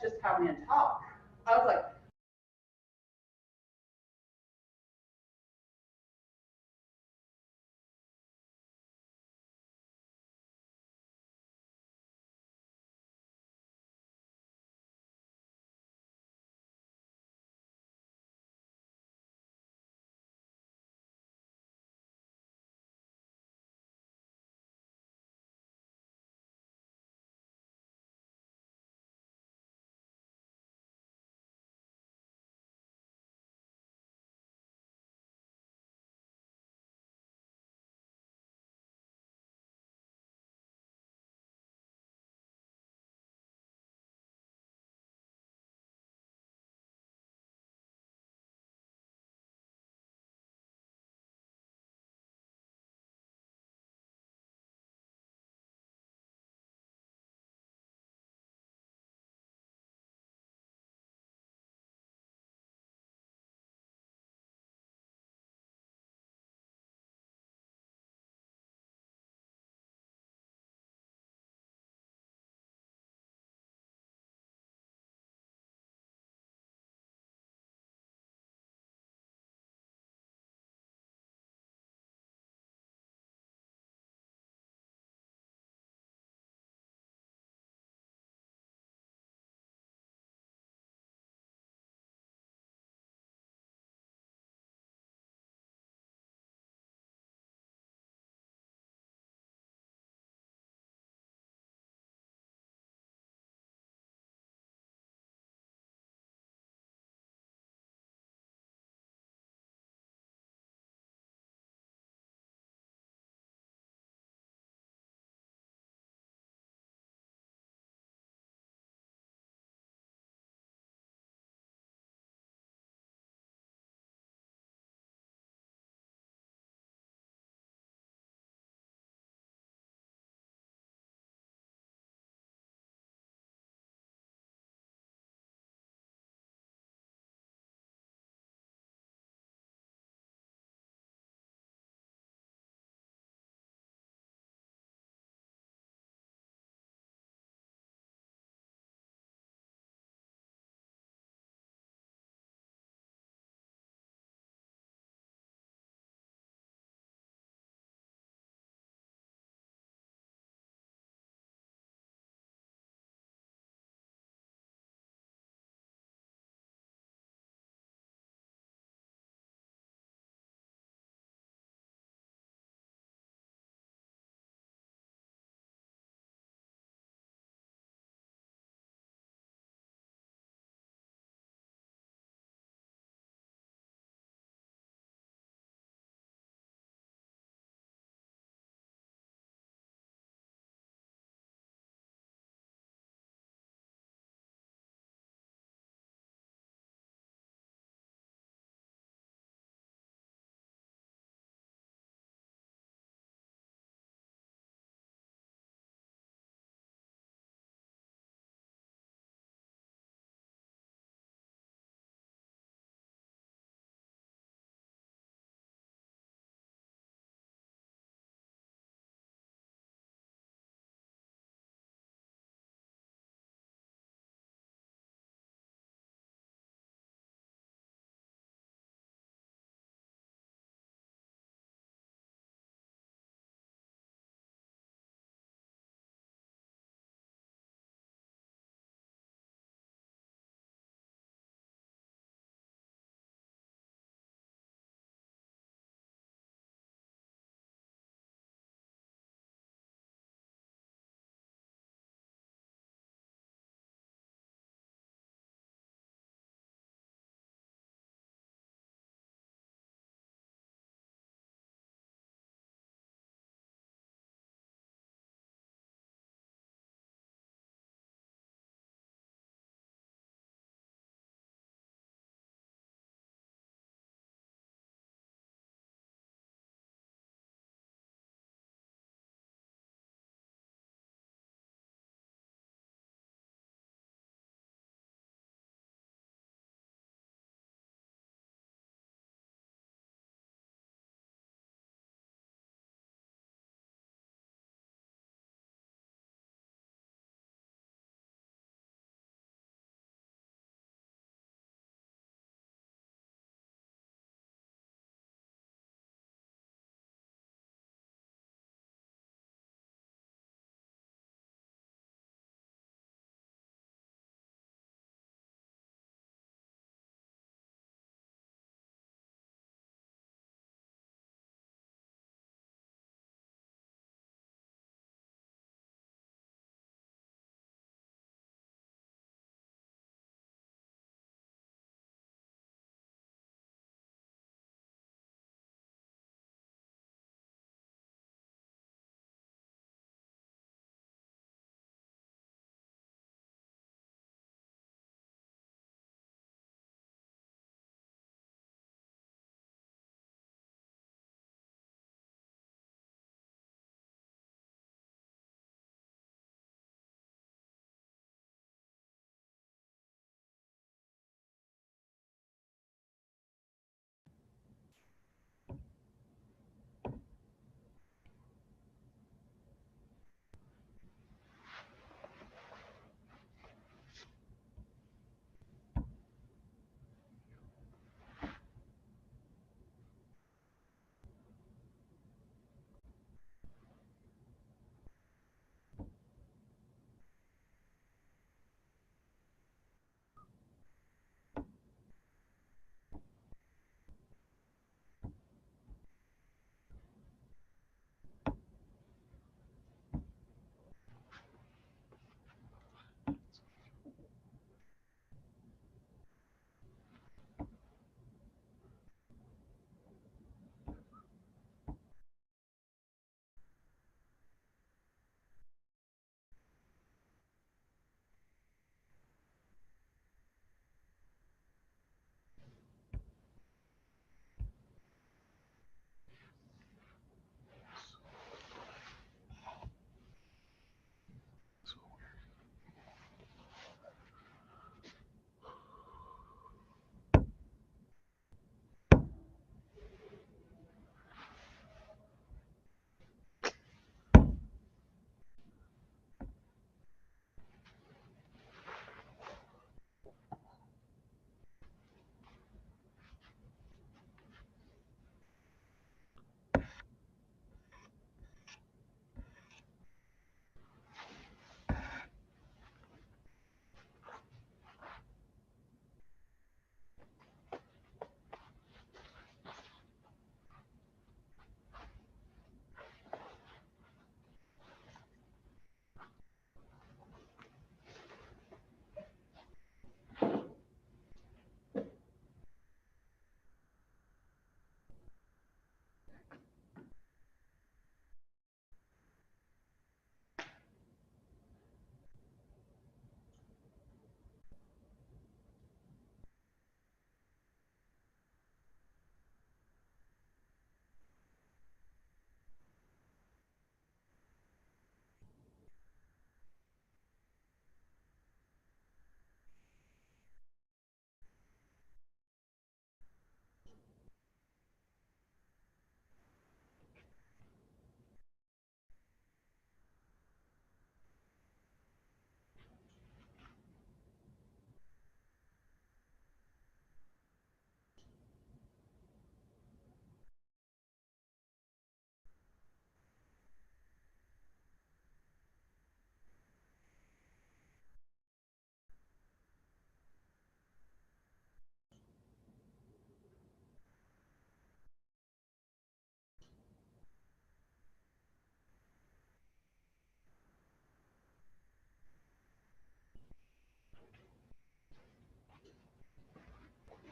just come in and talk. I was like,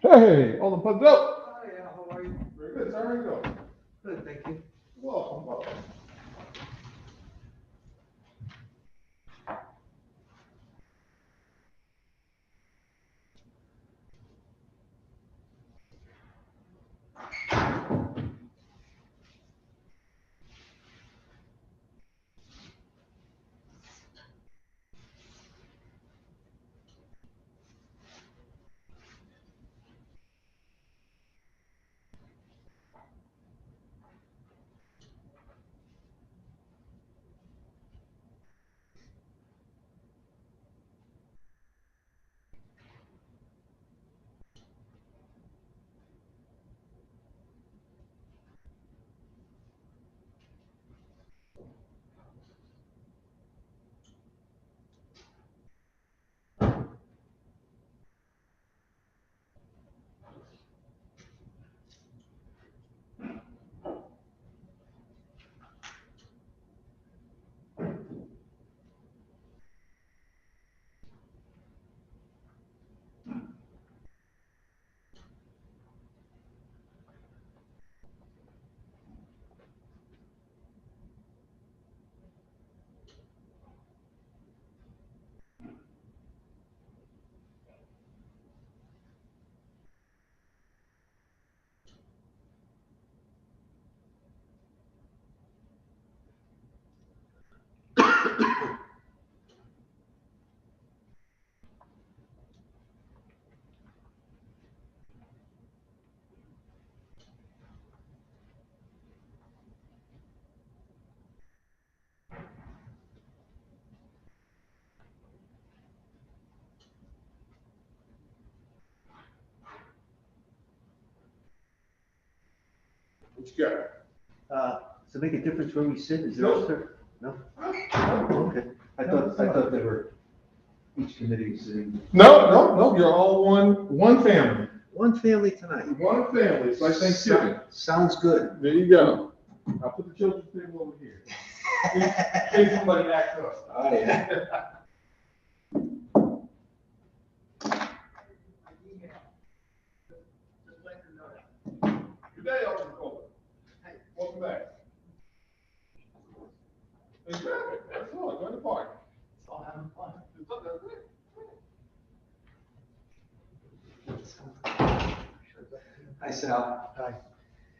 Hey, all the puds up. Oh, yeah, how are you? Very good. How are you going? Good, thank you. Welcome, welcome. What you got? Does it make a difference where we sit? Is there Nope. a certain? No? Okay. I thought they were, each committee was sitting. No. You're all one family. One family tonight. One family. It's like Thanksgiving. Sounds good. There you go. I'll put the children's table over here. In case somebody acts up. Oh, yeah. Good day, Officer Cole. Hey. Welcome back. Exactly. That's all. Go to the party. It's all having fun. It's all good. Hi, Sal. Hi.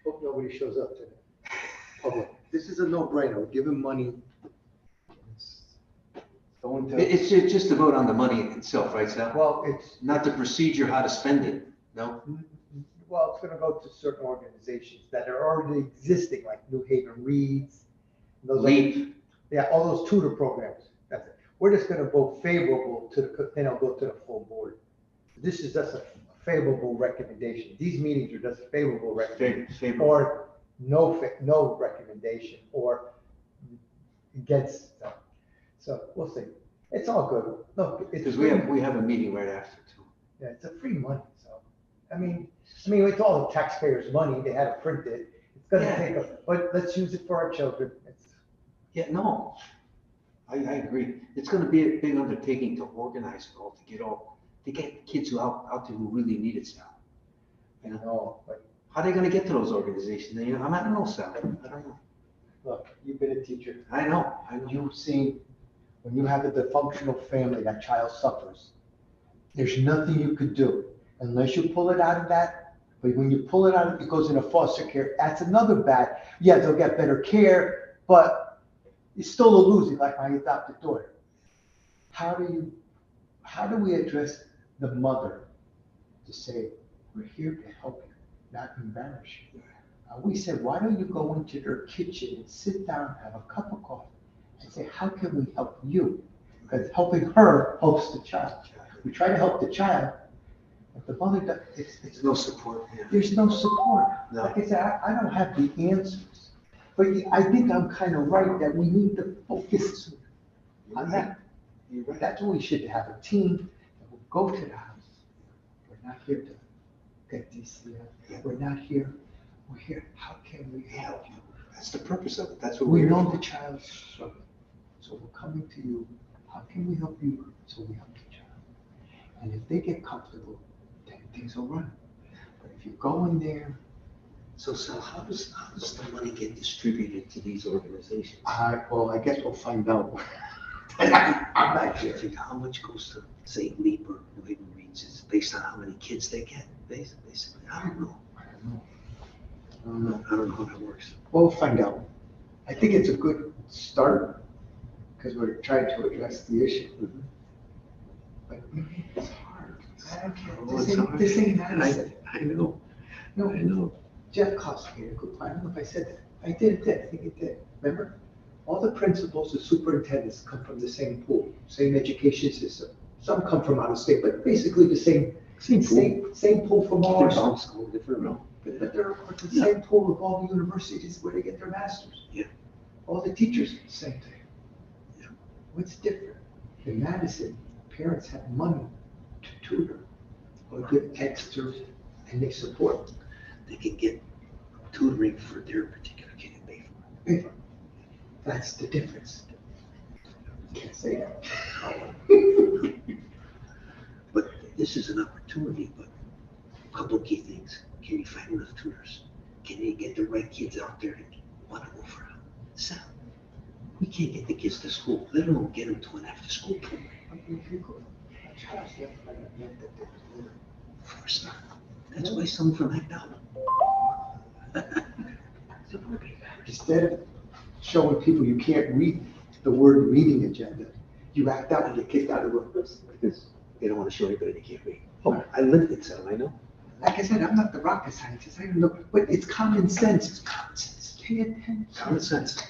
Hope nobody shows up today. Public. This is a no-brainer. Give him money. It's going to, It's just a vote on the money itself, right, Sal? well, it's, Not the procedure, how to spend it, no? well, it's gonna go to certain organizations that are already existing, like New Haven Reads. those other- Leap. Yeah, all those tutor programs. That's it. We're just gonna vote favorable to the, then it'll go to the full board. This is just a favorable recommendation. These meetings are just favorable recommendation. Favorable. Or no recommendation, or against them. So we'll see. It's all good. Look, it's. Because we have a meeting right after too. Yeah, it's a free money, so, I mean, it's all the taxpayers' money, they had to print it. It's gonna Yeah. take but let's use it for our children. Yeah, no, I agree. It's gonna be a big undertaking to organize it all, to get kids out there who really need it, Sal. You know, No, but how are they gonna get to those organizations? You know, I don't know, Sal. I don't know. look, you've been a teacher. I know. You've seen, when you have a dysfunctional family, that child suffers. There's nothing you could do unless you pull it out of that. But when you pull it out, it goes into foster care. That's another bad. Yeah, they'll get better care, but it's still a losing, like my adopted daughter. How do we address the mother to say, we're here to help you, not embarrass you? We said, why don't you go into their kitchen and sit down, have a cup of coffee, and say, how can we help you? Because helping her helps the child. We try to help the child, but the mother, There's no support. Yeah. there's no support. No. Like I said, I don't have the answers, but I think I'm kind of right that we need to focus on that. You're right. That's what we should have, a team that will go to the house. We're not here to get DCF. We're not here. We're here, how can we help you? That's the purpose of it. That's what We we're. know the child's struggling, so we're coming to you. How can we help you? So we help the child. And if they get comfortable, then things will run. But if you go in there, So Sal, how does the money get distributed to these organizations? well, I guess we'll find out. I'm not I sure. think how much goes to, say, Leap or New Haven Reads is based on how many kids they get, basically. I don't know. I don't know how that works. We'll find out. I think it's a good start, because we're trying to address the issue. But it's hard. I can't, Oh, it's hard. this ain't Madison. I know, No, I know. Jeff Cost made a good point. I don't know if I said that. I did, I think it did. Remember? All the principals and superintendents come from the same pool, same education system. Some come from out of state, but basically the same pool from all They're our all schools. school different, no? But they're the same pool of all the universities where they get their masters. Yeah. All the teachers, same thing. Yeah. What's different? In Madison, parents have money to tutor or give extra, and they support. They can get tutoring for their particular kid and pay for it. That's the difference. Can't say that. But this is an opportunity, but a couple of key things. Can you find enough tutors? Can you get the right kids out there that want to go for it? So, we can't get the kids to school, let alone get them to an after-school program. Of course not. That's why some of them act out. Instead of showing people you can't read the word reading agenda, you act out and get kicked out of the room. Because they don't want to show anybody they can't read. Oh, I lived in Salem, I know. Like I said, I'm not the rocket scientist. I don't know, but it's common sense. It's common sense. Pay attention. Common sense.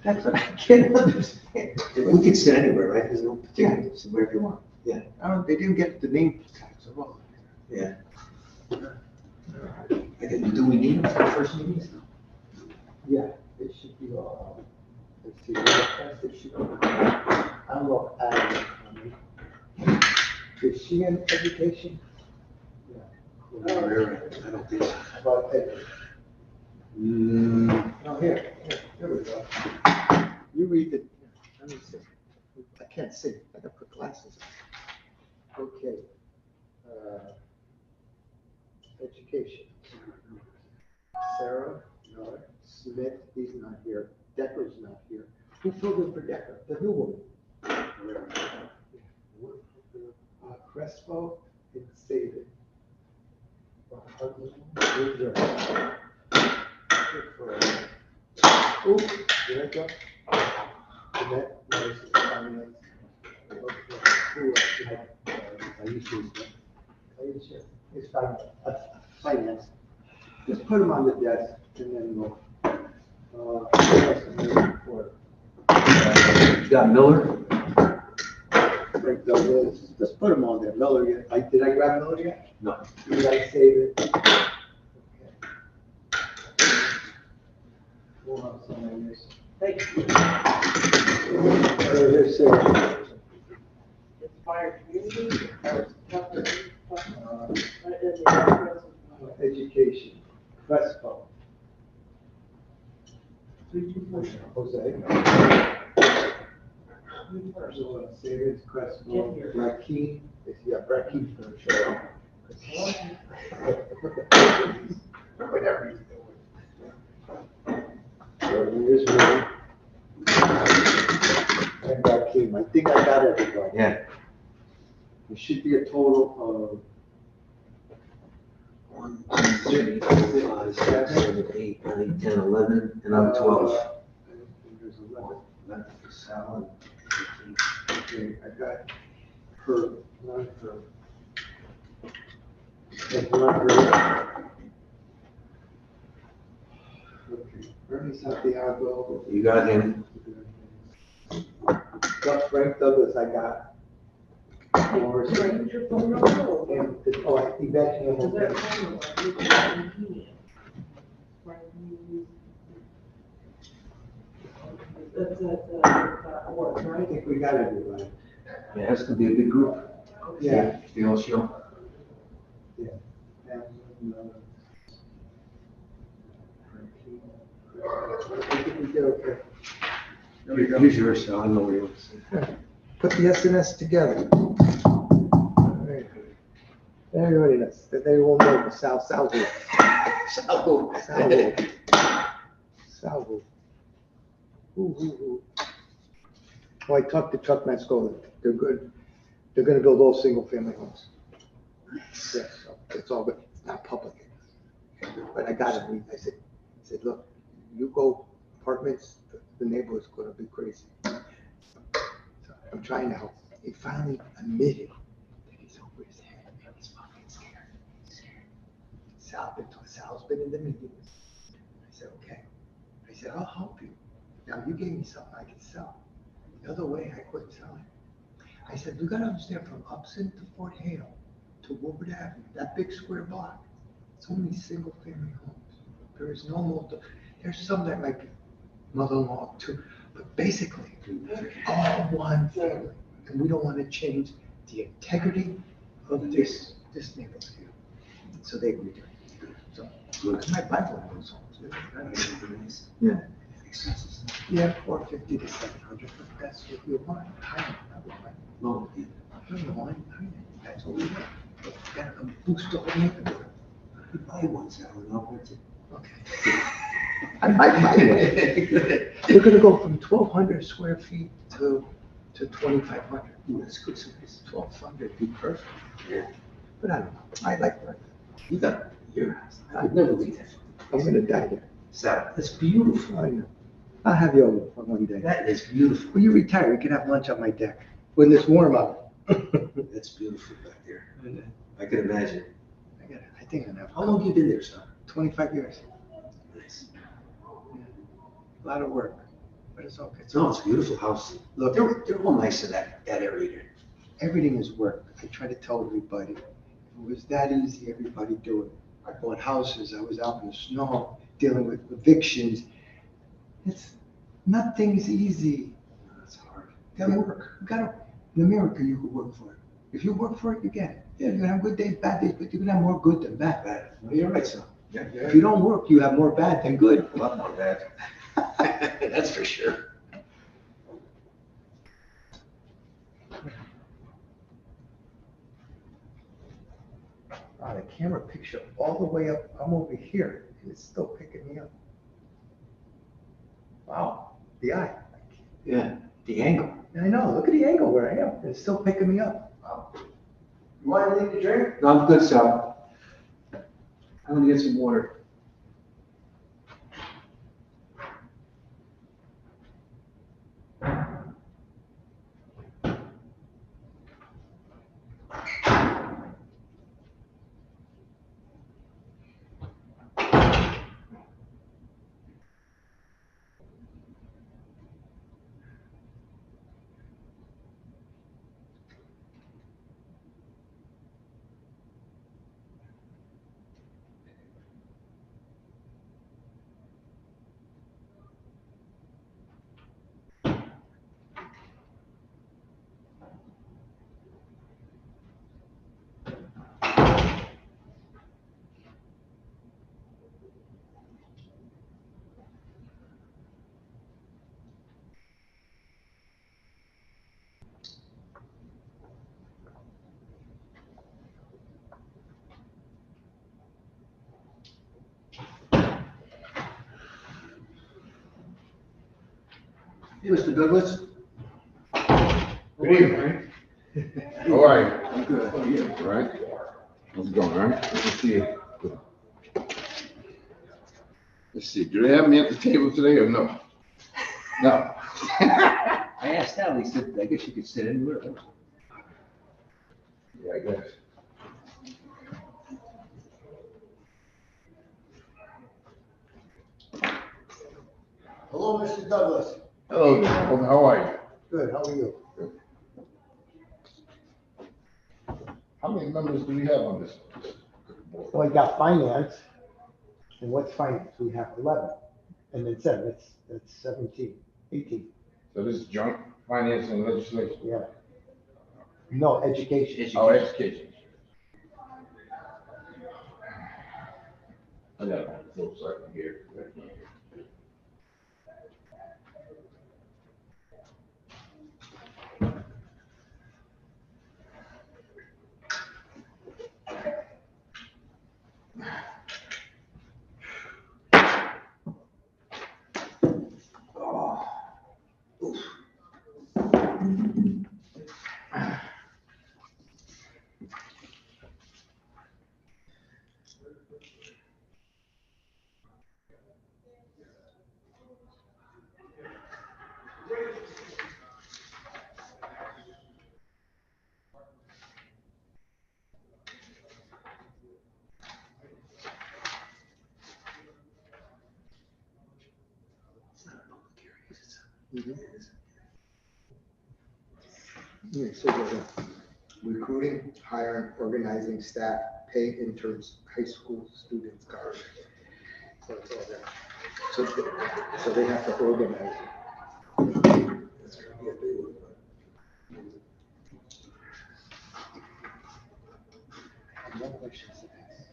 That's what I can't understand. We can sit anywhere, right? There's no particular, sit wherever you want. Yeah. They didn't get the name tags at all. Yeah. Do we need them for the first meetings? Yeah, it should be, let's see, it should be, I'll look at it. Is she in education? Yeah. I don't think so. How about that? No, here we go. You read it. Let me see. I can't see. I gotta put glasses on. Okay. Education. Sarah, no. Smith, he's not here. Decker's not here. Who filled in for Decker? The new woman. Crespo, didn't save it. Ooh, did I go? Jeanette, no, this is finance. Who else did I used to. It's finance. Just put them on the desk and then we'll. What else is there for? You got Miller? Frank Douglas, just put them on there. Miller, did I grab Miller yet? No. Did I save it? Okay. We'll have some of this. Thank you. Here's Sarah. Inspired community. Education, Crespo. Jose. Savings, Crespo, Brackeen, yeah, Brackeen for sure. Whatever he's doing. So here's me. And Brackeen, I think I got everybody. Yeah. There should be a total 1, 2, 3, 4, 5, 6, 7, 8, 9, 10, 11, and I'm 12. There's 11. That's for salad. Okay, I got her, not her. That's not her. Okay, Bernie Santiago. You got him. Got Frank Douglas, I got. Morris. Change your phone number. And, Yvette Is there a Hamilton. phone number? That's at work, I right? think we got everybody. Yeah, that's gonna be a big group. Yeah. If they all show. I think we did okay. Here's yours, so I know where you want to Put the SNS together. All right. Everybody knows, that they all know the Salvo. So, Salvo. Ooh. Oh, I talked to Chuck Mascola. They're good. They're gonna build all single-family homes. Yes, so it's all good. It's not public. But I got him. I said, look, you go apartments, the neighborhood's gonna be crazy. So I'm trying to help. He finally admitted that he's over his head and he's fucking scared. He's scared. Sal's been in the meetings. I said, okay. I said, I'll help you. Now you gave me something I can sell. The other way, I quit selling. I said, you gotta understand, from Upson to Fort Hale to Woodward Avenue, that big square block, it's only single-family homes. There is no there's some that might be mother-in-law too, but basically, all one family. And we don't want to change the integrity of this neighborhood here. So they agreed to it. So I might buy one of those homes. Yeah. Yeah, 450 to 700, but that's what you want. I don't know. That's what we want. But you gotta boost the whole neighborhood. you buy one, so I'll rent it. Okay. I might buy one. They're gonna go from 1,200 square feet to 2,500. Ooh, that's good size. 1,200 be perfect. Yeah. But I don't know. I like rent. You got your house. I would never leave that. I'm gonna die there. Sal, that's beautiful. I know. I'll have you over for one day. That is beautiful. When you retire, we can have lunch on my deck when it's warm out. That's beautiful back there. I can imagine. I think I'm gonna have. How long have you been there, son? 25 years. Nice. A lot of work, but it's okay. No, it's a beautiful house. Look, They're all nice in that area there. everything is work. I try to tell everybody, if it was that easy, everybody do it. I bought houses, I was out in the snow, dealing with evictions. It's, nothing's easy. It's hard. You gotta work. You gotta, in America, you could work for it. If you work for it, you get it. Yeah, you're gonna have good days, bad days, but you're gonna have more good than bad. Bad. No, you're right, son. Yeah, If you don't work, you have more bad than good. a lot more bad. That's for sure. The camera picks you all the way up. I'm over here, and it's still picking me up. Wow, the eye. Yeah, the angle. I know, look at the angle where I am. It's still picking me up. Wow. You want anything to drink? No, I'm good, Sal. I'm gonna get some water. Hey, Mr. Douglas. Good evening. How are you? I'm good. How are you? All right. How's it going, all right? Good to see you. Let's see, do they have me at the table today or no? No. I asked Al, he said, I guess you could sit anywhere else. Yeah, I guess. Hello, Mr. Douglas. Hello, how are you? Good, how are you? How many members do we have on this board? Well, I got finance. And what's finance? We have 11. And then 7, that's 17, 18. So this is joint finance and legislation? Yeah. No, education. Oh, education. I got it, so I can hear. It's not a public hearing, it's Yeah, so recruiting, hiring, organizing staff, pay interns, high school students, college. So it's all there. So they have to organize. That's gonna be a big one. No questions to ask.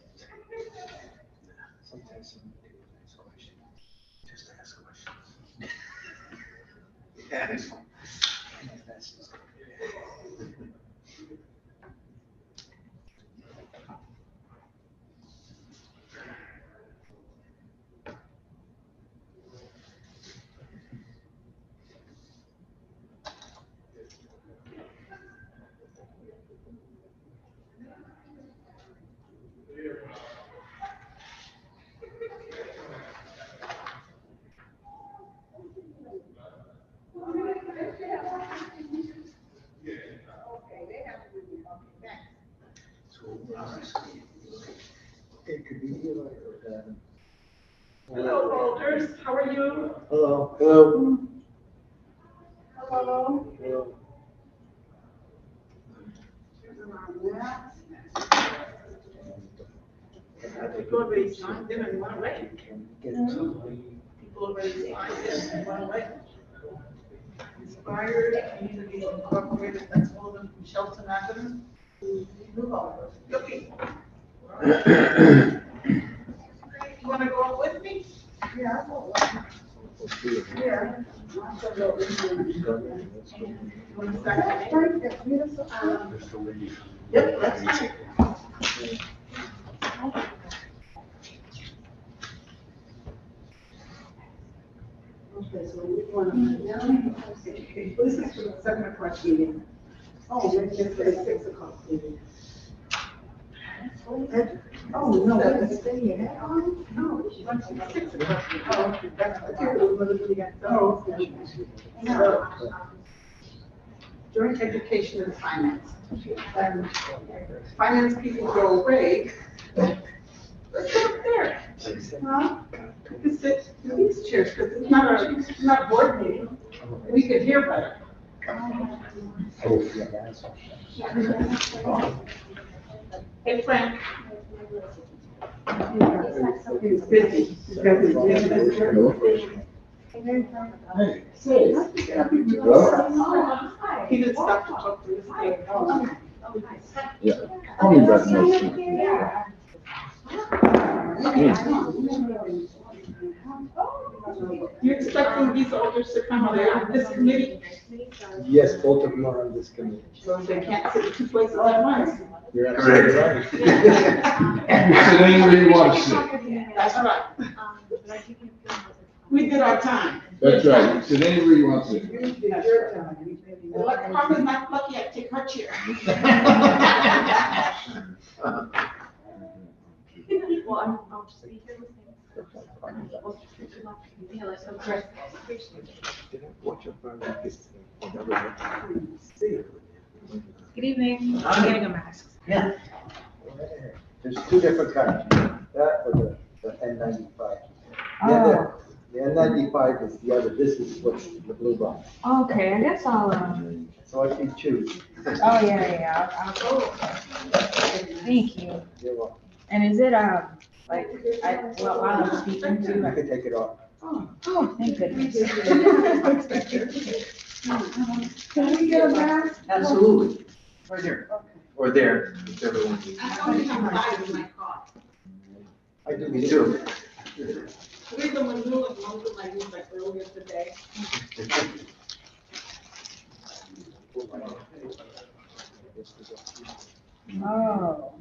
Sometimes somebody can ask questions. just ask questions. That's just- So, It could be Eli or Adam. Hello, Walters, how are you? Hello. Hello. Hello. Hello. People already signed in and went away. Get somebody. People already signed in and went away. Inspired, community incorporated, that's all of them from Shelton Avenue. Okay. You wanna go up with me? Yeah. Yeah. One second. Yep, that's fine. Okay, so we want to, this is for the 7 o'clock meeting. Oh, then it's for the 6 o'clock meeting. Oh, no, that's staying. No, she went to the 6 o'clock. Oh, okay, that's the two. Oh, okay. So, Joint education and finance. Finance people go away. Let's go up there. Huh? You can sit in these chairs, because it's not a board meeting. We could hear better. Hey, Frank. He's busy. He's got his gym. Hey, say. He didn't stop to talk to this guy. Yeah. Call me back next week. You expecting these alders to come on this committee? Yes, both of them are on this committee. So they can't sit in 2 places at once. You're absolutely right. You sit anywhere you want to sit. That's right. We did our time. That's right. You sit anywhere you want to sit. And like, Carmen's not lucky, I take her chair. Well, I'll just be here with Good evening. I'm getting a mask. Yeah. There's two different kinds, that or the N95. The N95 is the other, this is what's the blue box. Okay, I guess I'll, So I can choose. oh, yeah, I'll go. Thank you. You're welcome. And is it, like, while I'm speaking to, I can take it off. oh, thank goodness. Can we get a mask? Absolutely. Right there. Or there, whichever one. I only have 5 in my car. I do. Me too. 3 of them were new and 1 of them I used like earlier today. Oh.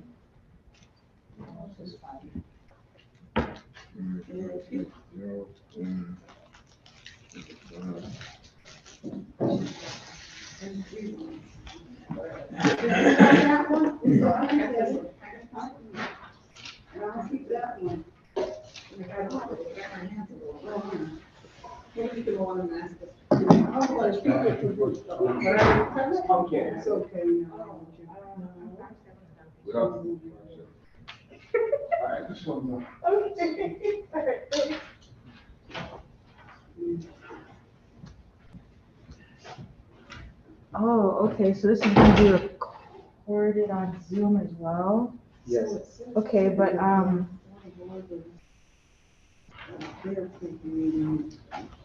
This is fine. And I'll keep It's okay. Without. All right, just one more. Okay. All right, thanks. Oh, okay, so this is gonna be recorded on Zoom as well? Yes. Okay, but,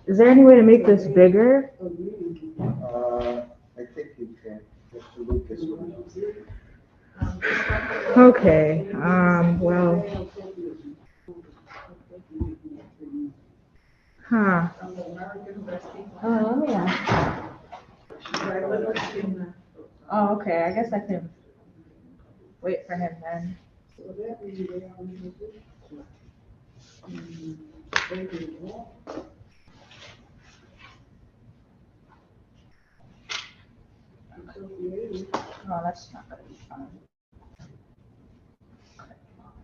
is there any way to make this bigger? I think you can, Mr. Lucas. Okay, well. Huh. Oh, let me ask. Oh, okay, I guess I can wait for him then. Oh, that's not gonna be fun.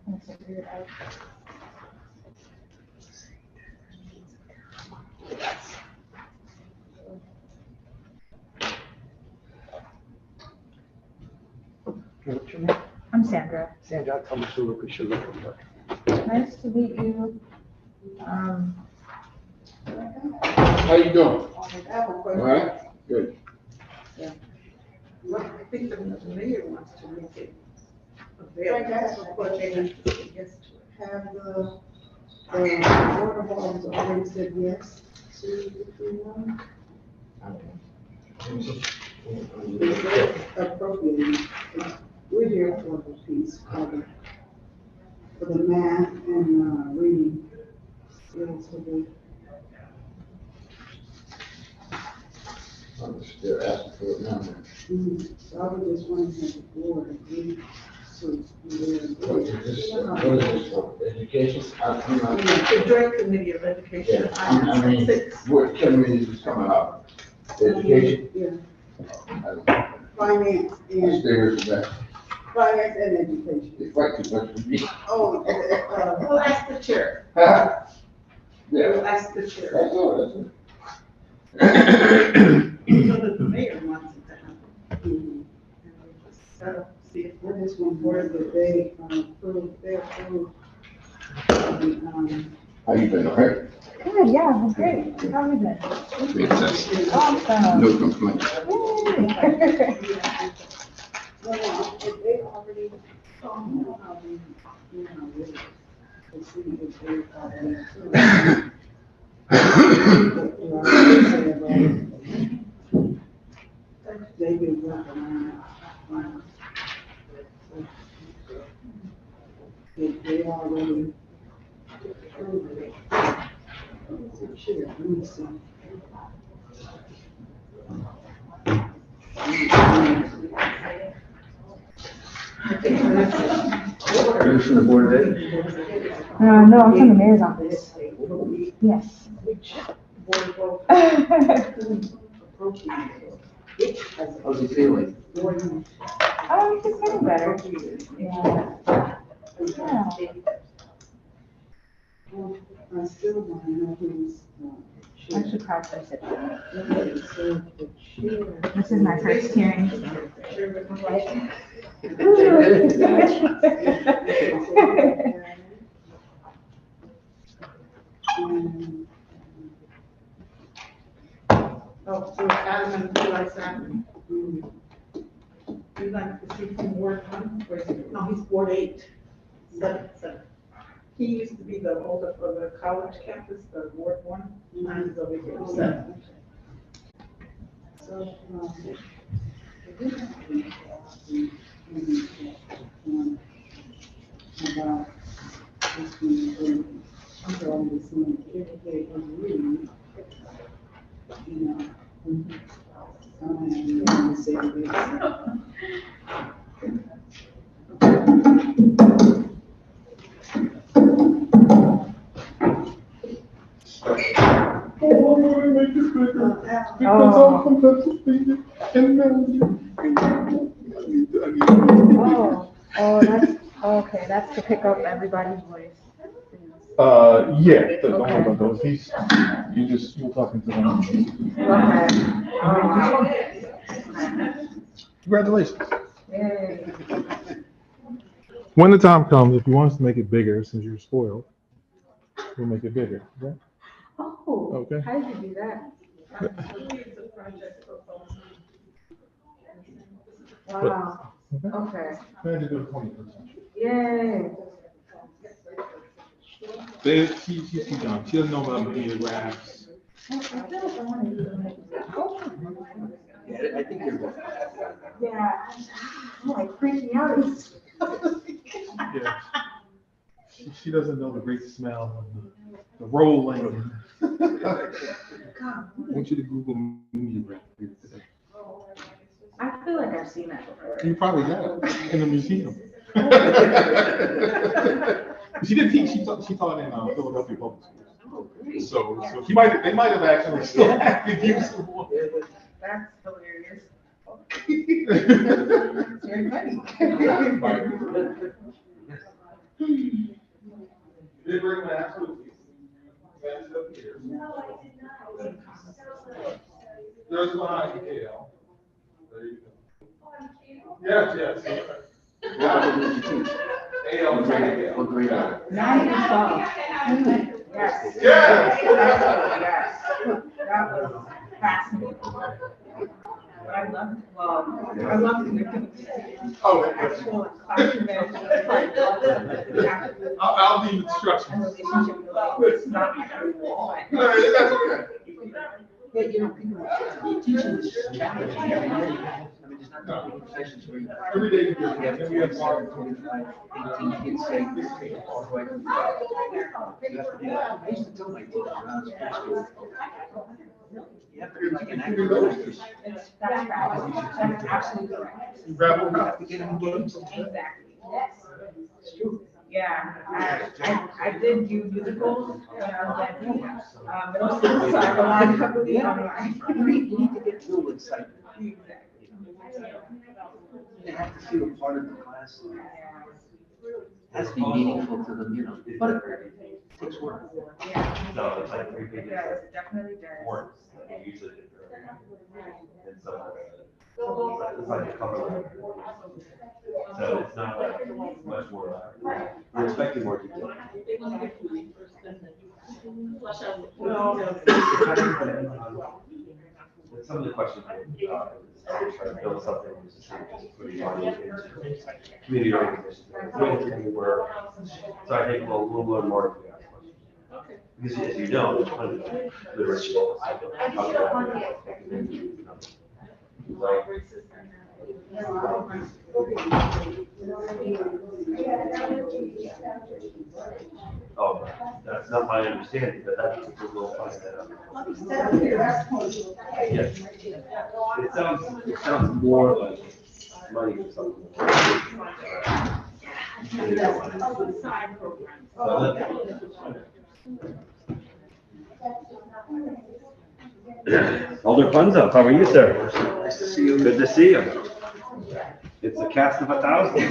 Let's figure it out. What's your name? I'm Sandra. Sandra, I'll tell Mr. Lucas you're looking for. Nice to meet you. How you doing? All right, good. Well, I think the mayor wants to make it available. Have the Board of Alder's already said yes to the one? It's appropriate. We're here for the piece, for the math and, reading skills for the. I'm still asking for it now. So I would just want to have the board agree to. What is this for? Education? I'm not. The joint committee of education. Yeah, I mean, what committee is this coming out? Education? Yeah, finance I and, stay with that. finance and education. They fight too much for me. Oh, We'll ask the chair. Yeah, We'll ask the chair. that's all, So that the mayor wants it to happen. So, see if I just want board that they approve, they approve. How you been, all right? Good, yeah, I'm great. How have you been? Fantastic. Awesome. No complaints. Yay. Well, if they already, how we, see if they already. They been working on it. If they already. Sure, let me see. You're from the board today? No, I'm from the mayor's office. Yes. How's he feeling? Oh, he's getting better. Yeah. Yeah. I still want to know who's. I should practice it. So the chair. This is my first hearing. Oh, so Adam and Eli Salmon. You'd like to see from Ward 1, or is it, no, he's Ward 8. Seven. He used to be the older for the college campus, the Ward 1, mine is over here, 7. So, about this being, I'm going to see if they agree, you know. I'm going to say this. Oh, that's, okay, that's to pick up everybody's voice. Yeah, don't Okay. worry about those. You're talking to them. Okay. Congratulations. Yay. When the time comes, if you want us to make it bigger, since you're spoiled, we'll make it bigger. Okay? Oh, Okay. how did you do that? Wow, okay, yay. She's too young. She doesn't know about videographs. I feel like I want to do it. Yeah, I think you're right. Yeah, I'm like freaking out. Yeah. She doesn't know the great smell of the rolling. I want you to Google videograph today. I feel like I've seen that before. You probably got it in the museum. She didn't teach. She taught in Philadelphia Public Schools. So they might have actually still acted useful. That's hilarious. It's very funny. They bring my absolutely. There's one I can tell. There you go. Yes, yes. AL, grade AL. 9 and 12. Yes. Yes. Yes. That was fascinating. But I loved, well, I loved the Oh, actual classroom and I'll leave instructions. relationship. It's not everyone. That's okay. Yeah, you know, people, teaching is challenging. I mean, there's not that many sessions where you Every day you do. have Then we have 25, 18 kids saying, all the way. You have to do that. I used to tell my kids when I was in high school, you have to be like an actor. That's absolutely correct. You grab You one have cup. to get engaged. Exactly. It's true. Yeah, I did do musicals when I was at middle school, so I relied heavily on my. You need to get through excitement. Exactly. They have to feel part of the class. It has to be meaningful to them, you know, but it takes work. Yeah. No, it's like three pages Yeah, it definitely does. of words that we usually get through. And so it's like a cover letter. So it's not like much more. We're expecting more detail. Some of the questions, trying to build something, just putting money into community organizations, doing community work. So I think we'll learn more if we ask questions. Because as you know, there's plenty of literature. Oh, that's not my understanding, but that's, we'll find that out. Yes. It sounds more like money or something. Alder Funzo, how are you, sir? Nice to see you. Good to see you. It's a cast of 1,000.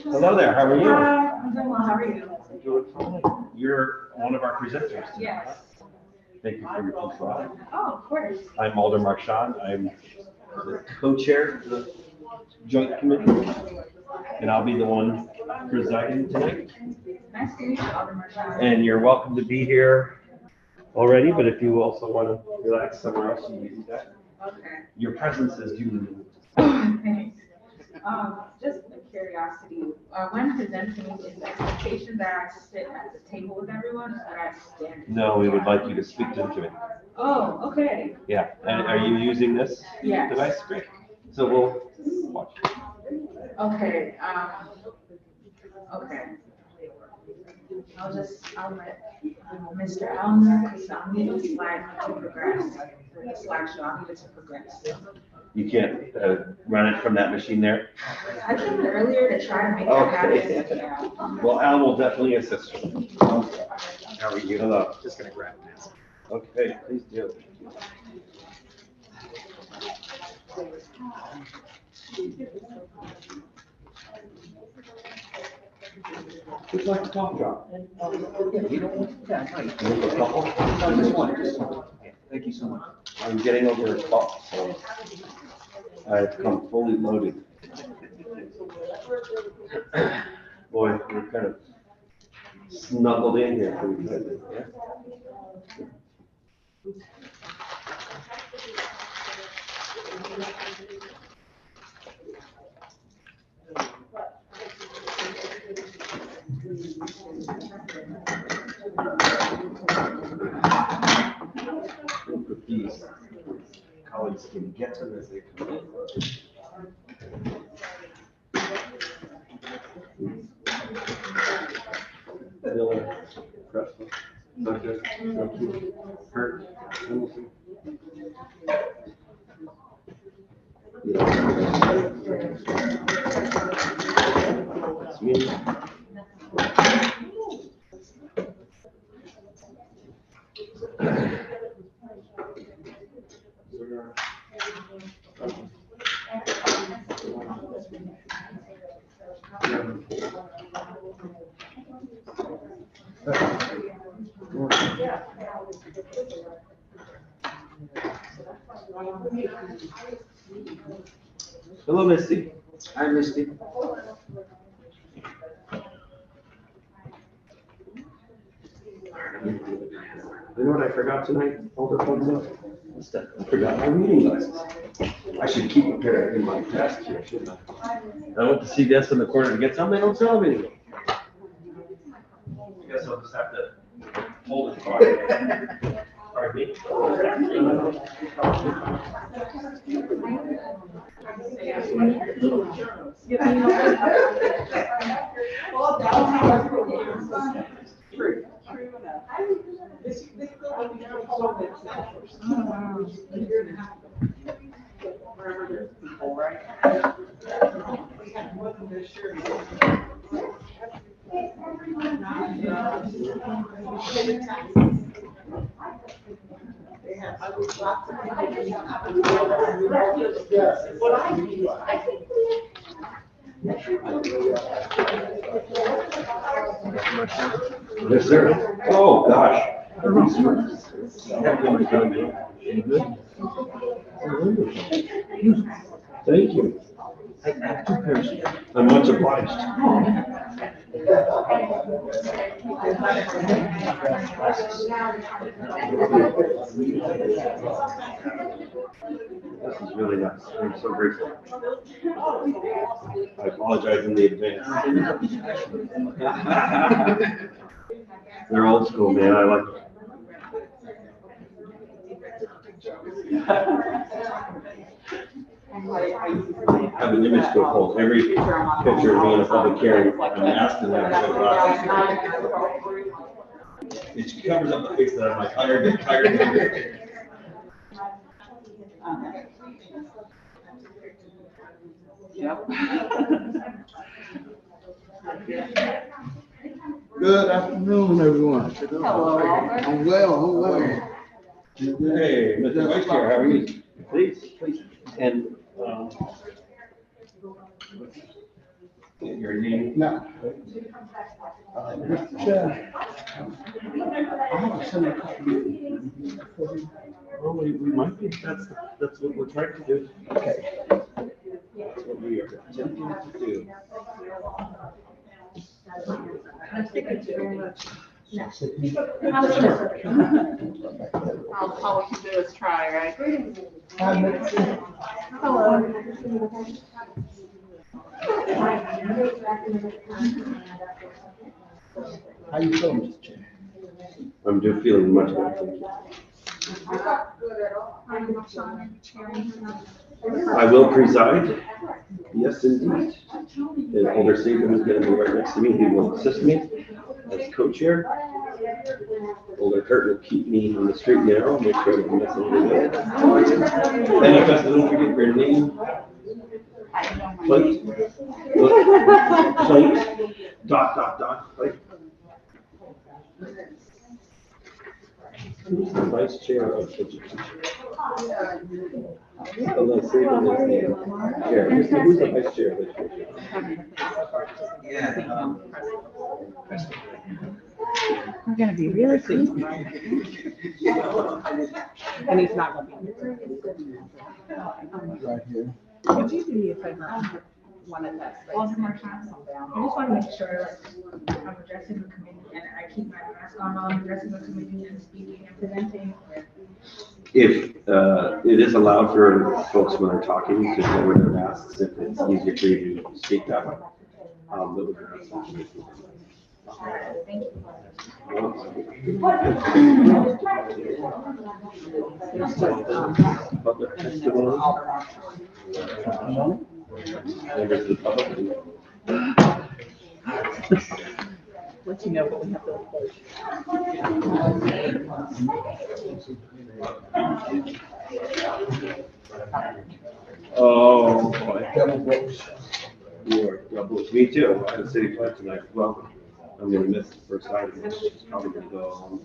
Hello there, how are you? I'm doing well, how are you? You're one of our presenters tonight. Yes. Thank you for your punctuality. Oh, of course. I'm Alder Marchand. I'm the co-chair of the joint committee, and I'll be the one presiding tonight. Nice to meet you, Alder Marshall. And you're welcome to be here already, but if you also want to relax somewhere else, you can do that. Okay. Your presence is duly moved. Thanks. Just a curiosity, when presenting, is the expectation that I sit at the table with everyone, or I stand? No, we would like you to speak to the committee. Oh, okay. Yeah, and are you using this Yes. device? Great. So we'll watch. Okay, okay. I'll let Mr. Elmer, because I'll need the slide to progress, the slideshow, I'll need it to progress. You can't run it from that machine there? I did it earlier to try to make that happen. Okay. Yeah. Well, Al will definitely assist you. How are you? Hello. Just gonna grab this. Okay, please do. Would you like to talk, John? You don't want to? Yeah, right. You have a couple? No, just one. Yeah, thank you so much. I'm getting over a cough, so I've come fully loaded. Boy, we're kind of snuggled in here pretty good, yeah? Hope that these colleagues can get to them as they come in. Miller, Cresswell, Sucker, Smoky, Hurt, Hamilton. That's me. Hello, Misty. Hi, Misty. You know what I forgot tonight? Hold the phones up. I forgot my reading glasses. I should keep a pair in my desk here, shouldn't I? I went to CVS in the corner to get some, they don't sell them anymore. I guess I'll just have to hold it. Pardon me? Well, that's how true. True enough. This building is so big. You're gonna have to wherever there's people, right? We have more than this year. They have lots of people. What I mean, I think. Yes, sir. Oh, gosh. Thank you. I have 2 pairs. I'm much obliged. This is really nice. I'm so grateful. I apologize in the advance. They're old school, man. I like it. I have an image to uphold. Every picture of me in a public hearing, I'm asked to have glasses. It covers up the face that I'm like, tired. Yep. Good afternoon, everyone. Hello, Albert. I'm well. Hey, Mr. Vice Chair, how are you? Please. And, your name? Now, Mr. Chair, I have to send a copy. Well, we might be, that's what we're trying to do. Okay. That's what we are attempting to do. Thank you very much. All we can do is try, right? Hello. How you feeling, Mr. Chair? I'm just feeling much better. I will preside. Yes, indeed. And Alder Saban is going to be right next to me. He will assist me as co-chair. Alder Kurt will keep me on the straight and narrow, make sure I don't mess anything up. And if I don't forget your name, plate, plate, Who's the vice chair of education? Alder Saban is the chair. Who's the vice chair of education? We're gonna be really soon. And he's not gonna be here. Right here. Would you do me a favor? I wanted that space. Alderman Johnson. I just want to make sure like I'm addressing the committee and I keep my mask on while I'm addressing the committee and speaking and presenting. If it is allowed for folks when they're talking to lower their masks, if it's easier for you to speak that way. That would be nice. Thank you. Public testimony. Members of the public. Let you know, but we have to approach. Oh, boy. Double books. You are double. Me too. I had a city pledge tonight. Welcome. I'm gonna miss the first item, which is probably gonna go.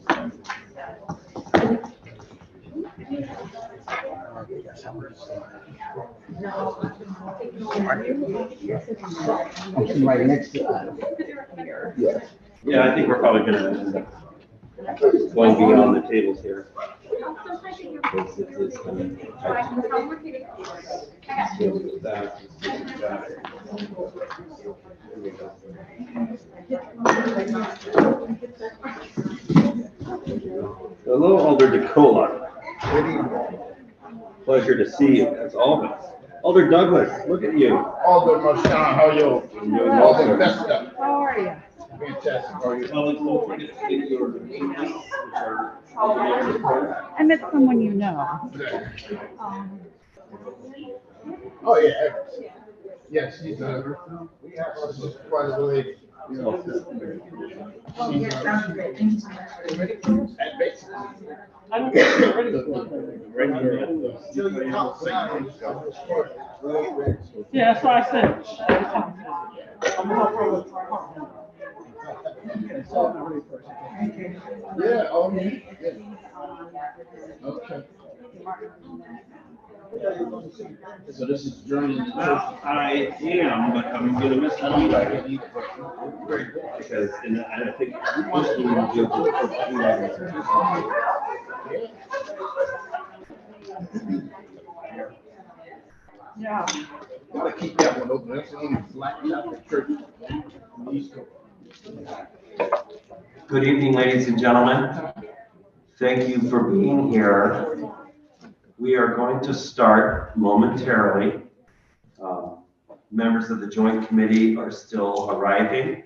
Right next to that. Yes. Yeah, I think we're probably gonna end up going beyond the tables here. Hello, Alder DeCola. Pleasure to see you, as always. Alder Douglas, look at you. Alder Marchand, how are you? Alder Vesta. How are you? Fantastic, how are you? Don't forget to get your emails, which are. I met someone you know. Oh, yeah. Yes, he's we have quite a lady. Oh, yeah, sounds great. Thank you so much. At base. Yeah, that's what I said. Yeah, okay. So this is journey. I am, but I'm gonna miss the meeting. Because, and I think most of them deal Yeah. Gotta keep that one open. That's the only black Catholic church in the East Coast. Good evening, ladies and gentlemen. Thank you for being here. We are going to start momentarily. Members of the Joint Committee are still arriving,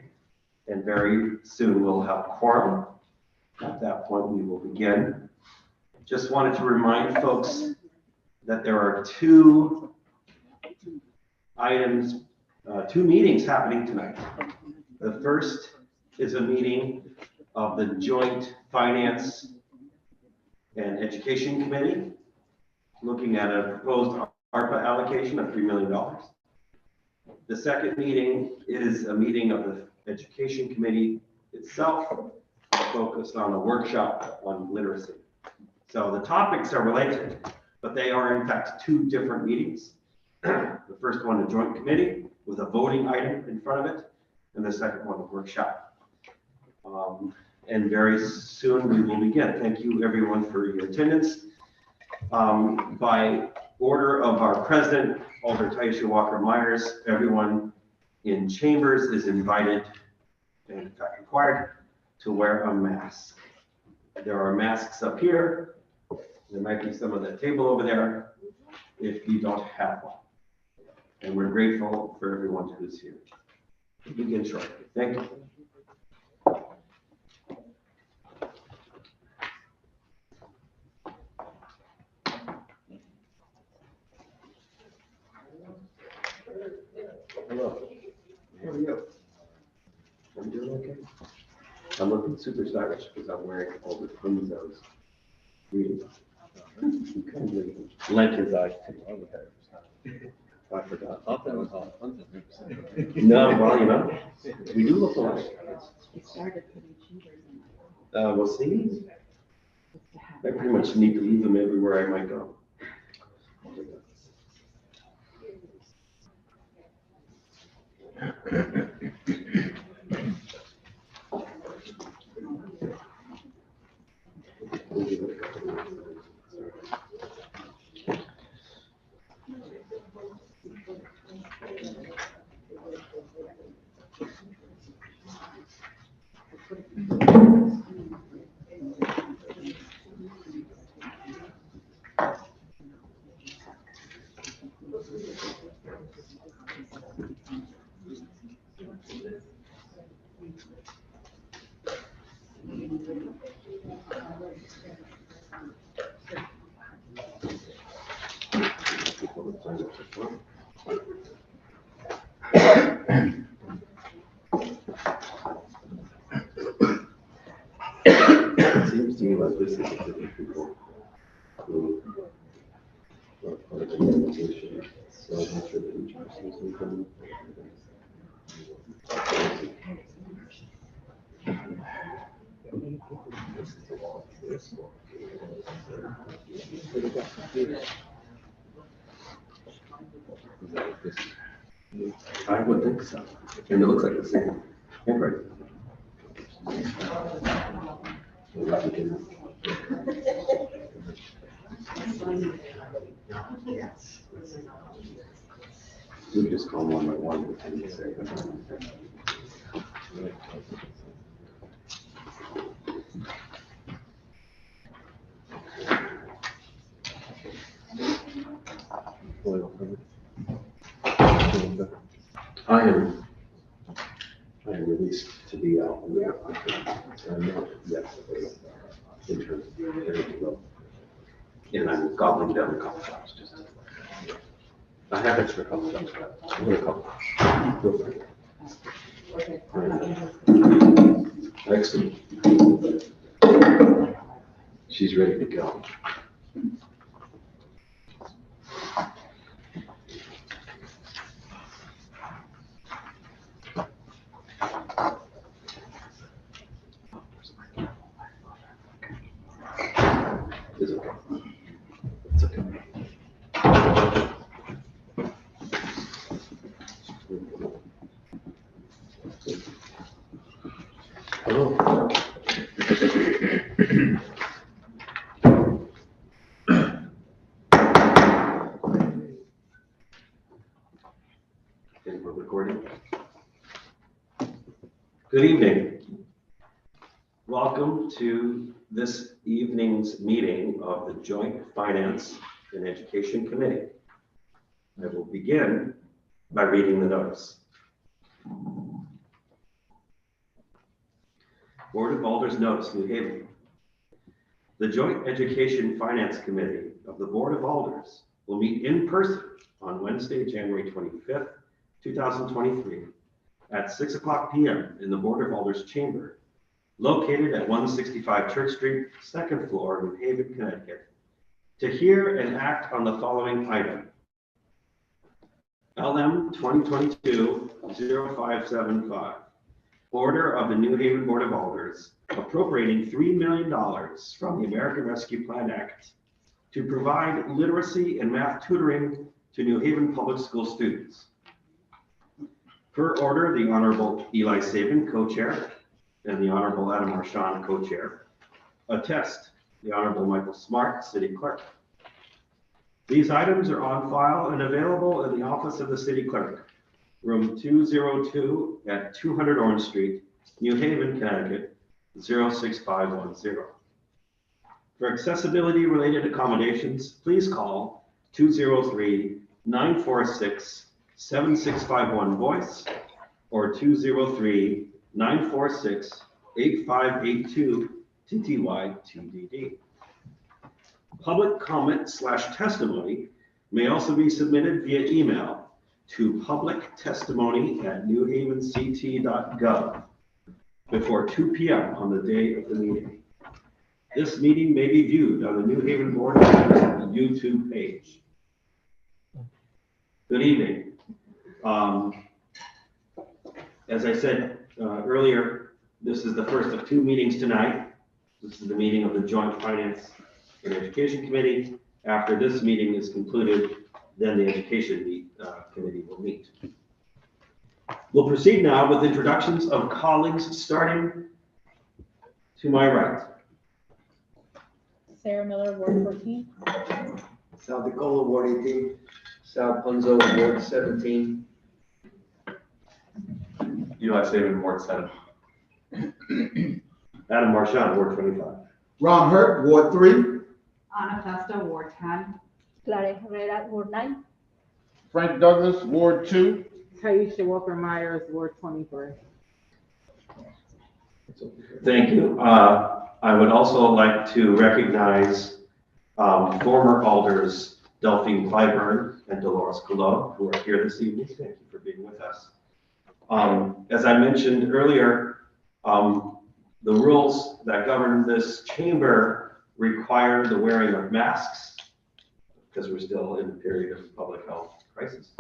and very soon we'll have quorum. At that point, we will begin. Just wanted to remind folks that there are two items, two meetings happening tonight. The first is a meeting of the Joint Finance and Education Committee, looking at a proposed ARPA allocation of $3 million. The second meeting is a meeting of the Education Committee itself, focused on a workshop on literacy. So the topics are related, but they are in fact two different meetings. The first one, a joint committee with a voting item in front of it, and the second one, a workshop. And very soon we will begin. Thank you everyone for your attendance. By order of our president, Alder Taisha Walker-Myers, everyone in chambers is invited, and in fact required, to wear a mask. There are masks up here. There might be some on the table over there if you don't have one. And we're grateful for everyone who's here. We'll begin shortly. Thank you. Hello. How are you? I'm doing okay. I'm looking super stylish because I'm wearing all the things I was reading. You kindly lent his eyes to. I forgot. I thought that was all. No, well, you know, we do look alike. It started putting cheaters in. We'll see. I pretty much need to leave them everywhere I might go. this is a different people. Part of the organization, so I'm not sure that each person is going I would think so. And it looks like the same handwriting. We just call one by one. And say, I am released to be out. So I'm not yet in terms of ready to go. And I'm gobbling down the coffee shops just. I have extra coffee shops, but I'm gonna call. Feel free. Excellent. She's ready to go. Is it? It's okay. Hello. Okay, we're recording. Good evening. Welcome to this evening's meeting of the Joint Finance and Education Committee. I will begin by reading the notice. Board of Alders Notice, New Haven. The Joint Education Finance Committee of the Board of Alders will meet in person on Wednesday, January 25th, 2023 at 6:00 p.m. in the Board of Alders Chamber, located at 165 Church Street, 2nd floor, New Haven, Connecticut, to hear and act on the following item. LM 2022-0575, order of the New Haven Board of Alders appropriating $3 million from the American Rescue Plan Act to provide literacy and math tutoring to New Haven public school students. Per order, the Honorable Eli Sabin, co-chair, and the Honorable Adam Marchand, co-chair, attest the Honorable Michael Smart, city clerk. These items are on file and available in the office of the city clerk, room 202 at 200 Orange Street, New Haven, Connecticut, 06510. For accessibility related accommodations, please call 203-946-7651 voice or 203-946-8582 TTY TDD. Public comment / testimony may also be submitted via email to publictestimony@newhavenct.gov before 2 p.m. on the day of the meeting. This meeting may be viewed on the New Haven Board of Alders YouTube page. Good evening. As I said earlier, this is the first of 2 meetings tonight. This is the meeting of the Joint Finance and Education Committee. After this meeting is concluded, then the Education Committee will meet. We'll proceed now with introductions of colleagues, starting to my right. Sarah Miller, Ward 14. Sal DiCola, Ward 18. Sal Punzo, Ward 17. Eli Sabin, Ward 7. Adam Marchand, Ward 25. Ron Hurt, Ward 3. Anna Festa, Ward 10. Clara Herrera, Ward 9. Frank Douglas, Ward 2. Taisha Walker Myers, Ward 23. Thank you. I would also like to recognize former alders Delphine Clyburn and Dolores Colon, who are here this evening. Thank you for being with us. As I mentioned earlier, the rules that govern this chamber require the wearing of masks because we're still in a period of public health crisis.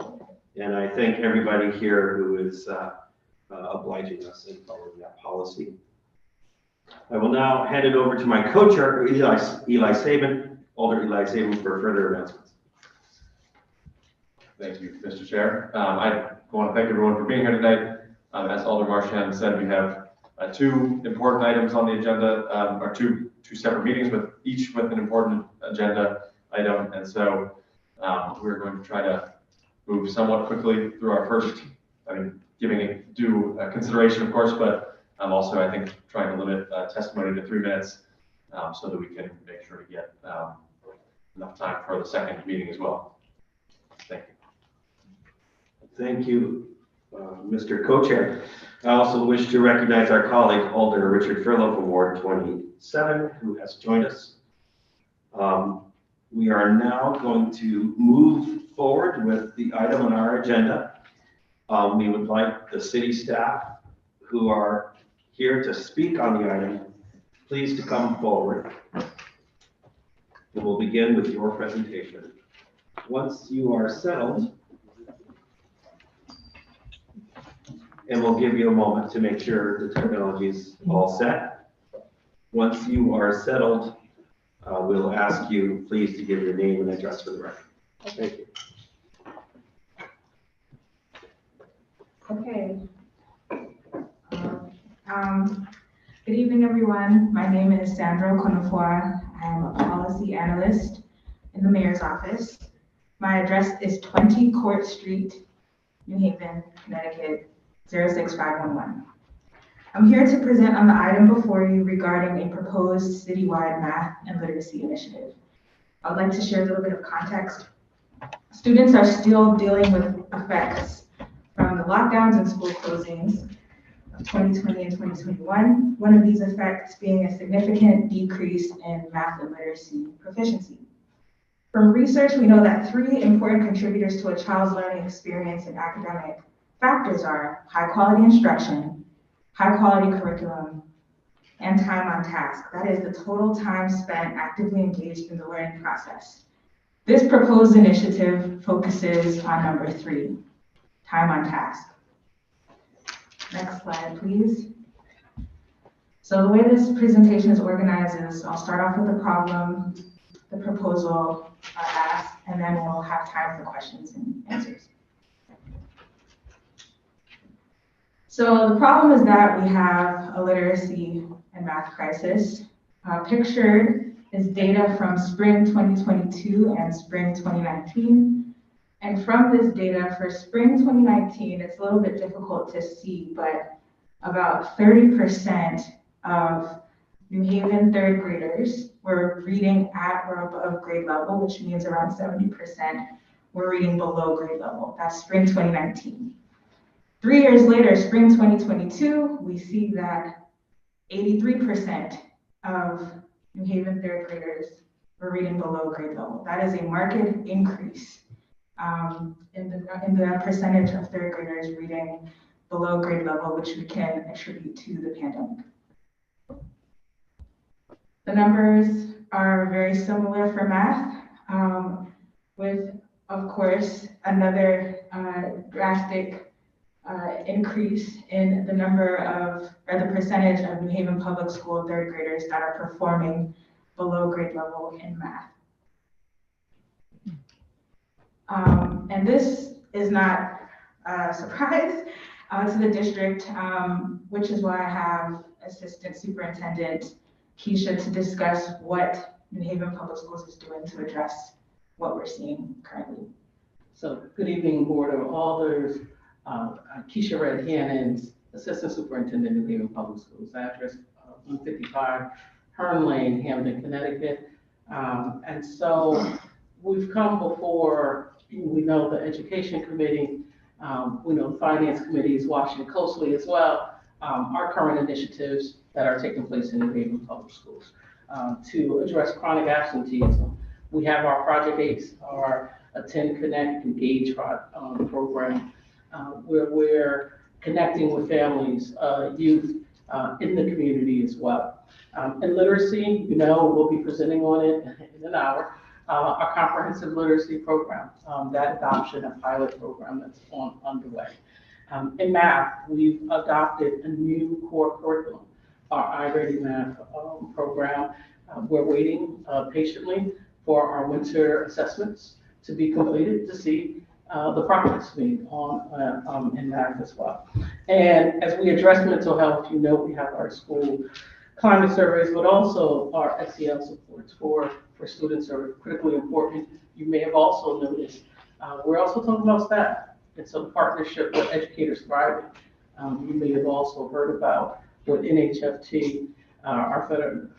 And I thank everybody here who is obliging us in following that policy. I will now hand it over to my co-chair, Eli Saban, Alder Eli Saban, for further announcements. Thank you, Mr. Chair. I want to thank everyone for being here tonight. As Alder Marchand said, we have two important items on the agenda, or two separate meetings, with each with an important agenda item. And so we're going to try to move somewhat quickly through our first, giving it due consideration, of course, but also, I think, trying to limit testimony to 3 minutes so that we can make sure to get enough time for the second meeting as well. Thank you. Thank you, Mr. Co-Chair. I also wish to recognize our colleague, Alder Richard Furlow from Ward 27, who has joined us. We are now going to move forward with the item on our agenda. We would like the city staff who are here to speak on the item, please to come forward. And we'll begin with your presentation. Once you are settled, and we'll give you a moment to make sure the technology is all set. Once you are settled, we'll ask you please to give your name and address for the record. Thank you. Okay. Good evening, everyone. My name is Sandra Konofua. I'm a policy analyst in the mayor's office. My address is 20 Court Street, New Haven, Connecticut, 06511. I'm here to present on the item before you regarding a proposed citywide math and literacy initiative. I'd like to share a little bit of context. Students are still dealing with effects from the lockdowns and school closings of 2020 and 2021. One of these effects being a significant decrease in math and literacy proficiency. From research, we know that 3 important contributors to a child's learning experience and academic factors are high quality instruction, high quality curriculum, and time on task. That is the total time spent actively engaged in the learning process. This proposed initiative focuses on number 3, time on task. Next slide, please. So the way this presentation is organized is I'll start off with the problem, the proposal, our ask, and then we'll have time for questions and answers. So the problem is that we have a literacy and math crisis. Pictured is data from spring 2022 and spring 2019. And from this data for spring 2019, it's a little bit difficult to see, but about 30% of New Haven 3rd graders were reading at or above grade level, which means around 70% were reading below grade level. That's spring 2019. 3 years later, spring 2022, we see that 83% of New Haven 3rd graders were reading below grade level. That is a marked increase in the percentage of 3rd graders reading below grade level, which we can attribute to the pandemic. The numbers are very similar for math, with, of course, another drastic increase in the number of, or the percentage of New Haven Public School 3rd graders that are performing below grade level in math. And this is not a surprise to the district, which is why I have Assistant Superintendent Keisha to discuss what New Haven Public Schools is doing to address what we're seeing currently. So good evening, Board of Alders. Keisha Red Hannons, Assistant Superintendent, New Haven Public Schools. Address 155 Hearn Lane, Hamden, Connecticut. And so we've come before, we know the Education Committee, we know the Finance Committee is watching closely as well, our current initiatives that are taking place in New Haven Public Schools to address chronic absenteeism. We have our Project ACE, our Attend, Connect, Engage program, where we're connecting with families, youth, in the community as well. And literacy, we'll be presenting on it in an hour. Our comprehensive literacy program, that adoption and pilot program that's underway. In math, we've adopted a new core curriculum, our iReady Math program. We're waiting patiently for our winter assessments to be completed to see the progress made in math as well. And as we address mental health, we have our school climate surveys, but also our SEL supports for students are critically important. You may have also noticed, we're also talking about staff. And so the partnership with Educators Thriving, you may have also heard about with NHFT, our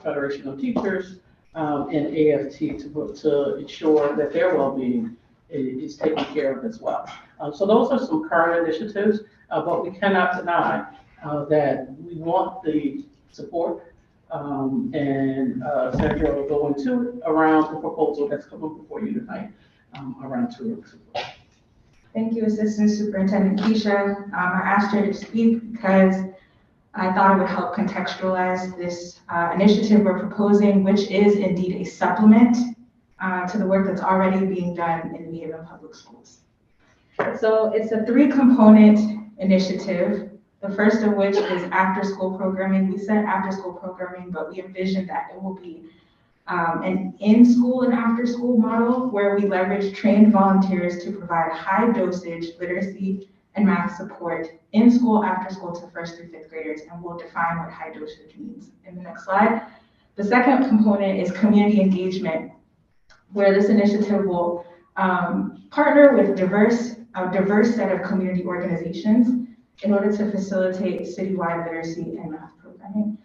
Federation of Teachers, and AFT to ensure that their well-being is taken care of as well. So those are some current initiatives, but we cannot deny that we want the support, and Sandra will go into it around the proposal that's coming before you tonight around tutoring support. Thank you, Assistant Superintendent Keisha. I asked her to speak because I thought it would help contextualize this initiative we're proposing, which is indeed a supplement to the work that's already being done in New Haven Public Schools. So it's a 3-component initiative, the first of which is after-school programming. We said after-school programming, but we envision that it will be an in-school and after-school model where we leverage trained volunteers to provide high-dosage literacy and math support in school, after school to 1st through 5th graders, and we'll define what high dosage means in the next slide. The second component is community engagement, where this initiative will partner with a diverse set of community organizations in order to facilitate citywide literacy and math programming.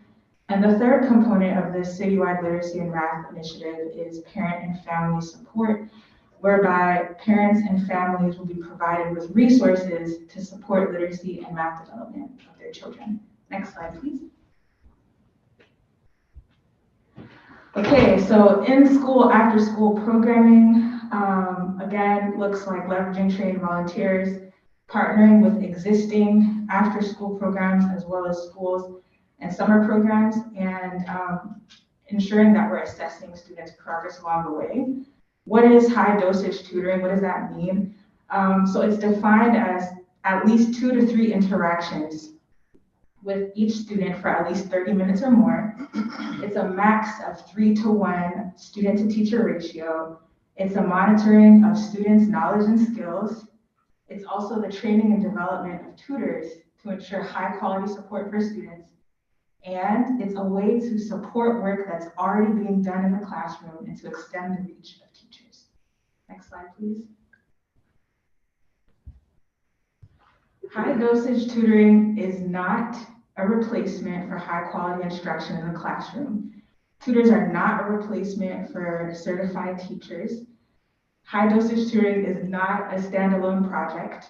And the third component of this citywide literacy and math initiative is parent and family support, whereby parents and families will be provided with resources to support literacy and math development of their children. Next slide, please. Okay, so in-school, after-school programming, again, looks like leveraging trained volunteers, partnering with existing after-school programs as well as schools and summer programs, and ensuring that we're assessing students' progress along the way. What is high dosage tutoring? What does that mean? So it's defined as at least 2 to 3 interactions with each student for at least 30 minutes or more. It's a max of 3 to 1 student to teacher ratio. It's a monitoring of students' knowledge and skills. It's also the training and development of tutors to ensure high quality support for students. And it's a way to support work that's already being done in the classroom and to extend the reach of teachers. Next slide, please. High dosage tutoring is not a replacement for high quality instruction in the classroom. Tutors are not a replacement for certified teachers. High dosage tutoring is not a standalone project.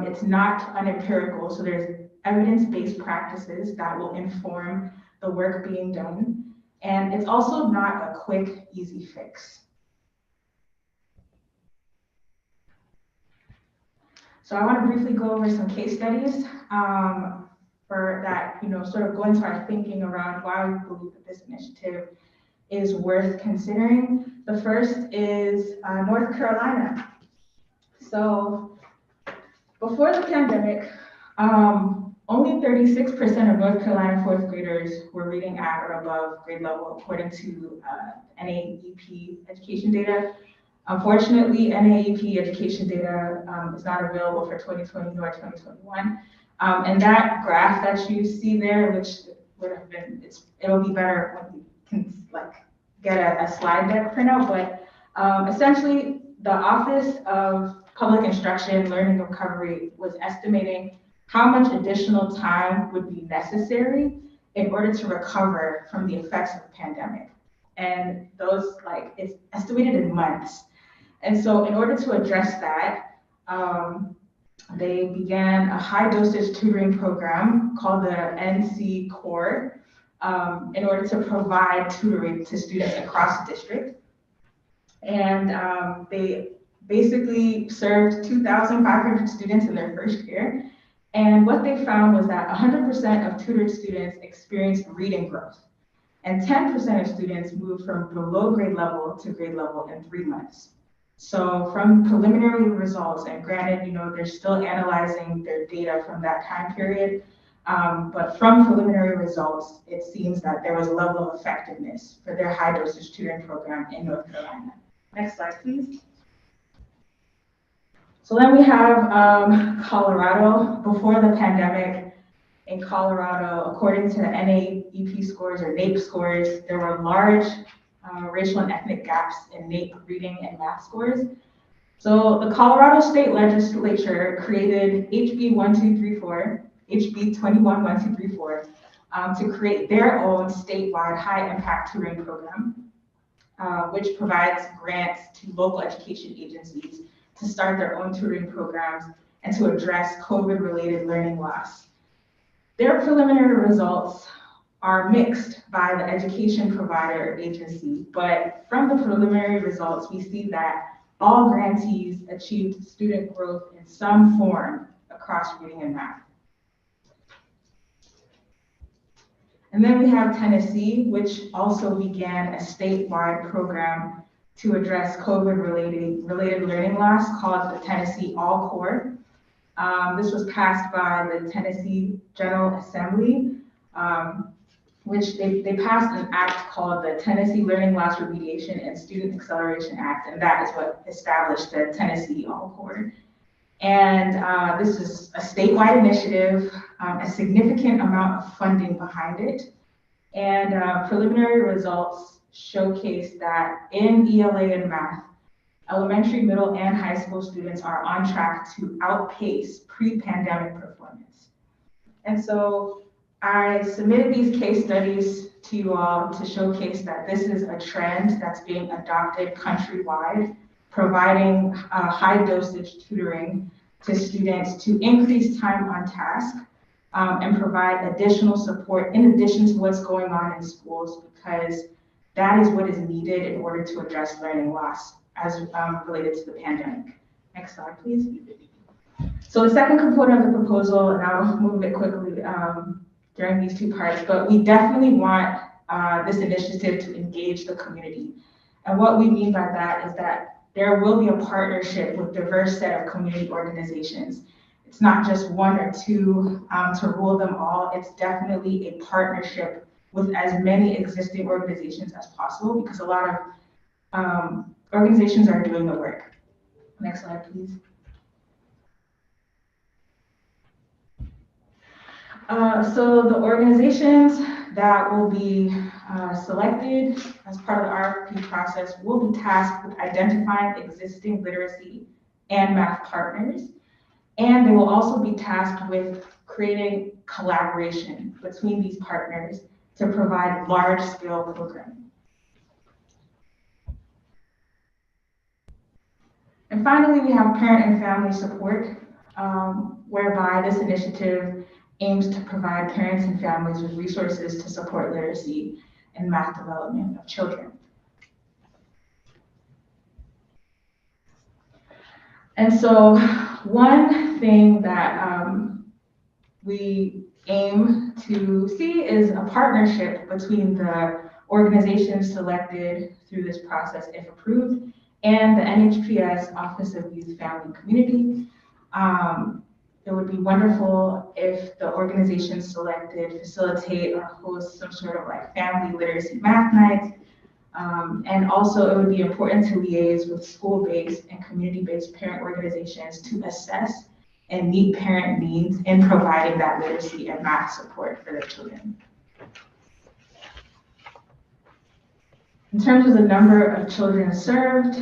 It's not unempirical, so there's evidence-based practices that will inform the work being done. And it's also not a quick, easy fix. So I want to briefly go over some case studies for that, sort of go into our thinking around why we believe that this initiative is worth considering. The first is North Carolina. So before the pandemic, only 36% of North Carolina 4th graders were reading at or above grade level, according to NAEP education data. Unfortunately, NAEP education data is not available for 2020 nor 2021. And that graph that you see there, which would have been, it'll be better when we can get a slide deck printout, but essentially the Office of Public Instruction Learning Recovery was estimating how much additional time would be necessary in order to recover from the effects of the pandemic. And those, it's estimated in months. And so in order to address that, they began a high dosage tutoring program called the NC Core in order to provide tutoring to students across the district. And they basically served 2,500 students in their first year. And what they found was that 100% of tutored students experienced reading growth, and 10% of students moved from below grade level to grade level in 3 months. So from preliminary results, and granted, they're still analyzing their data from that time period, but from preliminary results, it seems that there was a level of effectiveness for their high dosage tutoring program in North Carolina. Next slide, please. So then we have Colorado. Before the pandemic, in Colorado, according to the NAEP scores or NAEP scores, there were large racial and ethnic gaps in NAEP reading and math scores. So the Colorado State Legislature created HB 211234, to create their own statewide high impact tutoring program, which provides grants to local education agencies to start their own tutoring programs and to address COVID-related learning loss. Their preliminary results are mixed by the education provider agency, but from the preliminary results, we see that all grantees achieved student growth in some form across reading and math. And then we have Tennessee, which also began a statewide program to address COVID-related learning loss called the Tennessee All Core. This was passed by the Tennessee General Assembly, which they passed an act called the Tennessee Learning Loss Remediation and Student Acceleration Act, and that is what established the Tennessee All Core. And this is a statewide initiative, a significant amount of funding behind it. And preliminary results showcase that in ELA and math, elementary, middle, and high school students are on track to outpace pre-pandemic performance. And so I submitted these case studies to you all to showcase that this is a trend that's being adopted countrywide, providing high dosage tutoring to students to increase time on task and provide additional support in addition to what's going on in schools, because that is what is needed in order to address learning loss as related to the pandemic. Next slide, please. So the second component of the proposal, and I'll move it quickly during these two parts, but we definitely want this initiative to engage the community. And what we mean by that is that there will be a partnership with a diverse set of community organizations. It's not just one or two to rule them all. It's definitely a partnership with as many existing organizations as possible, because a lot of organizations are doing the work. Next slide, please. So the organizations that will be selected as part of the RFP process will be tasked with identifying existing literacy and math partners. And they will also be tasked with creating collaboration between these partners to provide large-scale programming. And finally, we have parent and family support, whereby this initiative aims to provide parents and families with resources to support literacy and math development of children. And so one thing that we aim to see is a partnership between the organizations selected through this process, if approved, and the NHPS Office of Youth, Family, and Community. It would be wonderful if the organizations selected facilitate or host some sort of like family literacy math nights. And also it would be important to liaise with school-based and community-based parent organizations to assess and meet parent needs in providing that literacy and math support for their children. In terms of the number of children served,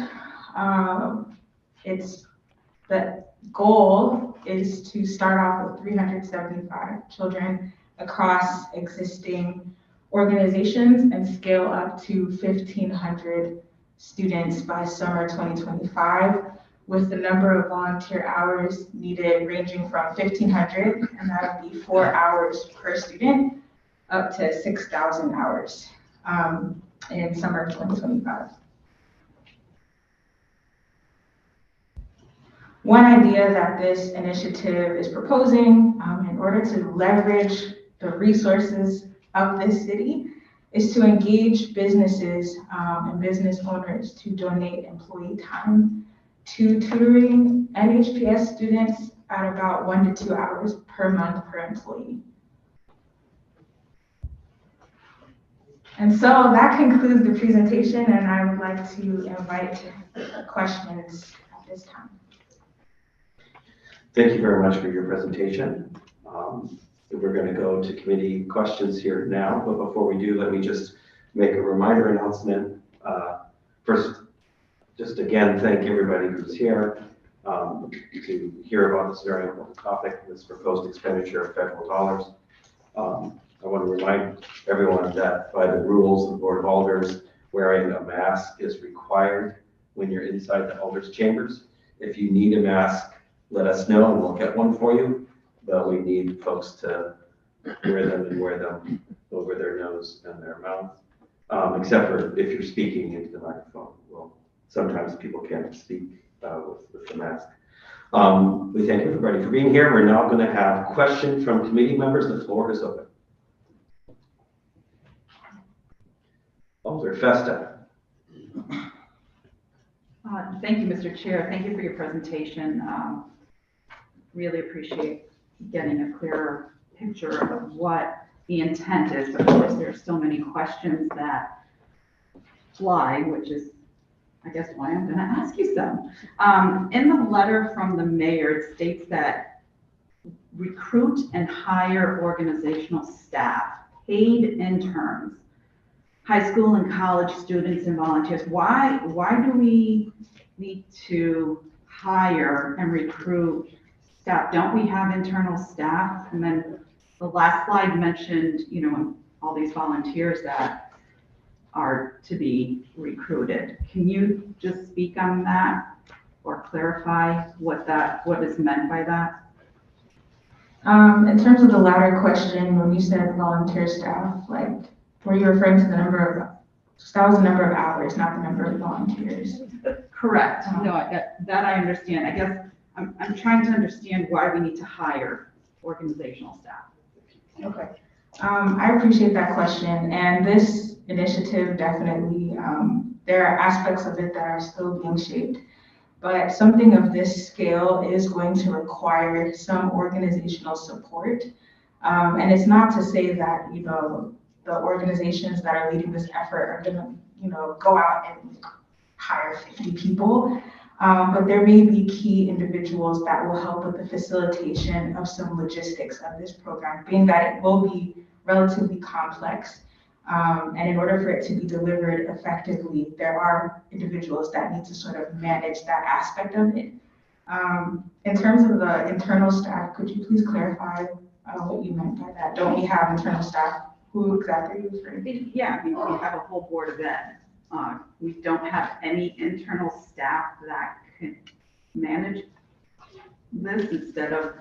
the goal is to start off with 375 children across existing organizations and scale up to 1,500 students by summer 2025, with the number of volunteer hours needed ranging from 1,500, and that would be 4 hours per student, up to 6,000 hours in summer 2025. One idea that this initiative is proposing in order to leverage the resources of this city is to engage businesses and business owners to donate employee time to tutoring NHPS students at about 1 to 2 hours per month per employee. And so that concludes the presentation, and I would like to invite questions at this time. Thank you very much for your presentation. We're going to go to committee questions here now, but before we do, let me just make a reminder announcement. First, just again, thank everybody who's here to hear about this very important topic, this proposed expenditure of federal dollars. I want to remind everyone that by the rules of the Board of Alders, wearing a mask is required when you're inside the Alders chambers. If you need a mask, let us know and we'll get one for you. But we need folks to wear them and wear them over their nose and their mouth, except for if you're speaking into the microphone. Well, sometimes people can't speak with the mask. We thank everybody for being here. We're now going to have questions from committee members. The floor is open. Alder Festa. Thank you, Mr. Chair. Thank you for your presentation. Really appreciate getting a clearer picture of what the intent is. Of course, there are so many questions that fly, which is, I guess, why I'm going to ask you some. In the letter from the mayor, it states that recruit and hire organizational staff, paid interns, high school and college students and volunteers. Why do we need to hire and recruit staff? Don't we have internal staff? And then the last slide mentioned, you know, all these volunteers that are to be recruited. Can you just speak on that or clarify what is meant by that? In terms of the latter question, when you said volunteer staff, like, were you referring to the number of, that was the number of hours, not the number of volunteers? Correct. No, that I understand. I guess I'm trying to understand why we need to hire organizational staff. Okay. I appreciate that question. And this initiative definitely, there are aspects of it that are still being shaped. But something of this scale is going to require some organizational support. And it's not to say that, you know, the organizations that are leading this effort are going to, you know, go out and hire 50 people. But there may be key individuals that will help with the facilitation of some logistics of this program, being that it will be relatively complex. And in order for it to be delivered effectively, there are individuals that need to sort of manage that aspect of it. In terms of the internal staff, could you please clarify what you meant by that? Don't we have internal staff? Who exactly are you referring to? Yeah, I mean, we have a whole board of ed. We don't have any internal staff that can manage this instead of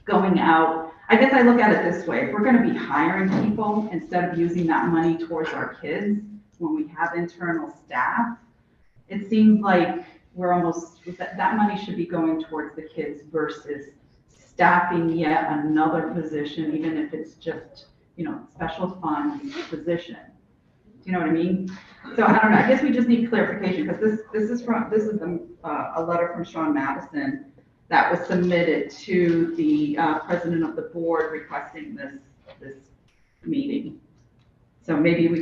going out. I guess I look at it this way. If we're going to be hiring people instead of using that money towards our kids when we have internal staff, it seems like we're almost, that money should be going towards the kids versus staffing yet another position, even if it's just, you know, special funds position. Do you know what I mean? So I don't know. I guess we just need clarification because this is a letter from Sean Madison that was submitted to the president of the board requesting this meeting. So maybe we,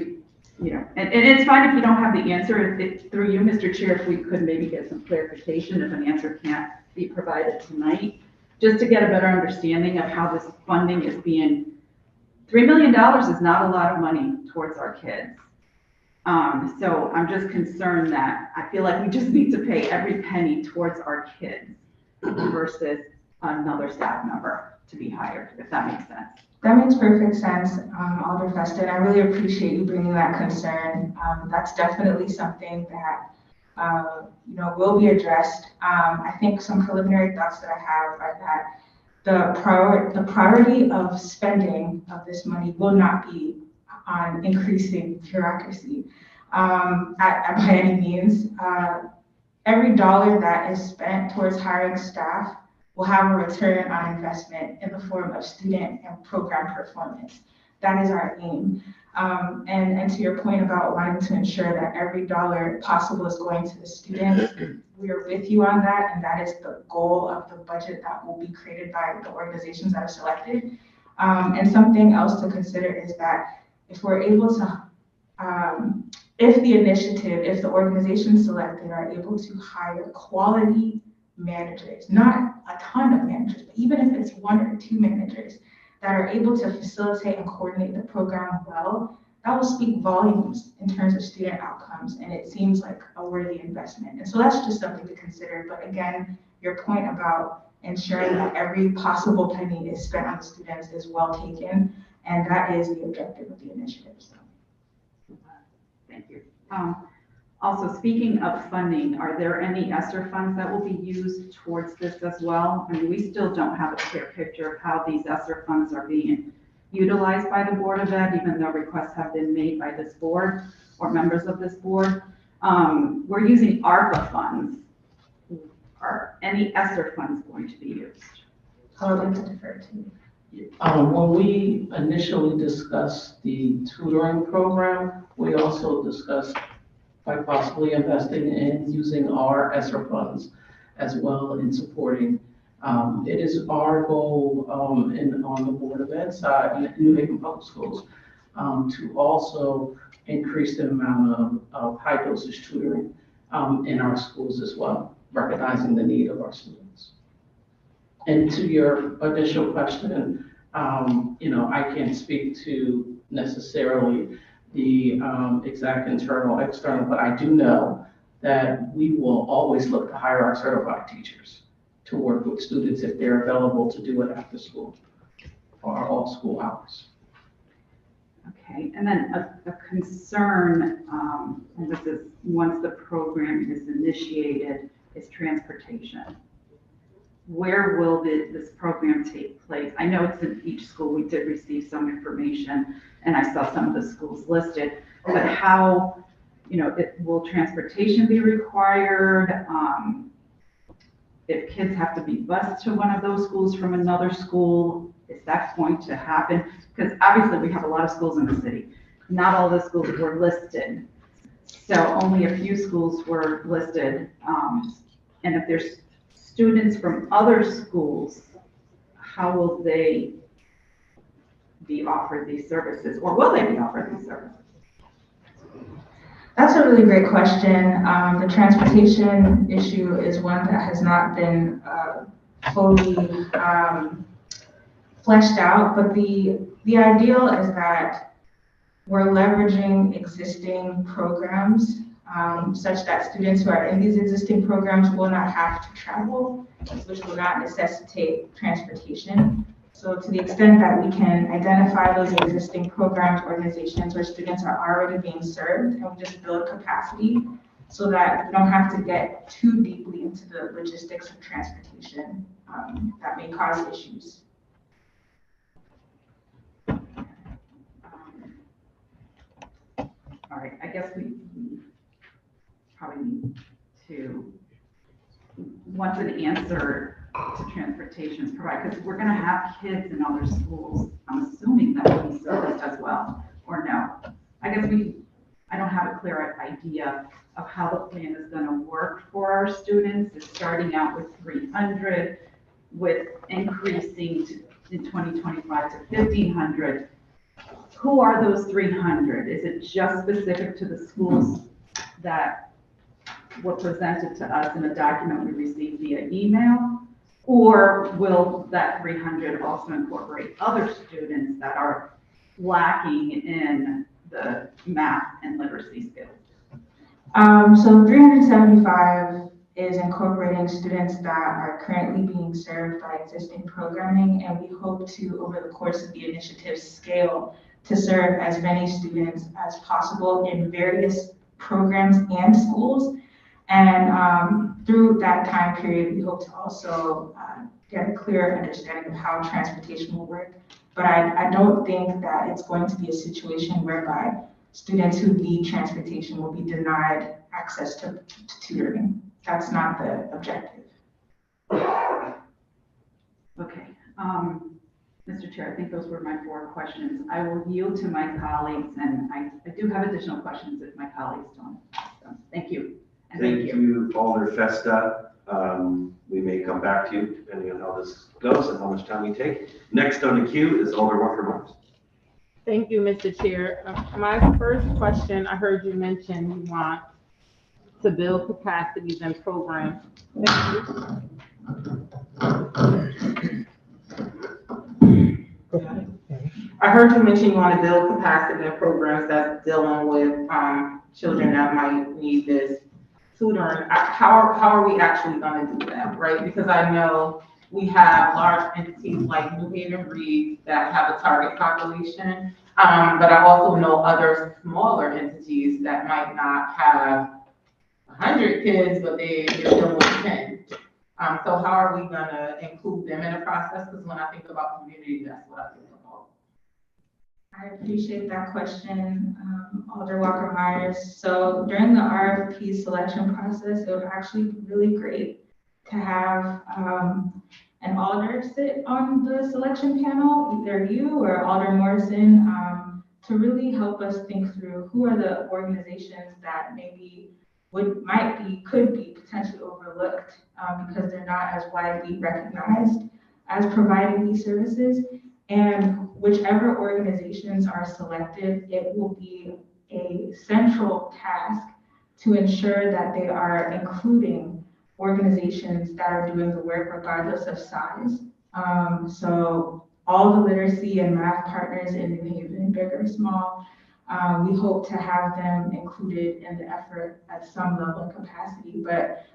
you know, and it's fine if you don't have the answer. Through you, Mr. Chair, if we could maybe get some clarification if an answer can't be provided tonight, just to get a better understanding of how this funding is being. $3 million is not a lot of money towards our kids. So I'm just concerned that I feel like we just need to pay every penny towards our kids versus another staff member to be hired, if that makes sense. That makes perfect sense, Alder Festa, and I really appreciate you bringing that concern. That's definitely something that you know, will be addressed. I think some preliminary thoughts that I have are that the priority of spending of this money will not be on increasing bureaucracy by any means. every dollar that is spent towards hiring staff will have a return on investment in the form of student and program performance. That is our aim. And to your point about wanting to ensure that every dollar possible is going to the students, we are with you on that, and that is the goal of the budget that will be created by the organizations that are selected. And something else to consider is that if we're able to, if the organizations selected are able to hire quality managers, not a ton of managers, but even if it's 1 or 2 managers that are able to facilitate and coordinate the program well, that will speak volumes in terms of student outcomes, and it seems like a worthy investment. And so that's just something to consider. But again, your point about ensuring that every possible penny is spent on the students is well taken, and that is the objective of the initiative. So. Thank you. Also, speaking of funding, are there any ESSER funds that will be used towards this as well? I mean, we still don't have a clear picture of how these ESSER funds are being utilized by the Board of Ed, even though requests have been made by this board or members of this board. We're using ARPA funds. Are any ESSER funds going to be used? I would like to defer to you. When we initially discussed the tutoring program, we also discussed by possibly investing in using our ESSER funds as well in supporting. It is our goal on the Board of Ed side in New Haven Public Schools to also increase the amount of high dosage tutoring in our schools as well, recognizing the need of our students. And to your initial question, I can't speak to necessarily the exact internal, external, but I do know that we will always look to hire our certified teachers to work with students if they're available to do it after school or all school hours. Okay, and then a concern, and this is once the program is initiated, is transportation. Where will this program take place? I know it's in each school. We did receive some information, and I saw some of the schools listed, but how, will transportation be required? If kids have to be bused to one of those schools from another school, is that going to happen? Because obviously we have a lot of schools in the city. Not all the schools were listed. So only a few schools were listed. And if there's students from other schools, how will they be offered these services, or will they be offered these services? That's a really great question. The transportation issue is one that has not been fully fleshed out, but the ideal is that we're leveraging existing programs such that students who are in these existing programs will not have to travel, which will not necessitate transportation. So to the extent that we can identify those existing programs, organizations where students are already being served, and we just build capacity so that we don't have to get too deeply into the logistics of transportation that may cause issues. All right, I guess we probably need to, once an answer to transportation is provided, because we're going to have kids in other schools, I'm assuming that will be serviced as well, or no? I guess I don't have a clear idea of how the plan is going to work for our students. It's starting out with 300, with increasing in 2025 to 1,500. Who are those 300? Is it just specific to the schools that were presented to us in a document we received via email? Or will that 300 also incorporate other students that are lacking in the math and literacy skills? So 375 is incorporating students that are currently being served by existing programming, and we hope to, over the course of the initiative, scale to serve as many students as possible in various programs and schools. And through that time period, we hope to also get a clearer understanding of how transportation will work. But I don't think that it's going to be a situation whereby students who need transportation will be denied access to tutoring. that's not the objective. Okay, Mr. Chair, I think those were my 4 questions. I will yield to my colleagues, and I do have additional questions if my colleagues don't. So, thank you. And Thank you, Alder Festa. We may come back to you depending on how this goes and how much time we take. Next on the queue is Alder Walker-Mars. Thank you, Mr. Chair. My first question, I heard you mention you want to build capacities and programs. I heard you mention you want to build capacity and programs that's dealing with children that might need this tutoring. How are we actually going to do that, right? Because I know we have large entities like New Haven Reed that have a target population, but I also know other smaller entities that might not have 100 kids, but they're dealing with 10. So how are we gonna include them in the process? Because when I think about community, that's what I think about. I appreciate that question, Alder Walker-Myers. So during the RFP selection process, it would actually be really great to have an alder sit on the selection panel, either you or Alder Morrison, to really help us think through who are the organizations that maybe could be potentially overlooked because they're not as widely recognized as providing these services. And whichever organizations are selected, it will be a central task to ensure that they are including organizations that are doing the work regardless of size. So all the literacy and math partners in New Haven, big or small, we hope to have them included in the effort at some level of capacity, but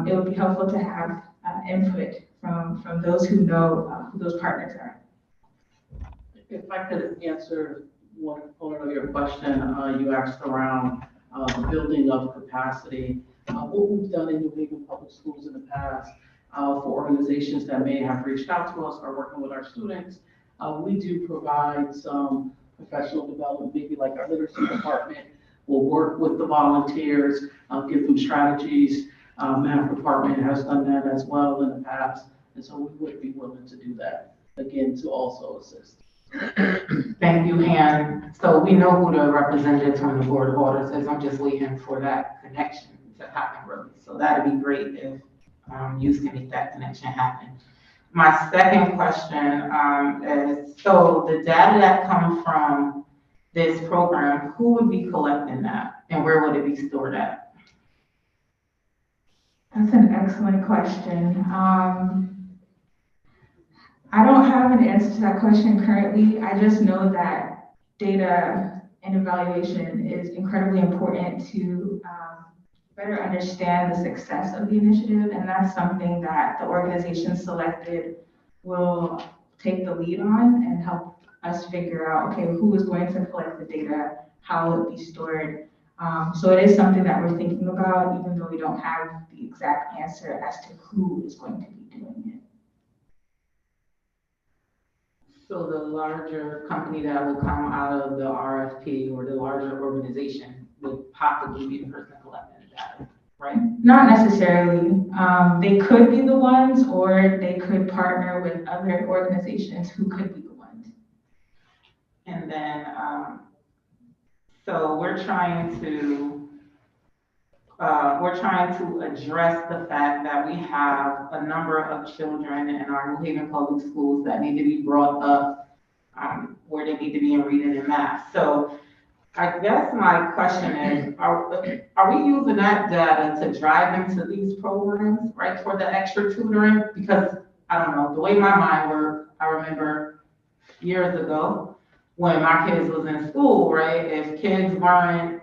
it would be helpful to have input from those who know who those partners are. If I could answer one part of your question, you asked around the building of capacity. What we've done in New Haven Public Schools in the past for organizations that may have reached out to us or working with our students, we do provide some professional development, maybe like our literacy department will work with the volunteers, give them strategies. Math department has done that as well in the past, and so we would be willing to do that, again, to also assist. Thank you, Han. So we know who the representative from the Board of Orders is. I'm just waiting for that connection to happen, really. So that'd be great if you can make that connection happen. My second question is, so the data that comes from this program, who would be collecting that and where would it be stored at? That's an excellent question. I don't have an answer to that question currently. I just know that data and evaluation is incredibly important to better understand the success of the initiative, and that's something that the organization selected will take the lead on and help us figure out, okay, who is going to collect the data, how will it be stored. So it is something that we're thinking about, even though we don't have the exact answer as to who is going to be doing it. So the larger company that will come out of the RFP or the larger organization would possibly be the person collecting the data, right? Not necessarily. They could be the ones, or they could partner with other organizations who could be the ones. And then, so we're trying to address the fact that we have a number of children in our New Haven public schools that need to be brought up where they need to be in reading and math. So I guess my question is, are we using that data to drive into these programs, right, for the extra tutoring? Because I don't know, the way my mind works, I remember years ago when my kids was in school, right, if kids weren't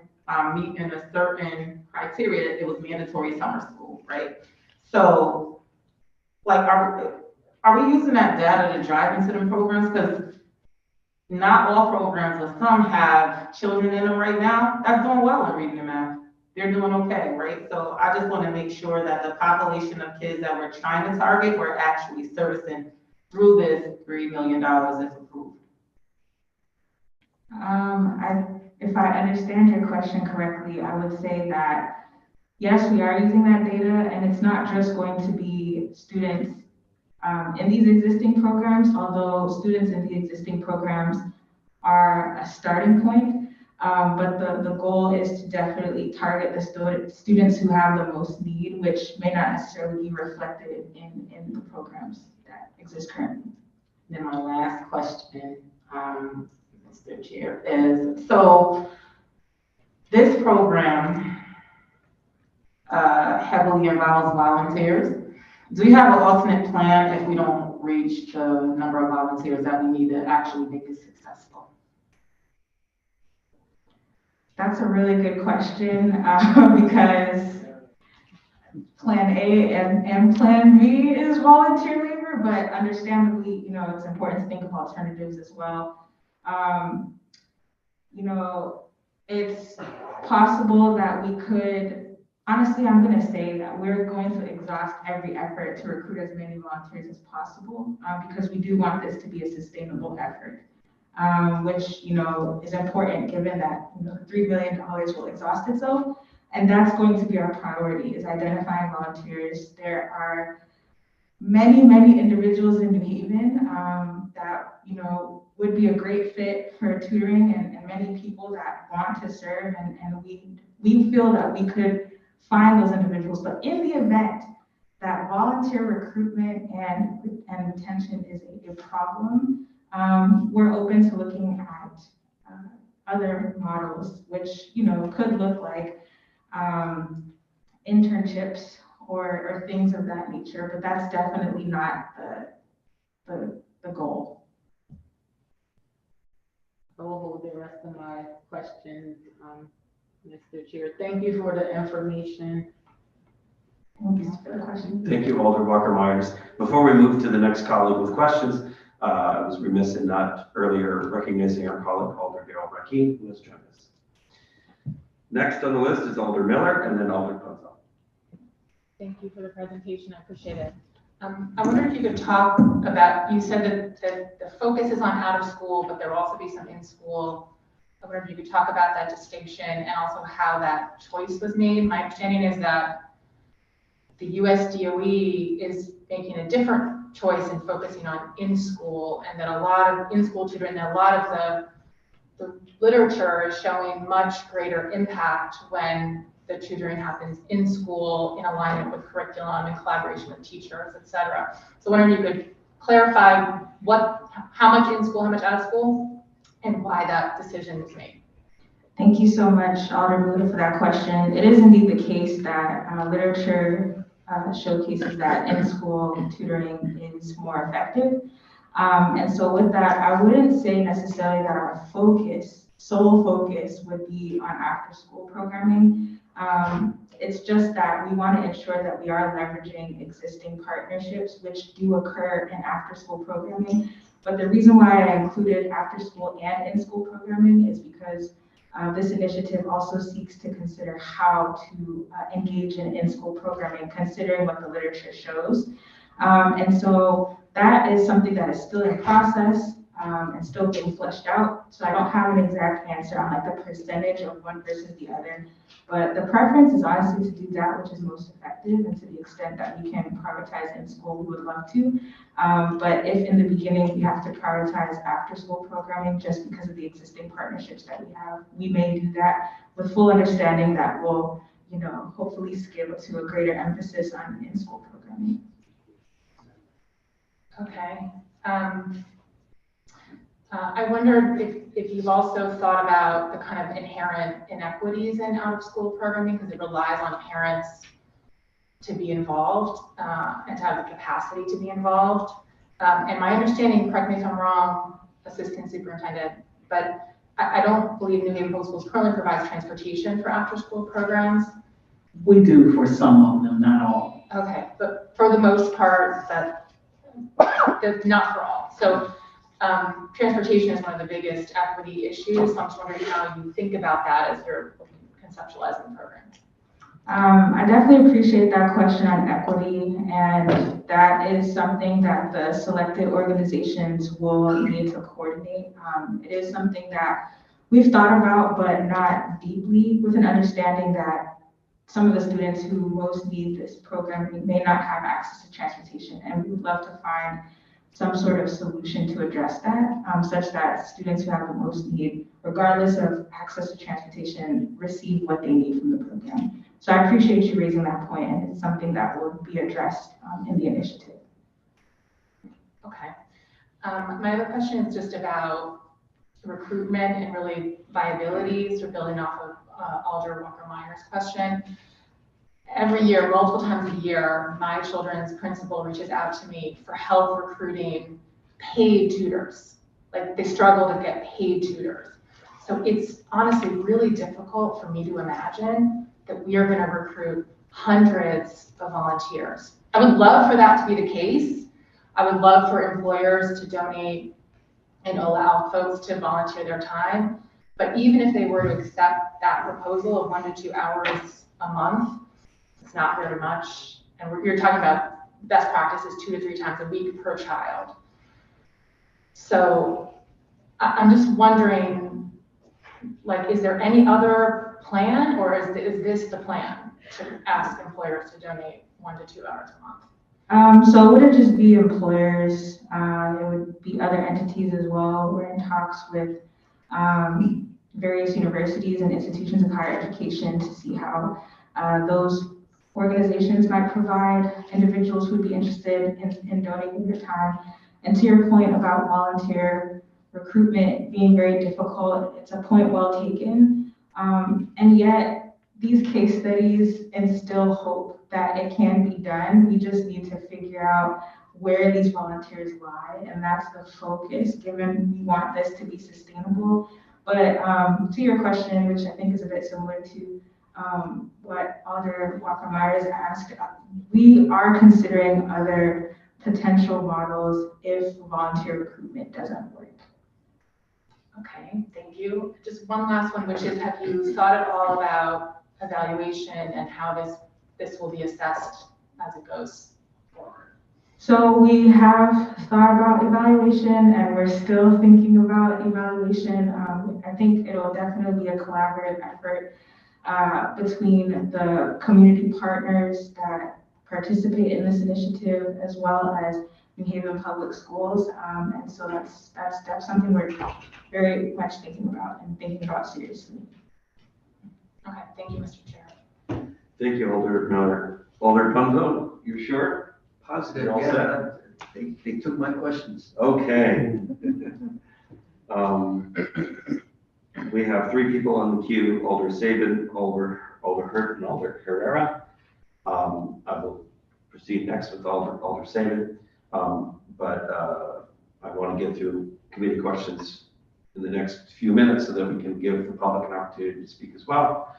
meeting a certain criteria, it was mandatory summer school, right? So, like, are we using that data to drive into them programs? Because not all programs, but some have children in them right now that's doing well in reading and math. They're doing okay, right? So I just want to make sure that the population of kids that we're trying to target, we're actually servicing through this $3 million if approved. If I understand your question correctly, I would say that yes, we are using that data, and it's not just going to be students in these existing programs, although students in the existing programs are a starting point. But the goal is to definitely target the students who have the most need, which may not necessarily be reflected in the programs that exist currently. Then my last question, Mr. Chair, is, so this program heavily involves volunteers. Do you have an alternate plan if we don't reach the number of volunteers that we need to actually make it successful? That's a really good question, because Plan A and Plan B is volunteer labor, but understandably, it's important to think of alternatives as well. It's possible that we could, honestly, I'm going to say that we're going to exhaust every effort to recruit as many volunteers as possible, because we do want this to be a sustainable effort, which, is important given that, $3 million will exhaust itself. And that's going to be our priority, is identifying volunteers. There are many, many individuals in New Haven that, would be a great fit for tutoring, and many people that want to serve, and we feel that we could find those individuals. But in the event that volunteer recruitment and retention is a problem, we're open to looking at other models, which, could look like internships or things of that nature, but that's definitely not the goal. I will hold the rest of my questions, Mr. Chair. Thank you for the information. Thank you for the question. Thank you, Alder Walker-Myers. Before we move to the next colleague with questions, I was remiss in not earlier recognizing our colleague, Alder Darrell Rakeen, who has joined us. Next on the list is Alder Miller, and then Alder Ponzel. Thank you for the presentation. I appreciate it. I wonder if you could talk about, you said that the focus is on out of school, but there will also be some in school. I wonder if you could talk about that distinction and also how that choice was made. My understanding is that the US DOE is making a different choice in focusing on in school, and that a lot of in school tutoring, and a lot of the literature is showing much greater impact when the tutoring happens in school in alignment with curriculum and collaboration with teachers, et cetera. So I wonder if you could clarify how much in school, how much out of school, and why that decision was made. Thank you so much, Alder Buda, for that question. It is indeed the case that literature showcases that in-school tutoring is more effective. And so with that, I wouldn't say necessarily that our sole focus would be on after-school programming. It's just that we want to ensure that we are leveraging existing partnerships, which do occur in after-school programming. But the reason why I included after-school and in-school programming is because this initiative also seeks to consider how to engage in in-school programming, considering what the literature shows. And so that is something that is still in process and still being fleshed out. So I don't have an exact answer on like the percentage of one versus the other. But the preference is honestly to do that which is most effective, and to the extent that we can prioritize in school, we would love to. But if in the beginning we have to prioritize after school programming just because of the existing partnerships that we have, we may do that with full understanding that we'll, hopefully scale to a greater emphasis on in-school programming. Okay. I wonder if you've also thought about the kind of inherent inequities in out-of-school programming, because it relies on parents to be involved and to have the capacity to be involved. And my understanding, correct me if I'm wrong, Assistant Superintendent, but I don't believe New Haven Public Schools currently provides transportation for after-school programs. We do for some of them, not all. Okay, but for the most part, that's not for all. So transportation is one of the biggest equity issues. So I'm just wondering how you think about that as you're conceptualizing the program. I definitely appreciate that question on equity, and that is something that the selected organizations will need to coordinate. It is something that we've thought about, but not deeply, with an understanding that some of the students who most need this program may not have access to transportation, and we would love to find some sort of solution to address that, such that students who have the most need, regardless of access to transportation, receive what they need from the program. So I appreciate you raising that point, and it's something that will be addressed in the initiative. Okay. My other question is just about recruitment and really viability, so building off of Alder Walker-Meyer's question. Every year, multiple times a year, my children's principal reaches out to me for help recruiting paid tutors. Like, they struggle to get paid tutors. So it's honestly really difficult for me to imagine that we are going to recruit hundreds of volunteers. I would love for that to be the case. I would love for employers to donate and allow folks to volunteer their time. But even if they were to accept that proposal of 1 to 2 hours a month, it's not very much. And you're talking about best practices 2 to 3 times a week per child. So I'm just wondering, like, is there any other plan, or is this the plan, to ask employers to donate 1 to 2 hours a month? So it wouldn't just be employers, it would be other entities as well. We're in talks with various universities and institutions of higher education to see how those organizations might provide individuals who would be interested in donating their time. And to your point about volunteer recruitment being very difficult, it's a point well taken. And yet these case studies instill hope that it can be done. We just need to figure out where these volunteers lie, and that's the focus, given we want this to be sustainable. But to your question, which I think is a bit similar to what Alder Walker-Myers asked, we are considering other potential models if volunteer recruitment doesn't work. Okay, thank you. Just one last one, which is, have you thought at all about evaluation and how this will be assessed as it goes forward? So we have thought about evaluation, and we're still thinking about evaluation. I think it'll definitely be a collaborative effort between the community partners that participate in this initiative, as well as New Haven Public Schools. And so that's something we're very much thinking about and thinking about seriously. Okay, thank you, Mr. Chair. Thank you, Alder Miller. Alder Punzo, you sure? Positive, You're all yeah. They took my questions. Okay. We have 3 people on the queue: Alder Sabin, Alder Hurt, and Alder Herrera. I will proceed next with Alder Sabin, but I want to get through committee questions in the next few minutes so that we can give the public an opportunity to speak as well.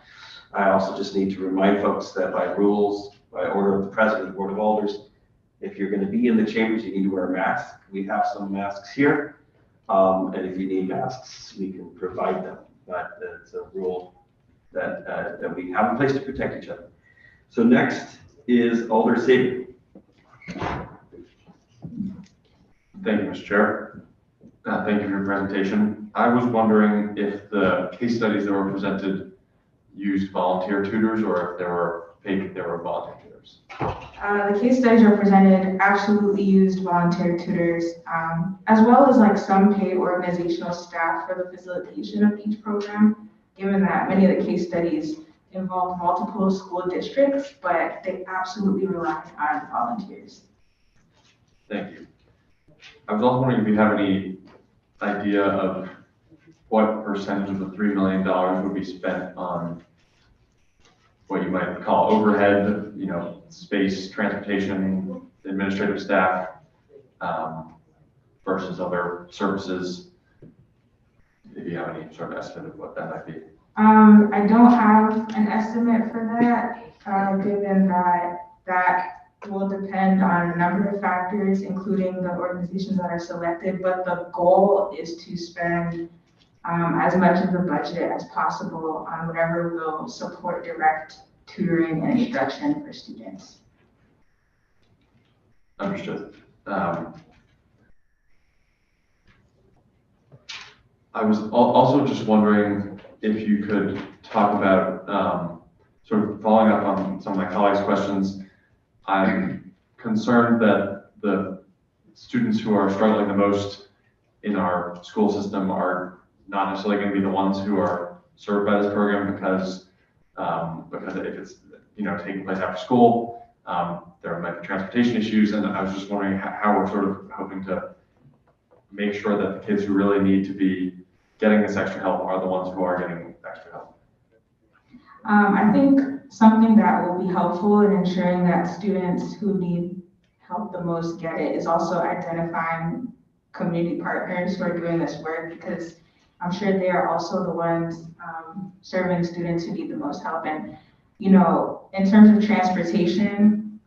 I also just need to remind folks that by rules, by order of the President of the Board of Alders, if you're going to be in the chambers, you need to wear a mask. We have some masks here, and if you need masks, we can provide them. But it's a rule that we have in place to protect each other. So next is Alder Sabin. Thank you, Mr. Chair. Thank you for your presentation. I was wondering if the case studies that were presented used volunteer tutors, or if there were volunteer tutors. The case studies represented absolutely used volunteer tutors, as well as like some paid organizational staff for the facilitation of each program, given that many of the case studies involve multiple school districts, but they absolutely rely on volunteers. Thank you. I was also wondering if you have any idea of what percentage of the $3 million would be spent on what you might call overhead, space, transportation, administrative staff, versus other services. If you have any sort of estimate of what that might be. I don't have an estimate for that, given that will depend on a number of factors, including the organizations that are selected, but the goal is to spend as much of the budget as possible on whatever will support direct tutoring and instruction for students. Understood. I was also just wondering if you could talk about sort of following up on some of my colleagues' questions, I'm concerned that the students who are struggling the most in our school system are not necessarily going to be the ones who are served by this program because if it's, taking place after school, there might be transportation issues. And I was just wondering how we're sort of hoping to make sure that the kids who really need to be getting this extra help are the ones who are getting extra help. I think something that will be helpful in ensuring that students who need help the most get it is also identifying community partners who are doing this work, because I'm sure they are also the ones serving students who need the most help. And, in terms of transportation,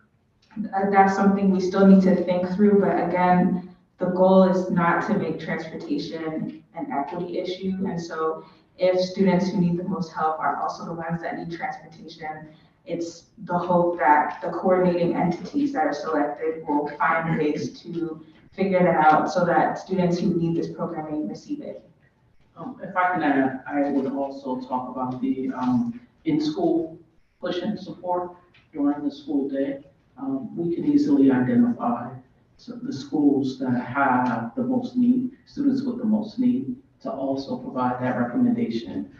that's something we still need to think through. But again, the goal is not to make transportation an equity issue. And so if students who need the most help are also the ones that need transportation, it's the hope that the coordinating entities that are selected will find ways to figure that out so that students who need this programming receive it. If I can add, I would also talk about the in-school push-in support during the school day. We can easily identify the schools that have the most need, students with the most need, to also provide that recommendation,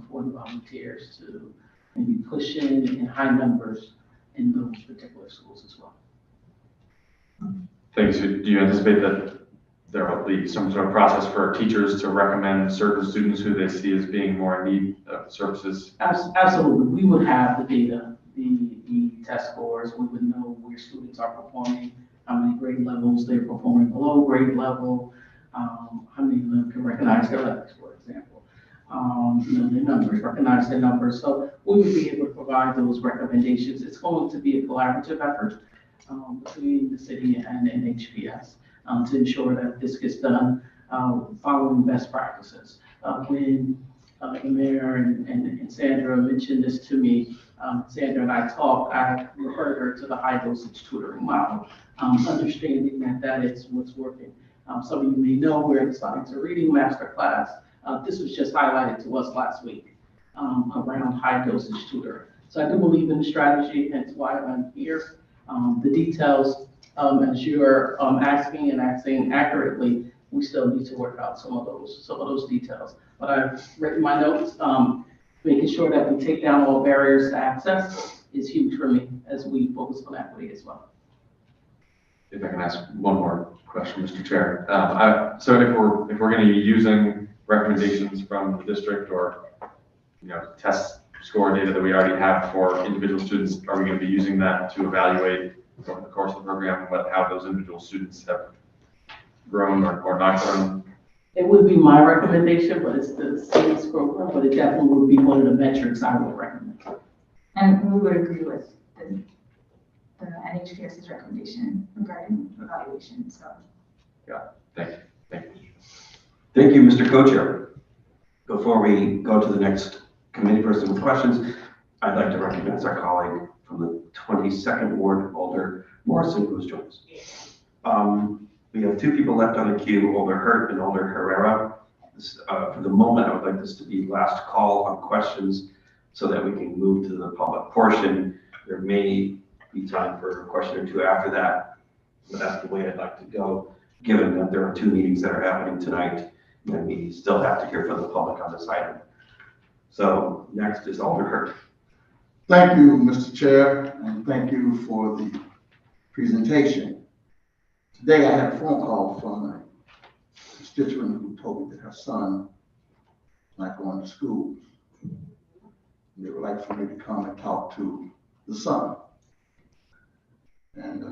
for the volunteers to maybe push in high numbers in those particular schools as well. Thanks. Do you anticipate that there will be some sort of process for teachers to recommend certain students who they see as being more in need of services? Absolutely. We would have the data, the test scores. We would know where students are performing, how many grade levels they're performing below grade level, how many of them can recognize their letters, for example. Their numbers, recognize their numbers. So we would be able to provide those recommendations. It's going to be a collaborative effort between the city and NHPS to ensure that this gets done following best practices. When the mayor and Sandra mentioned this to me, Sandra and I talked, I referred her to the high dosage tutoring model, understanding that is what's working. Some of you may know we're in the Science of Reading Masterclass. This was just highlighted to us last week around high dosage tutoring. So I do believe in the strategy, hence why I'm here. The details, as you're asking and asking accurately, we still need to work out some of those details. But I've written my notes, making sure that we take down all barriers to access is huge for me as we focus on equity as well. If I can ask one more question, Mr. Chair. So if we're going to be using recommendations from the district or test score data that we already have for individual students, are we going to be using that to evaluate over the course of the program how those individual students have grown or not grown? It would be my recommendation, but it's the city's program, but it definitely would be one of the metrics I would recommend. And we would agree with the NHPS's recommendation regarding evaluation, so. Yeah, thank you. Thank you, Mr. Co-Chair. Before we go to the next committee person with questions, I'd like to recognize our colleague from the 22nd Ward, Alder Morrison, who's joined us. We have two people left on the queue, Alder Hurt and Alder Herrera. For the moment, I would like this to be last call on questions so that we can move to the public portion. There may be time for a question or two after that, but that's the way I'd like to go, given that there are two meetings that are happening tonight, and we still have to hear from the public on this item. So next is Alder Hurt. Thank you, Mr. Chair, and thank you for the presentation. Today I had a phone call from a constituent who told me that her son is not going to school. They would like for me to come and talk to the son. And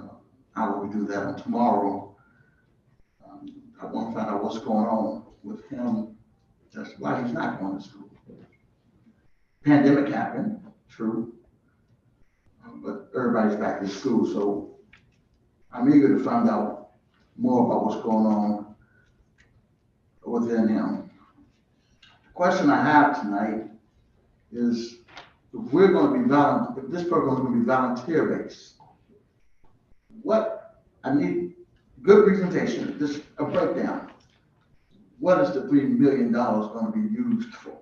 how will we do that on tomorrow? I want to find out what's going on with him, just why he's not going to school. Pandemic happened, true, but everybody's back in school, so I'm eager to find out more about what's going on within him. The question I have tonight is, if we're going to be if this program is going to be volunteer-based, I need good presentation, just a breakdown. What is the $3 million going to be used for?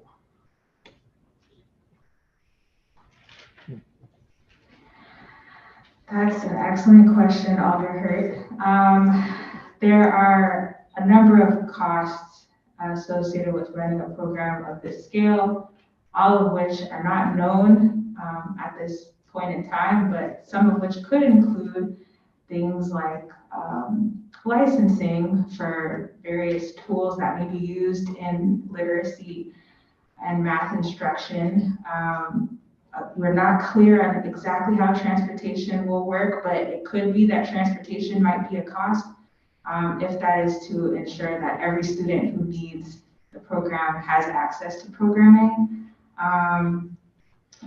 That's an excellent question, Alder Hurt. There are a number of costs associated with running a program of this scale, all of which are not known at this point in time, but some of which could include things like licensing for various tools that may be used in literacy and math instruction. We're not clear on exactly how transportation will work, but it could be that transportation might be a cost if that is to ensure that every student who needs the program has access to programming.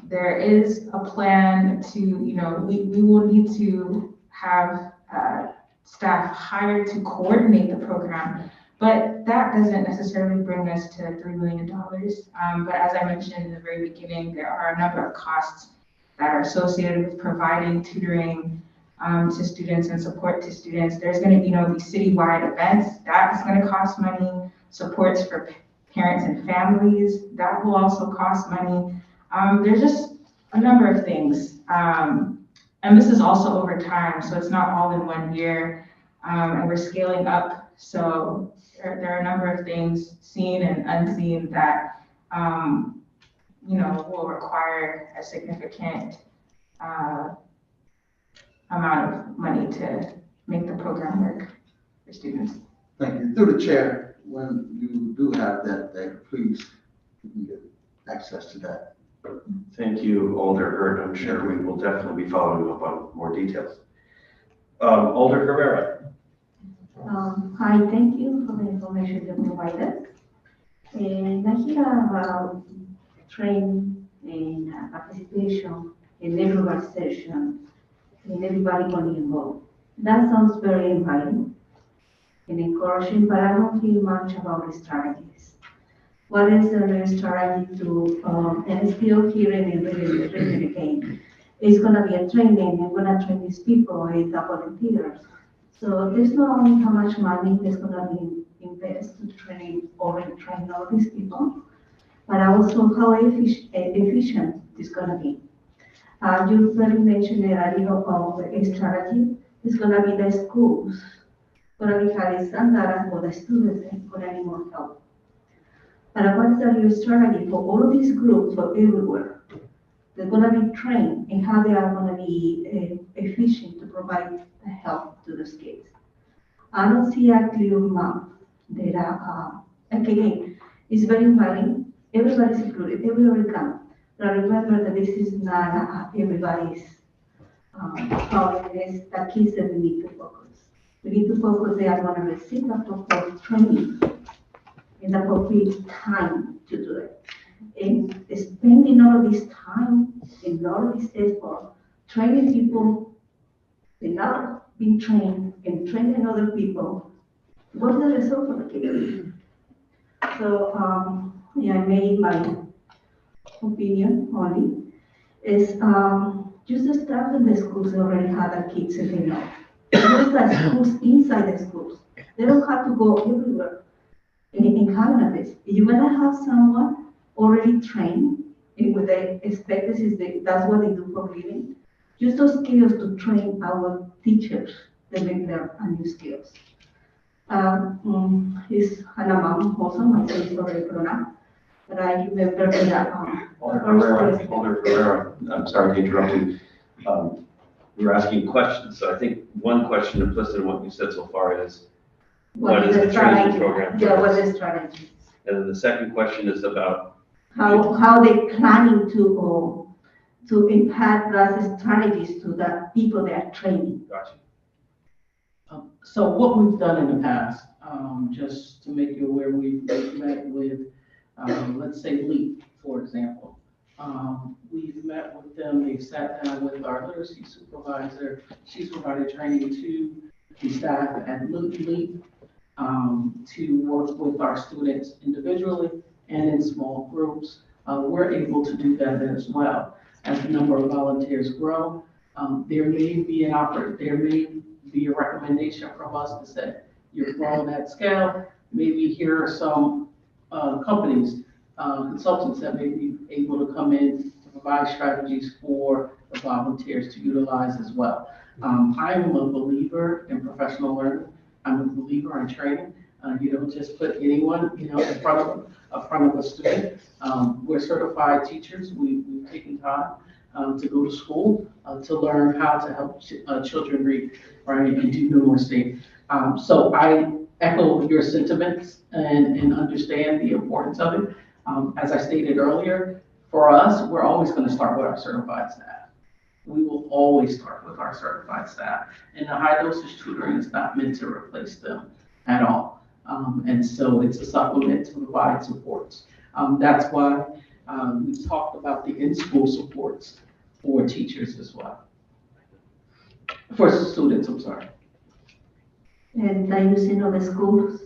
There is a plan to, we will need to have staff hired to coordinate the program, but that doesn't necessarily bring us to $3 million. But as I mentioned in the very beginning, there are a number of costs that are associated with providing tutoring to students and support to students. There's going to be citywide events. That's going to cost money. Supports for parents and families, that will also cost money. There's just a number of things. And this is also over time, so it's not all in one year. And we're scaling up. So there are a number of things seen and unseen that, will require a significant amount of money to make the program work for students. Thank you. Through the chair, when you do have that data, please, you can get access to that. Thank you, Alder Hurt. I'm sure we will definitely be following up on more details. Alder Herrera. Hi, thank you for the information you provided. And I hear about training and participation in every session and everybody getting involved. That sounds very inviting and encouraging, but I don't hear much about the strategies. What is the real strategy to, and still hearing and reading again, it's gonna be a training, we're gonna train these people with the volunteers. So there's not only how much money is gonna be invested to train all these people, but also how efficient it's gonna be. You already mentioned a little of a strategy. It's gonna be the schools, gonna be having standards for the students and gonna need more help. But what is the real strategy for all of these groups for everywhere? They're gonna be trained in how they are gonna be efficient to provide the help to the kids. I don't see a clear map that, again, it's very inviting. Everybody's included, everybody can. But remember that this is not everybody's problem. It's the kids that we need to focus. We need to focus, they are gonna receive the appropriate training in the appropriate time to do it. And spending all of this time and all of this effort training people without being trained and training other people, what's the result for the kids? So, I made my opinion only is just the staff in the schools already have the kids in the know. Use the schools inside the schools. They don't have to go everywhere in having this. You're gonna have someone already trained in what they expect that's what they do for living. Use those skills to train our teachers that make their new skills. Is Hannah Mom also my face already grown up, but I remember that Alder Herrera, I'm sorry to interrupt you. You were asking questions, so I think one question implicit in what you said so far is, what is the training program? Yeah, what is the strategy? And then the second question is about how they planning to impact those strategies to the people they are training. Gotcha. So what we've done in the past, just to make you aware, we've met with, let's say LEAP, for example. We've met with them, they've sat down with our literacy supervisor. She's provided training to the staff at LEAP to work with our students individually and in small groups. We're able to do that as well. As the number of volunteers grow, there may be a recommendation from us to say, you're growing at scale, maybe here are some companies, consultants that may be able to come in to provide strategies for the volunteers to utilize as well. I'm a believer in professional learning. I'm a believer in training. You don't just put anyone, in front of a student. We're certified teachers. We've taken time to go to school to learn how to help children read, right, and do numeracy. So I echo your sentiments and understand the importance of it. As I stated earlier, for us, we're always going to start with our certified staff. We will always start with our certified staff. And the high dosage tutoring is not meant to replace them at all. And so it's a supplement to provide supports. That's why we talked about the in-school supports for teachers as well. For students, I'm sorry. And are using all the schools,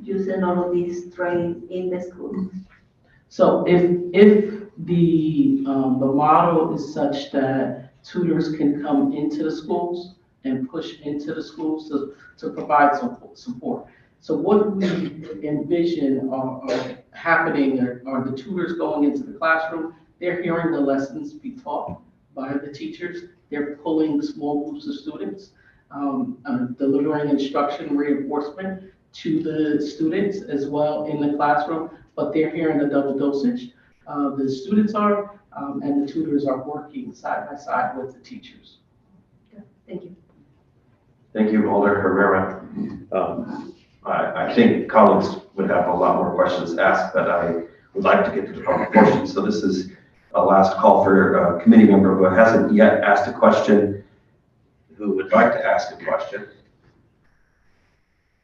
using all of these training in the schools? So if the model is such that tutors can come into the schools and push into the schools to provide some support. So what we envision are happening are the tutors going into the classroom, they're hearing the lessons be taught by the teachers, they're pulling small groups of students, delivering instruction reinforcement to the students as well in the classroom, but they're hearing the double dosage. The students are, and the tutors are working side by side with the teachers. Thank you. Thank you, Alder Herrera. I think colleagues would have a lot more questions asked, but I would like to get to the public portion. So this is a last call for a committee member who hasn't yet asked a question, who would like to ask a question.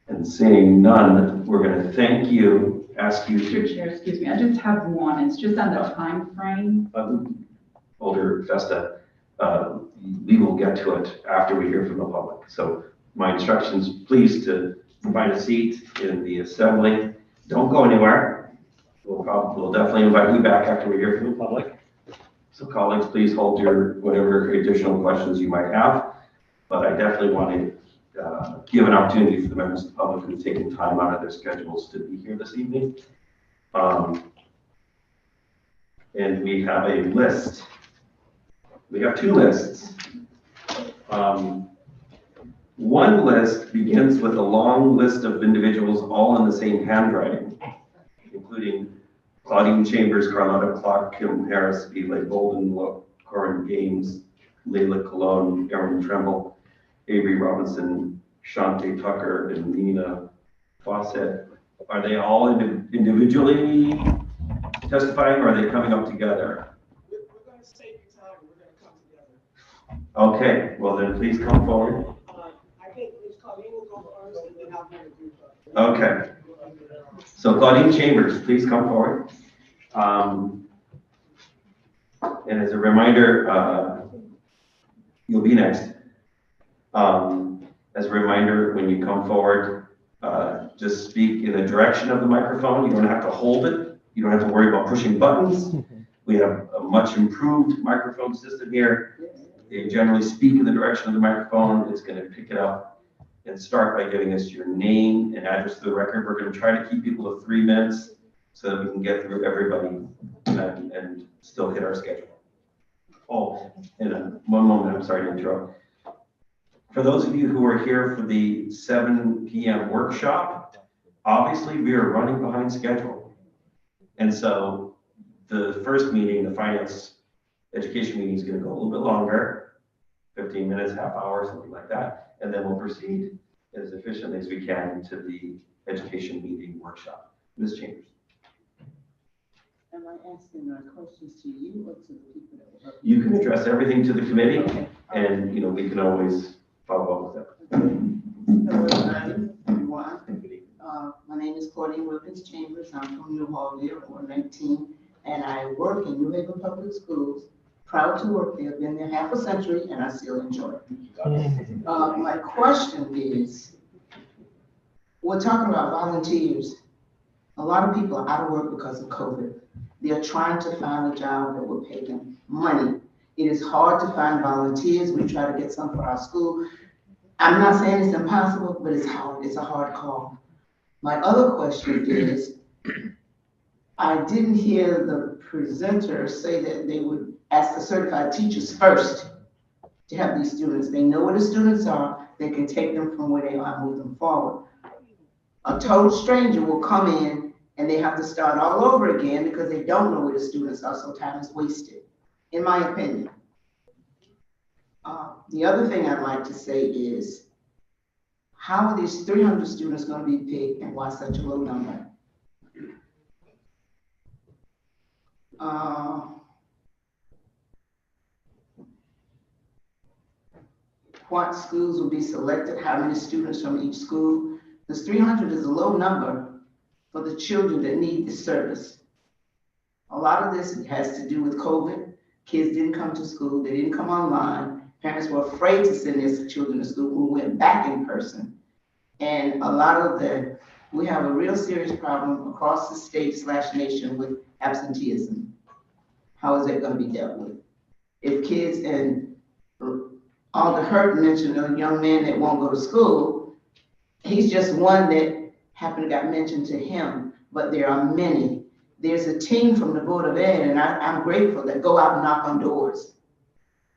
And seeing none, we're going to thank you, ask you Mr. to. Chair, excuse me, I just have one. It's just on the time frame. Alder Festa, we will get to it after we hear from the public. So my instructions, please to find a seat in the assembly. Don't go anywhere. We'll definitely invite you back after we hear from the public. So colleagues, please hold your whatever additional questions you might have. But I definitely want to give an opportunity for the members of the public who've taken time out of their schedules to be here this evening. And we have a list. We have two lists. One list begins with a long list of individuals all in the same handwriting, including Claudine Chambers, Carlotta Clark, Kim Harris, Belay Bolden, Corin Gaines, Layla Cologne, Erin Tremble, Avery Robinson, Shante Tucker, and Nina Fawcett. Are they all individually testifying, or are they coming up together? We're going to save you time. We're going to come together. Okay, well then please come forward. I think Ms. Colleen will go first, and then I'll do the group. Okay. So Claudine Chambers, please come forward. And as a reminder, you'll be next. As a reminder, when you come forward, just speak in the direction of the microphone. You don't have to hold it. You don't have to worry about pushing buttons. We have a much improved microphone system here. They generally speak in the direction of the microphone. It's going to pick it up, and start by giving us your name and address to the record. We're going to try to keep people to 3 minutes so that we can get through everybody and still hit our schedule. Oh, and one moment, I'm sorry to interrupt. For those of you who are here for the 7 p.m. workshop, obviously we are running behind schedule. And so the first meeting, the finance education meeting, is going to go a little bit longer, 15 minutes, half hour, something like that. And then we'll proceed as efficiently as we can to the education meeting workshop. Ms. Chambers. Am I asking questions to you or to the people that were? You can address everything to the committee, and we can always follow up with that. Hello, everyone. My name is Claudine Wilkins Chambers. I'm from New Harlem, 419, and I work in New Haven Public Schools. Proud to work there. Been there half a century, and I still enjoy it. My question is, we're talking about volunteers. A lot of people are out of work because of COVID. They're trying to find a job that will pay them money. It is hard to find volunteers. We try to get some for our school. I'm not saying it's impossible, but it's hard. It's a hard call. My other question is, I didn't hear the presenter say that they would ask the certified teachers first to have these students. They know where the students are. They can take them from where they are and move them forward. A total stranger will come in and they have to start all over again because they don't know where the students are, so time is wasted, in my opinion. The other thing I'd like to say is, how are these 300 students going to be picked and why such a low number? What schools will be selected, how many students from each school? Because 300 is a low number for the children that need this service. A lot of this has to do with COVID. Kids didn't come to school, they didn't come online. Parents were afraid to send their children to school who went back in person. And a lot of we have a real serious problem across the state/nation with absenteeism. How is that going to be dealt with? If kids, and Alder Hurt mentioned a young man that won't go to school, he's just one that happened to got mentioned to him, but there are many. There's a team from the Board of Ed, and I'm grateful, that go out and knock on doors,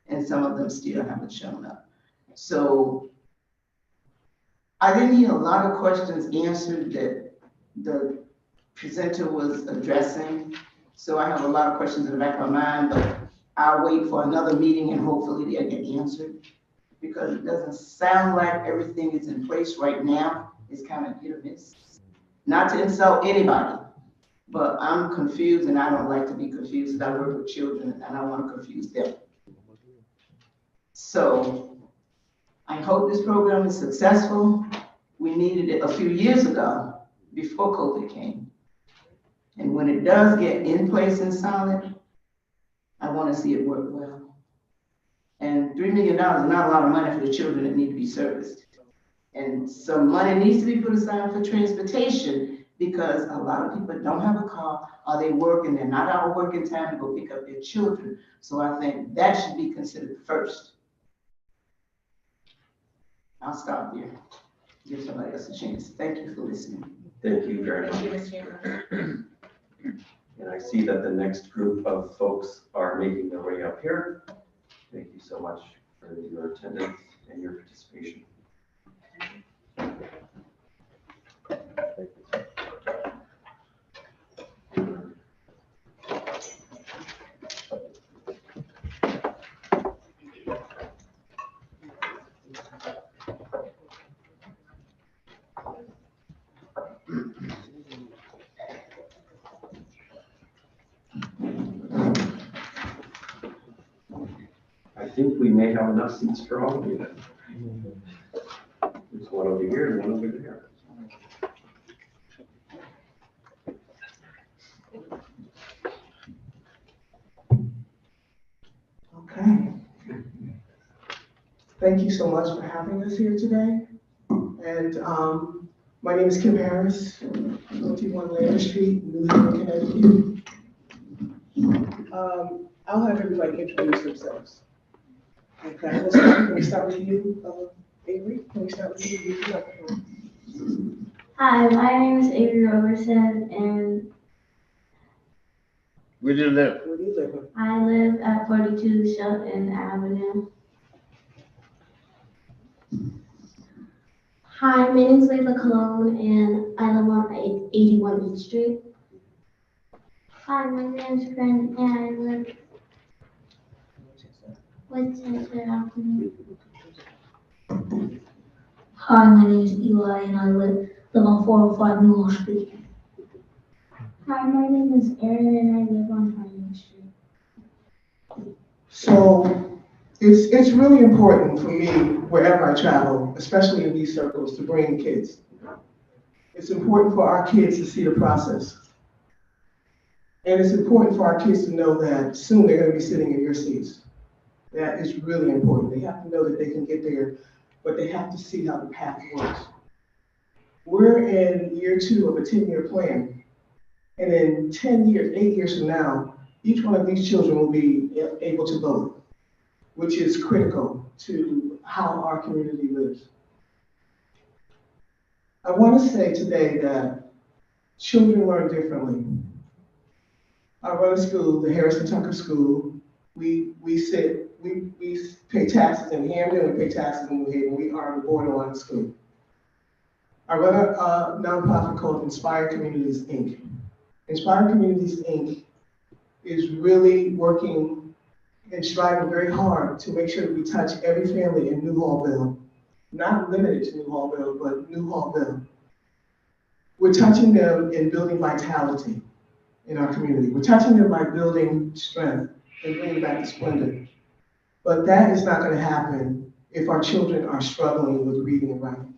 and some of them still haven't shown up. So I didn't hear a lot of questions answered that the presenter was addressing. So I have a lot of questions in the back of my mind, but I'll wait for another meeting and hopefully they'll get answered, because it doesn't sound like everything is in place right now. It's kind of hit or miss. Not to insult anybody, but I'm confused and I don't like to be confused. I work with children and I want to confuse them. So I hope this program is successful. We needed it a few years ago before COVID came. And when it does get in place and solid, I want to see it work well. And $3 million is not a lot of money for the children that need to be serviced. And some money needs to be put aside for transportation, because a lot of people don't have a car, or they work and they're not out of working time to go pick up their children. So I think that should be considered first. I'll stop there. Give somebody else a chance. Thank you for listening. Thank you very much. Thank you, Ms. Chambers. And I see that the next group of folks are making their way up here. Thank you so much for your attendance and your participation. I think we may have enough seats for all of you then. There's one over here and one over there. Okay. Thank you so much for having us here today. And my name is Kim Harris, 21 Lander Street, New Haven, Connecticut. I'll have everybody introduce themselves. Okay, can we start with you, Avery? Can we start with you? Hi, my name is Avery Roberson, and Where do you live? Where do you live? I live at 42 Shelton Avenue. Hi, my name is Layla Cologne, and I live on 81 East Street. Hi, my name is Corinne, and I live Westchester Avenue. Hi, my name is Eli, and I live on 405 Newell Street. Hi, my name is Erin, and I live on Harmon Street. So it's really important for me, wherever I travel, especially in these circles, to bring kids. It's important for our kids to see the process. And it's important for our kids to know that soon they're going to be sitting in your seats. That is really important. They have to know that they can get there, but they have to see how the path works. We're in year 2 of a 10-year plan. And in 10 years, 8 years from now, each one of these children will be able to vote, which is critical to how our community lives. I want to say today that children learn differently. I run a school, the Harrison Tucker School, We pay taxes in Hamden, we pay taxes in New Haven, we are the borderline school. I run a nonprofit called Inspired Communities, Inc. Inspired Communities, Inc. is really working and striving very hard to make sure that we touch every family in New Hallville, not limited to New Hallville, but New Hallville. We're touching them in building vitality in our community. We're touching them by building strength and bringing back the splendor. But that is not going to happen if our children are struggling with reading and writing.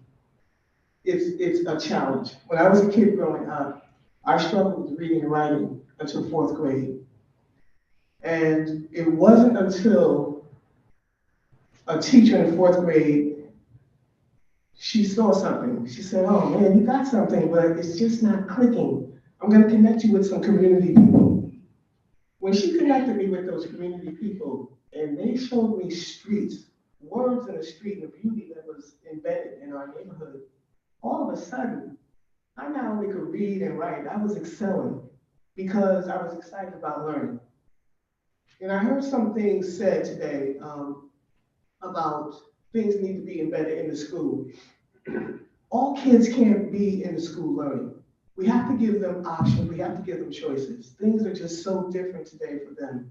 It's a challenge. When I was a kid growing up, I struggled with reading and writing until 4th grade. And it wasn't until a teacher in 4th grade, she saw something. She said, oh man, you got something, but it's just not clicking. I'm going to connect you with some community people. When she connected me with those community people, and they showed me streets, words in the street, and the beauty that was embedded in our neighborhood, all of a sudden, I not only could read and write, I was excelling because I was excited about learning. And I heard some things said today about things need to be embedded in the school. All kids can't be in the school learning. We have to give them options, we have to give them choices. Things are just so different today for them.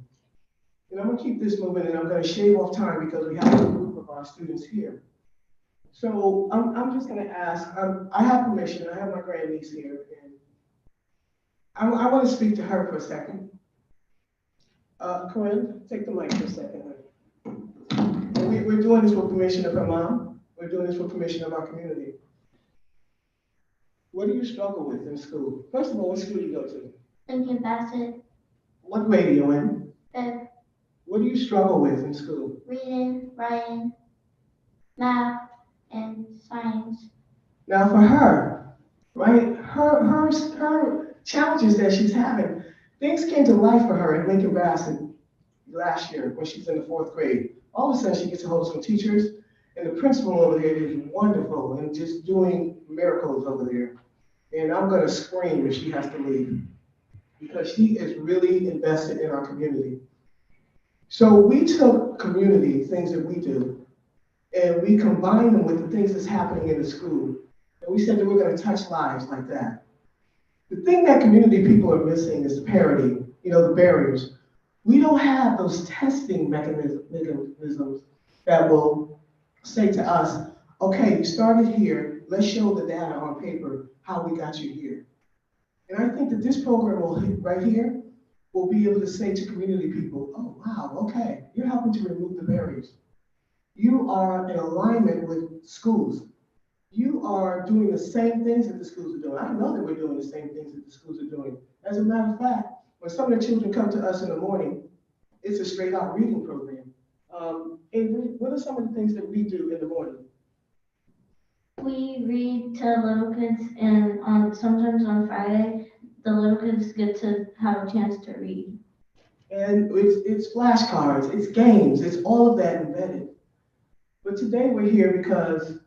And I'm gonna keep this moving and I'm gonna shave off time because we have a group of our students here. So I'm just gonna ask, I have permission, I have my grandniece here, and I wanna speak to her for a second. Corinne, take the mic for a second. We're doing this with permission of her mom. We're doing this with permission of our community. What do you struggle with in school? First of all, what school do you go to? Lincoln Bassett. What grade are you in? 5th. What do you struggle with in school? Reading, writing, math, and science. Now for her, right, her challenges that she's having, things came to life for her at Lincoln Bassett last year when she's in the 4th grade. All of a sudden she gets a hold of some teachers, and the principal over there is wonderful and just doing miracles over there. And I'm gonna scream if she has to leave because she is really invested in our community. So we took community, things that we do, and we combined them with the things that's happening in the school. And we said that we're gonna touch lives like that. The thing that community people are missing is the parity, the barriers. We don't have those testing mechanisms that will say to us, okay, you started here, let's show the data on paper how we got you here. And I think that this program will hit right here, will be able to say to community people, oh wow, okay, you're helping to remove the barriers. You are in alignment with schools. You are doing the same things that the schools are doing. I know that we're doing the same things that the schools are doing. As a matter of fact, when some of the children come to us in the morning, it's a straight out reading program. And what are some of the things that we do in the morning? We read to little kids, and sometimes on Friday, the little kids get to have a chance to read. And it's flashcards, it's games, it's all of that embedded. But today we're here because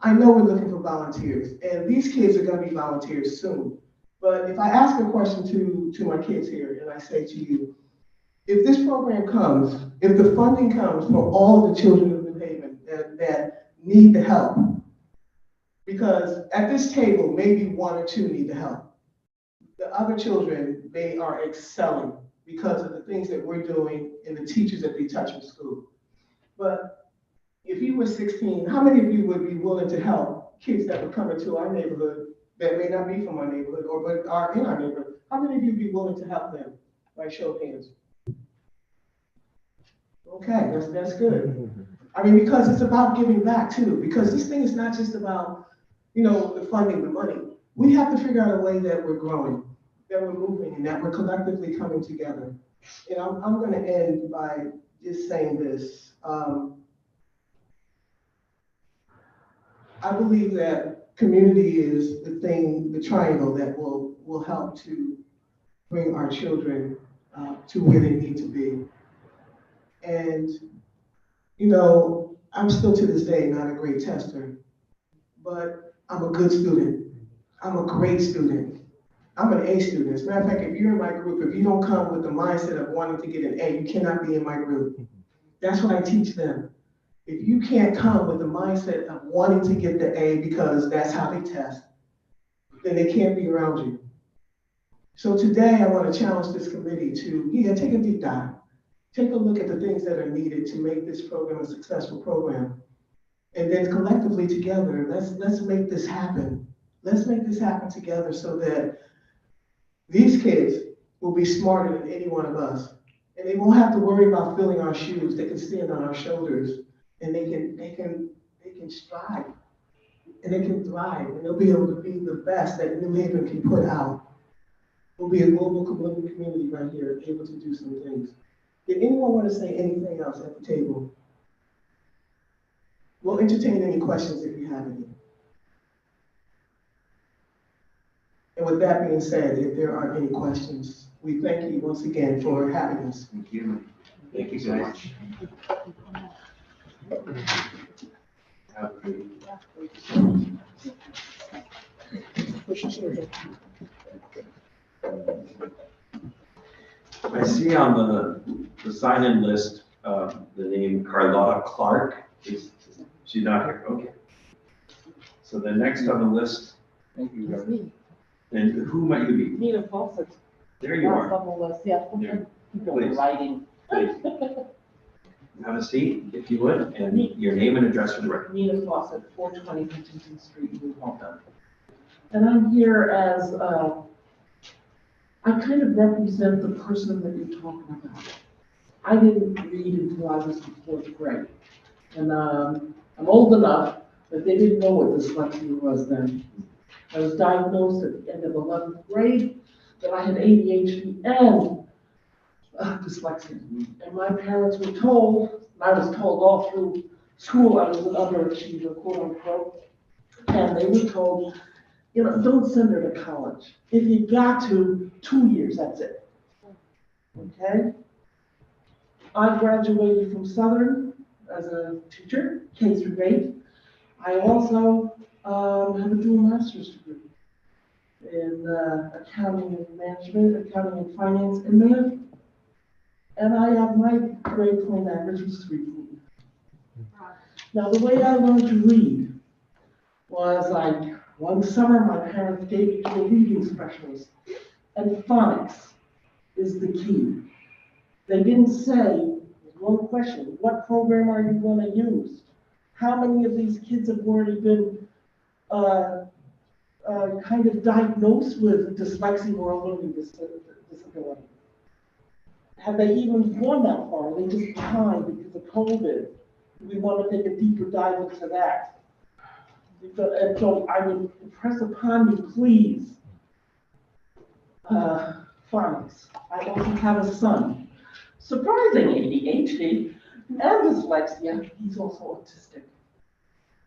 I know we're looking for volunteers, and these kids are going to be volunteers soon. But if I ask a question to my kids here, and I say to you, if this program comes, if the funding comes for all of the children of New Haven that need the help, because at this table, maybe 1 or 2 need the help. The other children, they are excelling because of the things that we're doing and the teachers that they touch in school. But if you were 16, how many of you would be willing to help kids that would come into our neighborhood that may not be from our neighborhood or but are in our neighborhood? How many of you would be willing to help them? By show of hands. Okay, that's good. I mean, because it's about giving back too, because this thing is not just about, the funding, the money. We have to figure out a way that we're growing, that we're moving, and that we're collectively coming together. And I'm gonna end by just saying this. I believe that community is the thing, the triangle that will help to bring our children to where they need to be. And, I'm still to this day not a great tester, but I'm a good student. I'm a great student. I'm an A student. As a matter of fact, if you're in my group, if you don't come with the mindset of wanting to get an A, you cannot be in my group. That's what I teach them. If you can't come with the mindset of wanting to get the A because that's how they test, then they can't be around you. So today I want to challenge this committee to, take a deep dive. Take a look at the things that are needed to make this program a successful program. And then collectively together, let's make this happen. Let's make this happen together so that these kids will be smarter than any one of us. And they won't have to worry about filling our shoes. They can stand on our shoulders and they can strive and they can thrive and they'll be able to be the best that New Haven can put out. We'll be a global community right here, able to do some things. Did anyone want to say anything else at the table? We'll entertain any questions if you have any. And with that being said, if there aren't any questions, we thank you once again for having us. Thank you. Thank you so much. I see on the sign-in list, the name Carlotta Clark. She's not here, okay. So the next on the list, Thank you. and who might you be? Nina Fawcett. There you are. Last on the list, yeah. There. Keep on Please. writing. Please. Have a seat, if you would, and your name and address for the record. Nina Fawcett, 420 Huntington Street, New Malta. And I'm here as, I kind of represent the person that you're talking about. I didn't read until I was in 4th grade. And I'm old enough that they didn't know what dyslexia was then. I was diagnosed at the end of 11th grade that I had ADHD and dyslexia. And my parents were told, and I was told all through school I was an underachiever, quote unquote. And they were told, you know, don't send her to college. If you got to, 2 years, that's it. Okay? I graduated from Southern as a teacher, K through 8. I also have a dual master's degree in accounting and management, accounting and finance and management. And I have my grade point average was 3.0. Now, the way I learned to read was like one summer my parents gave me to a reading specialist, and phonics is the key. They didn't say, one question, what program are you going to use? How many of these kids have already been kind of diagnosed with dyslexia or a learning disability? Have they even gone that far? Are they just behind because of COVID? We want to take a deeper dive into that. And so I would impress upon you, please, phonics. I also have a son. Surprising ADHD and dyslexia. He's also autistic.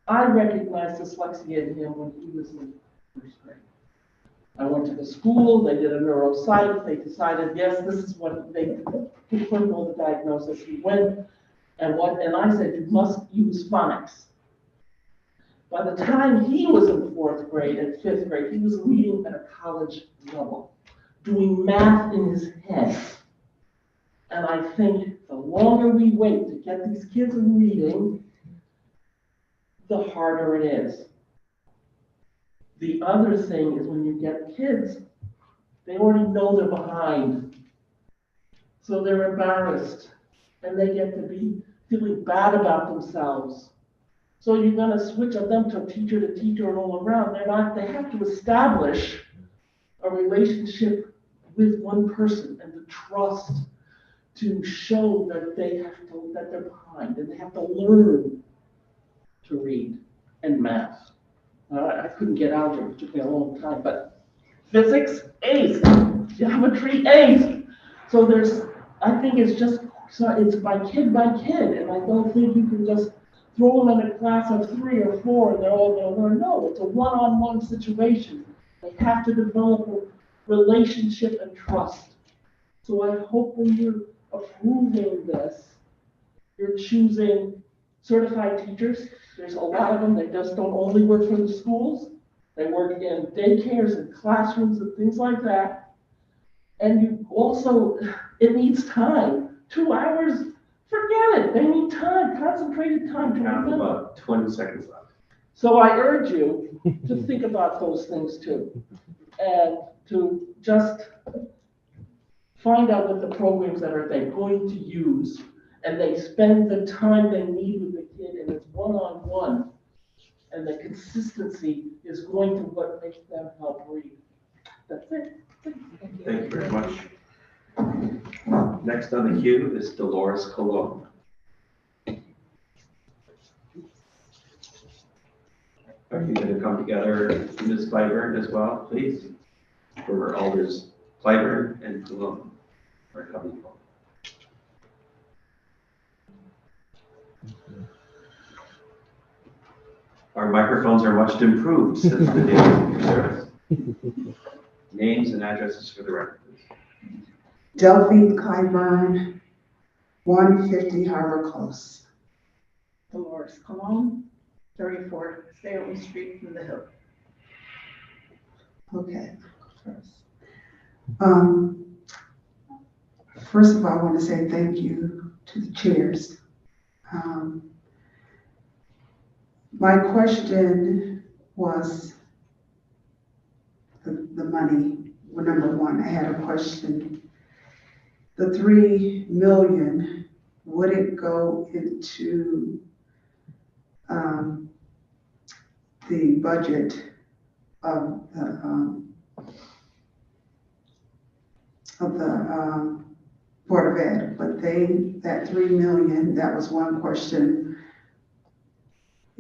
I recognized dyslexia in him when he was in 1st grade. I went to the school, they did a neuropsych, they decided, yes, this is what they confirmed all the diagnosis. He went and I said, you must use phonics. By the time he was in 4th grade and 5th grade, he was reading at a college level, doing math in his head. And I think the longer we wait to get these kids reading, the harder it is. The other thing is when you get kids, they already know they're behind. So they're embarrassed and they get to be feeling bad about themselves. So you're going to switch them to teacher and all around. They have to establish a relationship with one person and the trust to show that that they're behind and they have to learn to read and math. I couldn't get algebra, it took me a long time, but physics, A's, geometry, A's. So I think it's by kid, and I don't think you can just throw them in a class of 3 or 4 and they're all going to learn. No, it's a one-on-one situation. They have to develop a relationship and trust. So I hope when you're approving this, you're choosing certified teachers. There's a lot of them that just don't only work for the schools. They work in daycares and classrooms and things like that. And you also, it needs time. 2 hours, forget it. They need time, concentrated time to We have remember. about 20 seconds left. So I urge you to think about those things too. And to just find out what the programs that are they going to use, and they spend the time they need with the kid, and it's one-on-one. And the consistency is going to what makes them help read. That's it. Thank you very much. Next on the queue is Dolores Colon. Are you going to come together, Ms. Clyburn, as well, please? For Alders Clyburn and Colon are coming forward. Our microphones are much improved since the day of your service. Names and addresses for the record, please. Delphine Clyburn, 150 Harbor Close. Dolores Colon, 34 Salem Street from the Hill. Okay. First of all, I want to say thank you to the chairs. My question was the money. Well, number one, I had a question. The $3 million, would it go into the budget of the Board of Ed? But that $3 million, that was one question.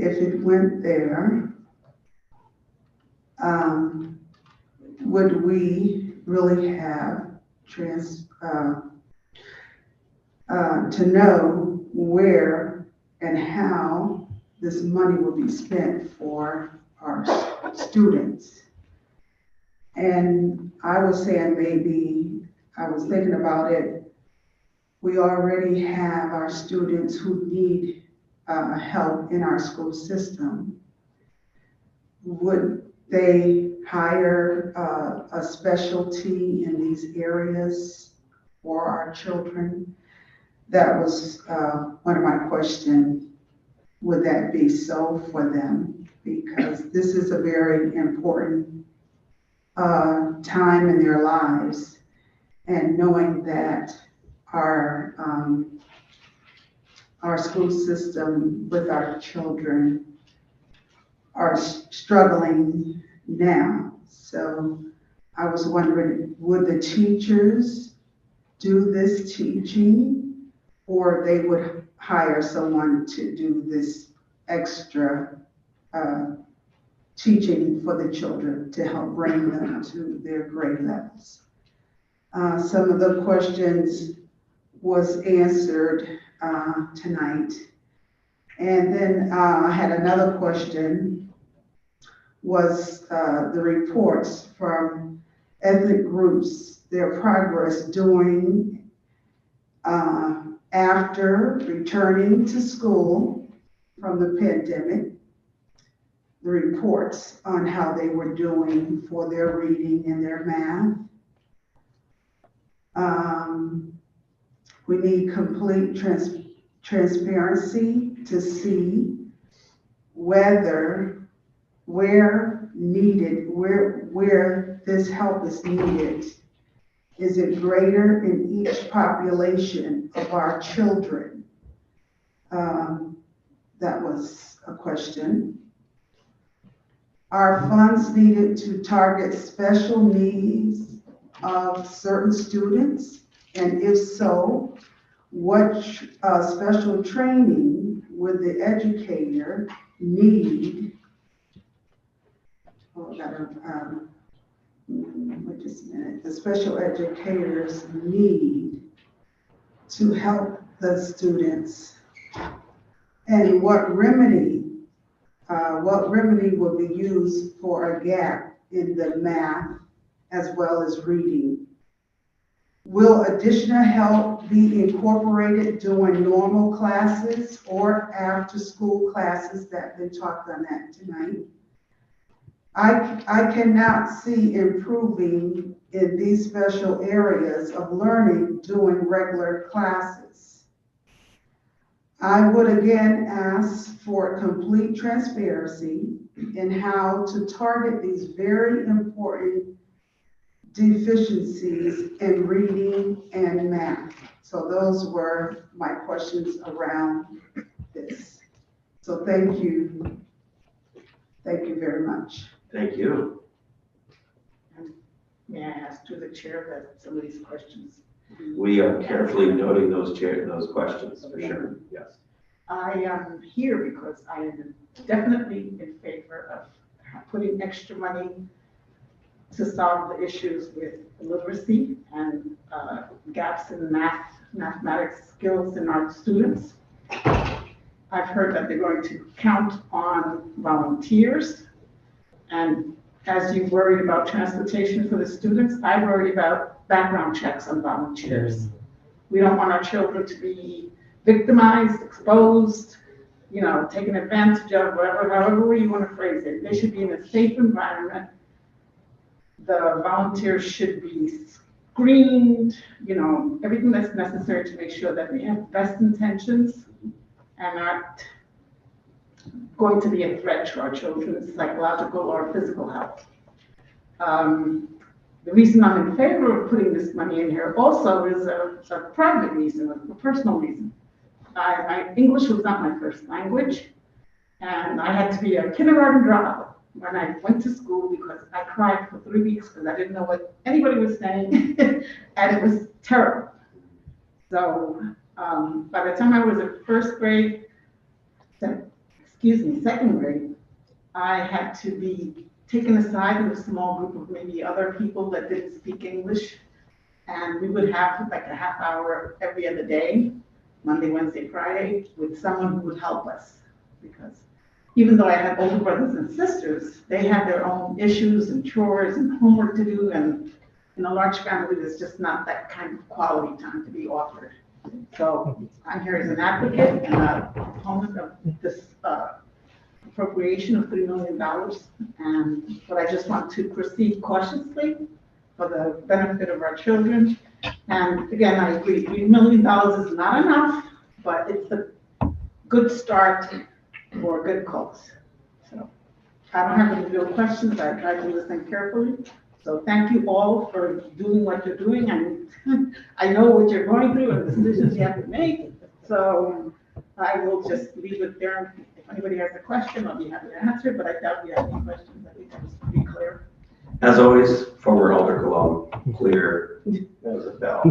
If it went there, would we really have to know where and how this money will be spent for our students? And I was saying maybe, I was thinking about it, we already have our students who need help in our school system. Would they hire a specialty in these areas for our children? That was one of my questions. Would that be so for them? Because this is a very important time in their lives, and knowing that our school system with our children are struggling now. So I was wondering, would the teachers do this teaching, or they would hire someone to do this extra teaching for the children to help bring them to their grade levels? Some of the questions was answered tonight. And then I had another question, was the reports from ethnic groups, their progress doing after returning to school from the pandemic, the reports on how they were doing for their reading and their math. We need complete transparency to see where this help is needed. Is it greater in each population of our children? That was a question. Are funds needed to target special needs of certain students? And if so, what special training would the educator need? Wait just a minute. The special educators need to help the students, and what remedy will be used for a gap in the math as well as reading? Will additional help be incorporated during normal classes or after school classes that been talked on that tonight? I cannot see improving in these special areas of learning doing regular classes. I would again ask for complete transparency in how to target these very important deficiencies in reading and math. So those were my questions around this. So thank you. Thank you very much. Thank you. May I ask through the chair that some of these questions? We are carefully noting those questions for sure, yes. I am here because I am definitely in favor of putting extra money to solve the issues with literacy and gaps in mathematics skills in our students. I've heard that they're going to count on volunteers. And as you worried about transportation for the students, I worry about background checks on volunteers. We don't want our children to be victimized, exposed, you know, taken advantage of, whatever, however you want to phrase it. They should be in a safe environment. The volunteers should be screened, you know, everything that's necessary to make sure that they have best intentions and not going to be a threat to our children's psychological or physical health. The reason I'm in favor of putting this money in here also is a private reason, a personal reason. English was not my first language, and I had to be a kindergarten dropout when I went to school because I cried for 3 weeks because I didn't know what anybody was saying, and it was terrible. So by the time I was in second grade, I had to be taken aside in a small group of maybe other people that didn't speak English, and we would have like a half hour every other day, Monday, Wednesday, Friday, with someone who would help us. Because even though I had older brothers and sisters, they had their own issues and chores and homework to do, and in a large family, there's just not that kind of quality time to be offered. So I'm here as an advocate and a proponent of this appropriation of $3 million. But I just want to proceed cautiously for the benefit of our children. And again, I agree, $3 million is not enough, but it's a good start for a good cause. So I don't have any real questions. I tried to listen carefully. So thank you all for doing what you're doing. And I know what you're going through and the decisions you have to make. So I will just leave it there. If anybody has a question, I'll be happy to answer, but I doubt we have any questions. I think that was pretty clear. As always, former Alder Cologne, clear as a bell.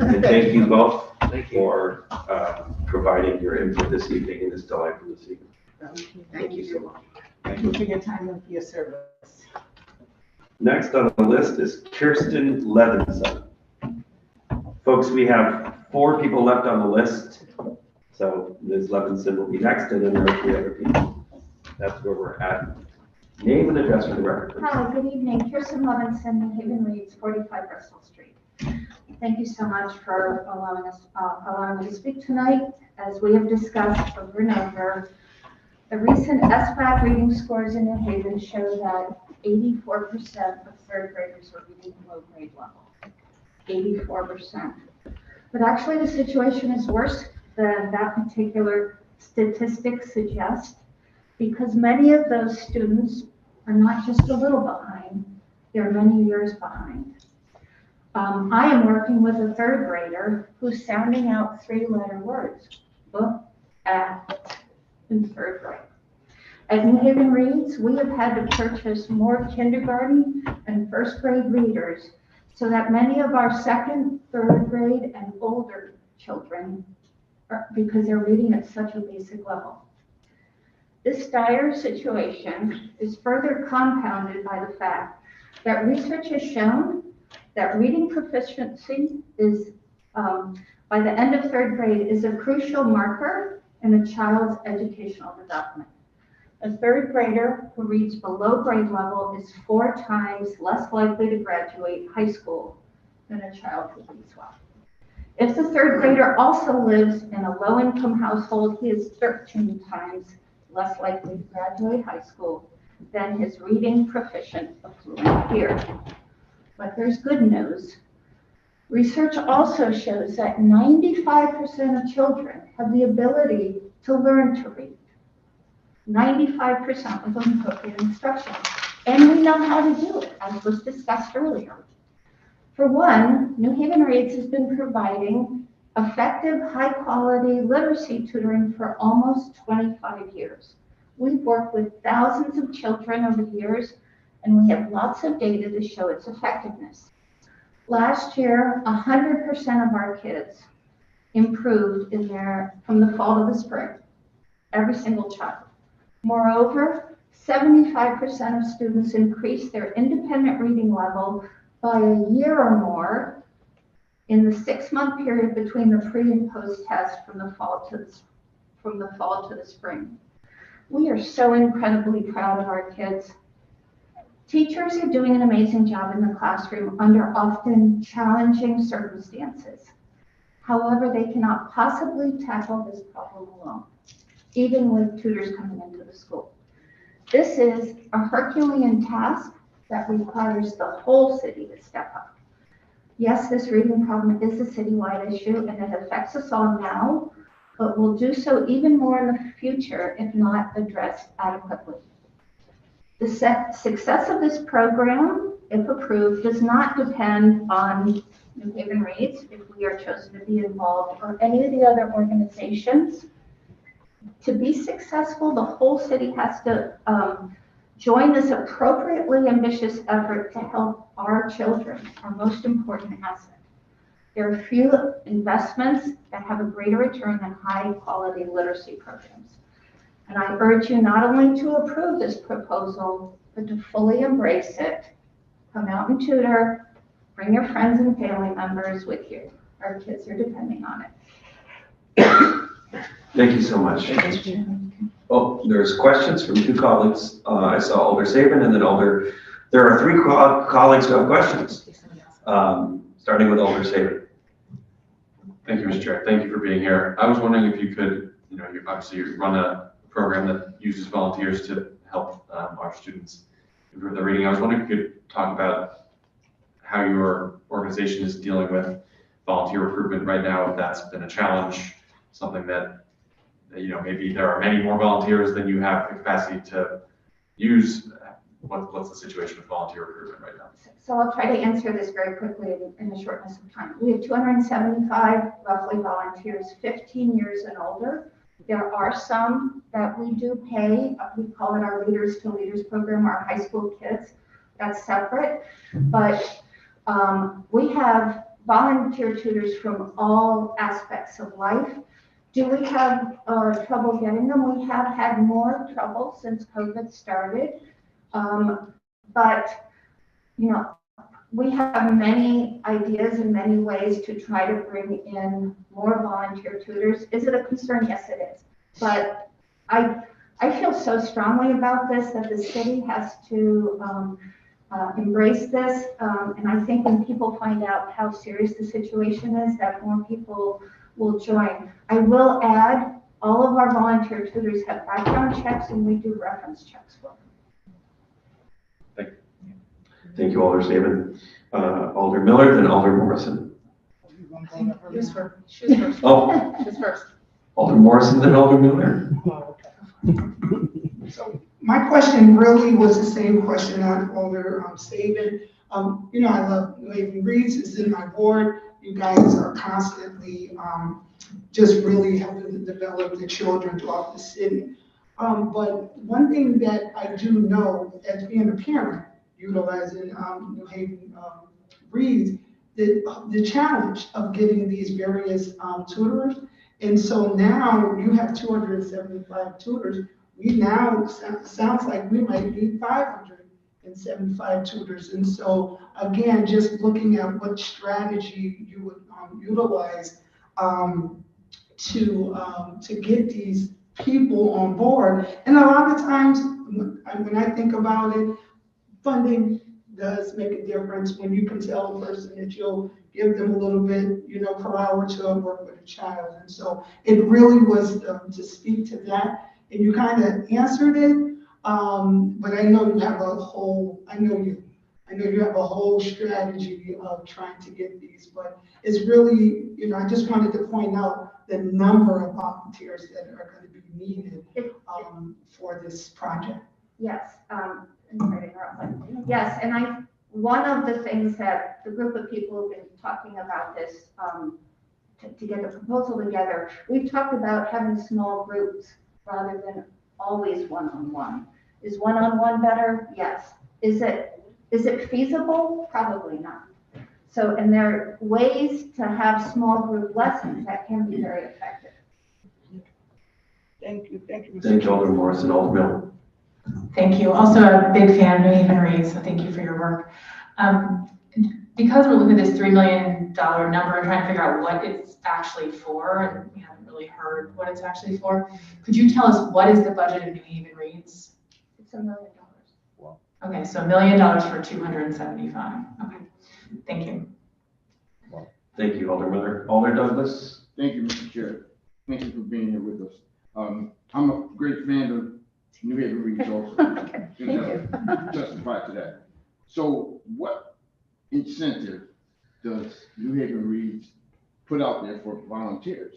And thank you both for providing your input this evening and this delightful this evening. Thank you so much. Thank you for your time and for your service. Next on the list is Kirsten Levinson. Folks, we have 4 people left on the list. So Ms. Levinson will be next, and then there are 3 other people. That's where we're at. Name and address for the record, please. Hi, good evening. Kirsten Levinson, New Haven Reads, 45 Bristol Street. Thank you so much for allowing me to speak tonight. As we have discussed over and over, the recent SBAC reading scores in New Haven show that 84% of third graders are reading below grade level. 84%. But actually the situation is worse than that particular statistic suggests, because many of those students are not just a little behind, they're many years behind. I am working with a third grader who's sounding out 3-letter words, book, at, in third grade. At New Haven Reads, we have had to purchase more kindergarten and first grade readers so that many of our second, third grade and older children, because they're reading at such a basic level. This dire situation is further compounded by the fact that research has shown that reading proficiency is, by the end of third grade, is a crucial marker in a child's educational development. A third grader who reads below grade level is 4 times less likely to graduate high school than a child who reads well. If the third grader also lives in a low-income household, he is 13 times less likely to graduate high school than his reading proficient affluent peer. But there's good news. Research also shows that 95% of children have the ability to learn to read. 95% with appropriate instruction. And we know how to do it, as was discussed earlier. For one, New Haven Reads has been providing effective, high-quality literacy tutoring for almost 25 years. We've worked with thousands of children over the years, and we have lots of data to show its effectiveness. Last year, 100% of our kids improved from the fall to the spring, every single child. Moreover, 75% of students increased their independent reading level by a year or more in the 6-month period between the pre and post test from the fall to the spring. We are so incredibly proud of our kids. Teachers are doing an amazing job in the classroom under often challenging circumstances. However, they cannot possibly tackle this problem alone, even with tutors coming into the school. This is a Herculean task that requires the whole city to step up. Yes, this reading problem is a citywide issue and it affects us all now, but will do so even more in the future if not addressed adequately. The success of this program, if approved, does not depend on New Haven Reads, if we are chosen to be involved, or any of the other organizations. To be successful, the whole city has to join this appropriately ambitious effort to help our children, our most important asset. There are few investments that have a greater return than high-quality literacy programs. And I urge you not only to approve this proposal, but to fully embrace it. Come out and tutor, bring your friends and family members with you. Our kids are depending on it. Thank you so much. Oh, there's questions from 2 colleagues. I saw Alder Saban and then Alder. There are 3 colleagues who have questions. Starting with Alder Saban. Thank you, Mr. Chair. Thank you for being here. I was wondering if you could, you run a program that uses volunteers to help our students improve their reading. I was wondering if you could talk about how your organization is dealing with volunteer recruitment right now, if that's been a challenge, something that, maybe there are many more volunteers than you have the capacity to use. What's the situation with volunteer recruitment right now? So I'll try to answer this very quickly in the shortness of time. We have 275 roughly volunteers, 15 years and older. There are some that we do pay. We call it our Leaders to Leaders program, our high school kids. That's separate. But we have volunteer tutors from all aspects of life. Do we have trouble getting them? We have had more trouble since COVID started. But, we have many ideas and many ways to try to bring in more volunteer tutors. Is it a concern? Yes, it is. But I feel so strongly about this that the city has to embrace this. And I think when people find out how serious the situation is, that more people will join. I will add, all of our volunteer tutors have background checks and we do reference checks for them. Thank you, Alder Saban. Alder Miller, then Alder Morrison. Who's first? She's first. Oh. She's first. Alder Morrison, then Alder Miller. So my question really was the same question on Alder Saban. I love New Haven Reads, it's in my board. You guys are constantly just really helping to develop the children throughout the city. But one thing that I do know as being a parent, utilizing New Haven Reads, the challenge of getting these various tutors. And so now you have 275 tutors. We now, sounds like we might need 575 tutors. And so again, just looking at what strategy you would utilize to get these people on board. And a lot of times when I think about it, funding does make a difference when you can tell a person that you'll give them a little bit, per hour to work with a child. And so it really was to speak to that. And you kind of answered it. But I know you have a whole, I know you have a whole strategy of trying to get these, but it's really, I just wanted to point out the number of volunteers that are going to be needed for this project. Yes, yes, and one of the things that the group of people have been talking about this, to get the proposal together, we've talked about having small groups rather than always one-on-one. Is one-on-one better? Yes. Is it feasible? Probably not. So, and there are ways to have small group lessons that can be very effective. Thank you. Thank you, Alderman Morrison. Alderman Miller. Thank you. Also a big fan of New Haven Reads, so thank you for your work. Because we're looking at this $3 million number and trying to figure out what it's actually for, and we haven't really heard what it's actually for, could you tell us what is the budget of New Haven Reads? It's $1 million. Wow. Okay, so $1 million for 275. Okay, thank you. Wow. Thank you, Alderman Miller. Alder Douglas. Thank you, Mr. Chair. Thank you for being here with us. I'm a great fan of New Haven Reads also. Okay, thank you. Testify to that. So what incentive does New Haven Reads put out there for volunteers?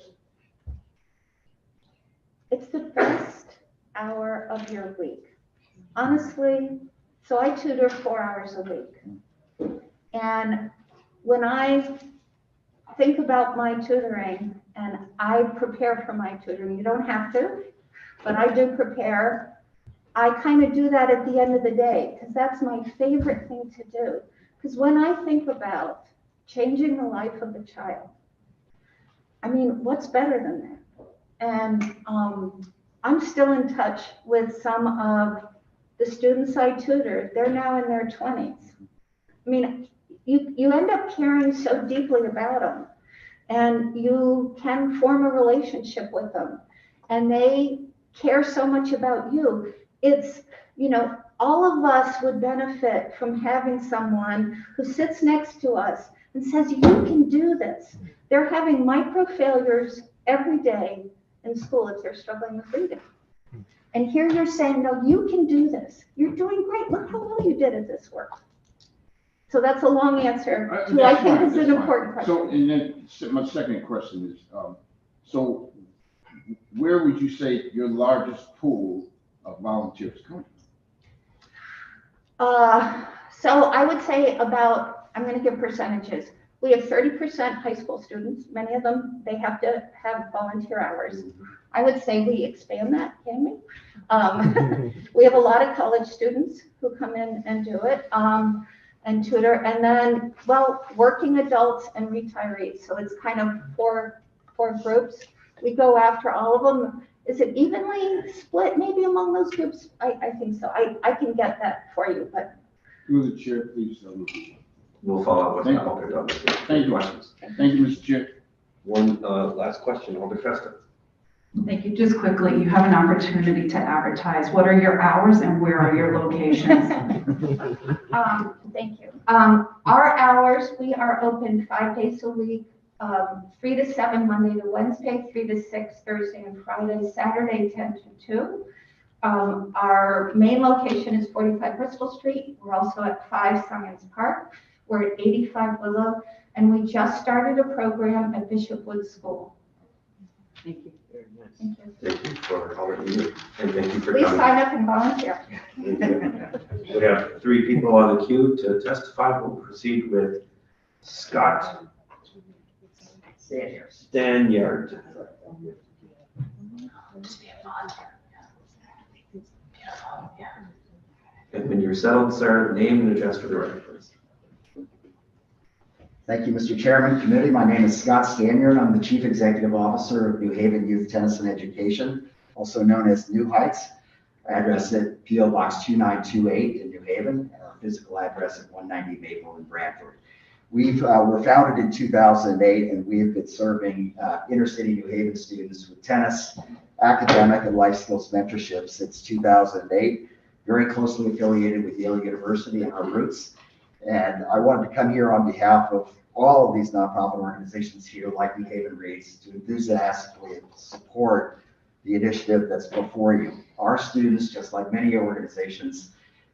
It's the best hour of your week. Honestly, so I tutor 4 hours a week. And when I think about my tutoring and I prepare for my tutoring, you don't have to, but I do prepare. I kind of do that at the end of the day because that's my favorite thing to do. Because when I think about changing the life of a child, I mean, what's better than that? And I'm still in touch with some of the students I tutored. They're now in their 20s. I mean, you end up caring so deeply about them, and you can form a relationship with them, and they care so much about you. It's, all of us would benefit from having someone who sits next to us and says, you can do this. They're having micro failures every day in school if they're struggling with reading. And here you're saying, no, you can do this. You're doing great. Look how well you did at this work. So that's a long answer to I think is an important question. So, and then my second question is, so where would you say your largest pool of volunteers come from? So I would say I'm going to give percentages. We have 30% high school students. Many of them, they have to have volunteer hours. I would say we expand that, can we? We have a lot of college students who come in and do it and tutor. And then, working adults and retirees. So it's kind of four groups. We go after all of them. Is it evenly split maybe among those groups? I think so. I can get that for you, but. Through the chair, please. We'll follow up with Alder Douglas. Thank you. Questions. Thank you, Mr. Chair. One last question, Alder Festa. Thank you. Just quickly, you have an opportunity to advertise. What are your hours and where are your locations? Thank you. Our hours, we are open 5 days a week, 3 to 7 Monday to Wednesday, 3 to 6 Thursday and Friday, Saturday 10 to 2. Our main location is 45 Bristol Street. We're also at 5 Science Park. We're at 85 Willow, and we just started a program at Bishop Wood School. Thank you. Thank you. Thank you for all of you, and thank you for Please coming. sign up and volunteer. We have 3 people on the queue to testify. We'll proceed with Scott Stanyard. Just be a volunteer. Beautiful, yeah. And when you're settled, sir, name and address for the record, please. Thank you, Mr. Chairman, committee. My name is Scott Stanyard. I'm the Chief Executive Officer of New Haven Youth Tennis and Education, also known as New Heights. Address at P.O. Box 2928 in New Haven, and our physical address at 190 Maple in Brantford. We were founded in 2008, and we have been serving inner city New Haven students with tennis, academic, and life skills mentorship since 2008. Very closely affiliated with Yale University and our roots. And I wanted to come here on behalf of all of these nonprofit organizations here, like New Haven Reads, to enthusiastically support the initiative that's before you. Our students, just like many organizations,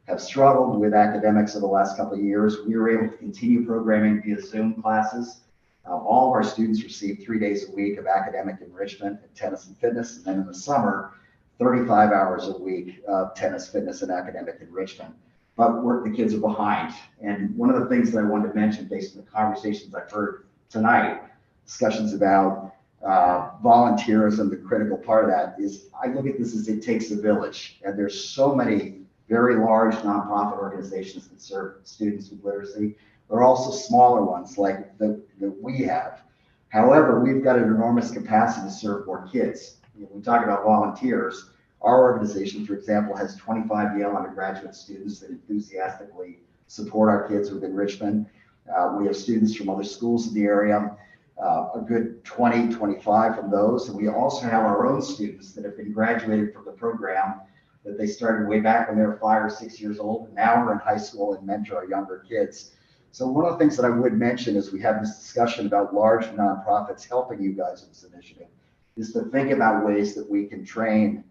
have struggled with academics over the last couple of years. We were able to continue programming via Zoom classes. All of our students receive 3 days a week of academic enrichment and tennis and fitness. And then in the summer, 35 hours a week of tennis, fitness, and academic enrichment. But the kids are behind. And one of the things that I wanted to mention based on the conversations I've heard tonight, discussions about volunteerism, the critical part of that is I look at this as it takes a village. And there's so many very large nonprofit organizations that serve students with literacy. There are also smaller ones like that we have. However, we've got an enormous capacity to serve more kids. When we talk about volunteers, our organization, for example, has 25 Yale undergraduate students that enthusiastically support our kids with enrichment. We have students from other schools in the area, a good 20, 25 from those. And we also have our own students that have been graduated from the program that they started way back when they were 5 or 6 years old. And now we're in high school and mentor our younger kids. So one of the things that I would mention as we have this discussion about large nonprofits helping you guys with this initiative is to think about ways that we can train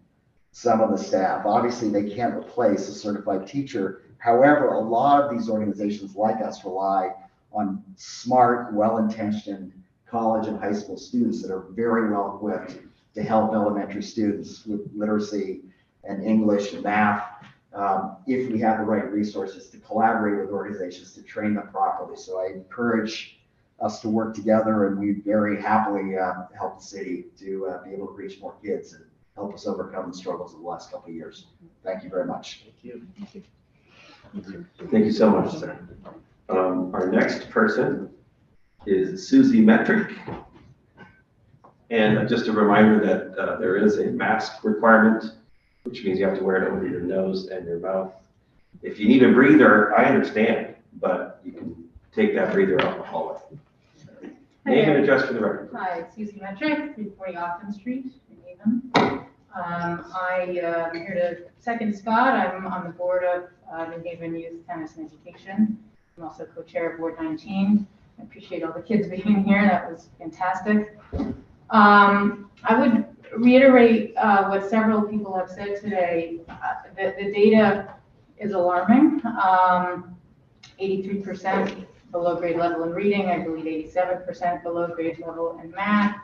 some of the staff. Obviously, they can't replace a certified teacher. However, a lot of these organizations like us rely on smart, well-intentioned college and high school students that are very well equipped to help elementary students with literacy and English and math, if we have the right resources to collaborate with organizations to train them properly. So I encourage us to work together, and we very happily help the city to be able to reach more kids and help us overcome the struggles of the last couple of years. Thank you very much. Thank you. Thank you so much, sir. Our next person is Susie Metrick. And just a reminder that there is a mask requirement, which means you have to wear it over your nose and your mouth. If you need a breather, I understand, but you can take that breather out the hallway. Name and address for the record. Hi, Susie Metrick, 340 Austin Street in Haven. I'm here to second Scott. I'm on the board of New Haven Youth Tennis and Education. I'm also co-chair of Board 19. I appreciate all the kids being here. That was fantastic. I would reiterate what several people have said today. The data is alarming. 83% below grade level in reading, I believe 87% below grade level in math.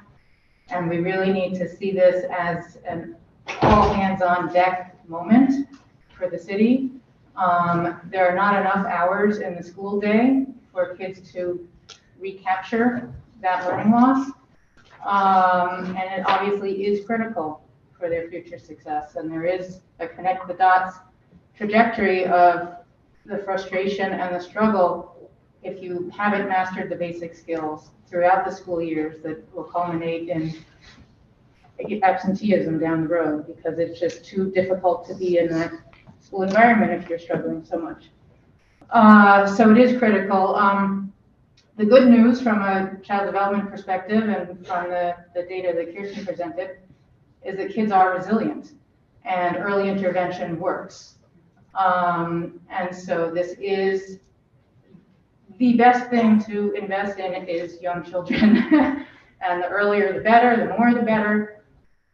And we really need to see this as an all hands on deck moment for the city. There are not enough hours in the school day for kids to recapture that learning loss. And it obviously is critical for their future success. And there is a connect the dots trajectory of the frustration and the struggle if you haven't mastered the basic skills throughout the school years that will culminate in absenteeism down the road, because it's just too difficult to be in that school environment if you're struggling so much. So it is critical. The good news from a child development perspective and from the data that Kirsten presented is that kids are resilient and early intervention works. And so this is the best thing to invest in is young children. And the earlier the better, the more the better.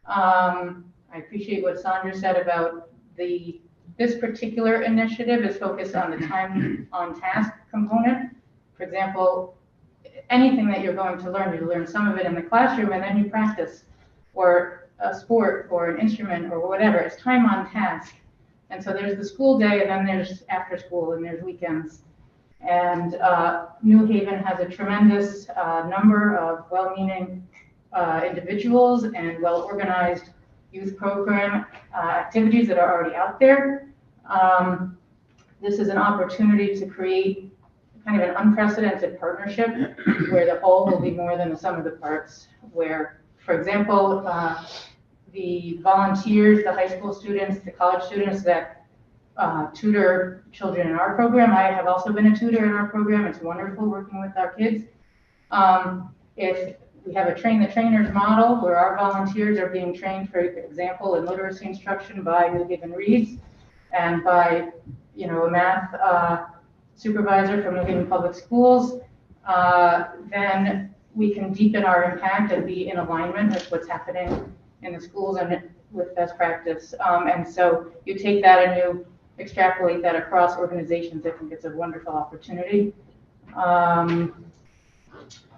I appreciate what Sandra said about this particular initiative is focused on the time on task component. For example, anything that you're going to learn, you learn some of it in the classroom and then you practice, or a sport or an instrument or whatever. It's time on task. And so there's the school day, and then there's after school, and there's weekends. And New Haven has a tremendous number of well-meaning individuals and well-organized youth program activities that are already out there. This is an opportunity to create kind of an unprecedented partnership where the whole will be more than the sum of the parts, where, for example, the volunteers, the high school students, the college students that tutor children in our program. I have also been a tutor in our program. It's wonderful working with our kids. If we have a train the trainers model where our volunteers are being trained, for example, in literacy instruction by New Haven Reads and by, a math supervisor from New Haven Public Schools, then we can deepen our impact and be in alignment with what's happening in the schools and with best practice. And so you take that and you extrapolate that across organizations. I think it's a wonderful opportunity. I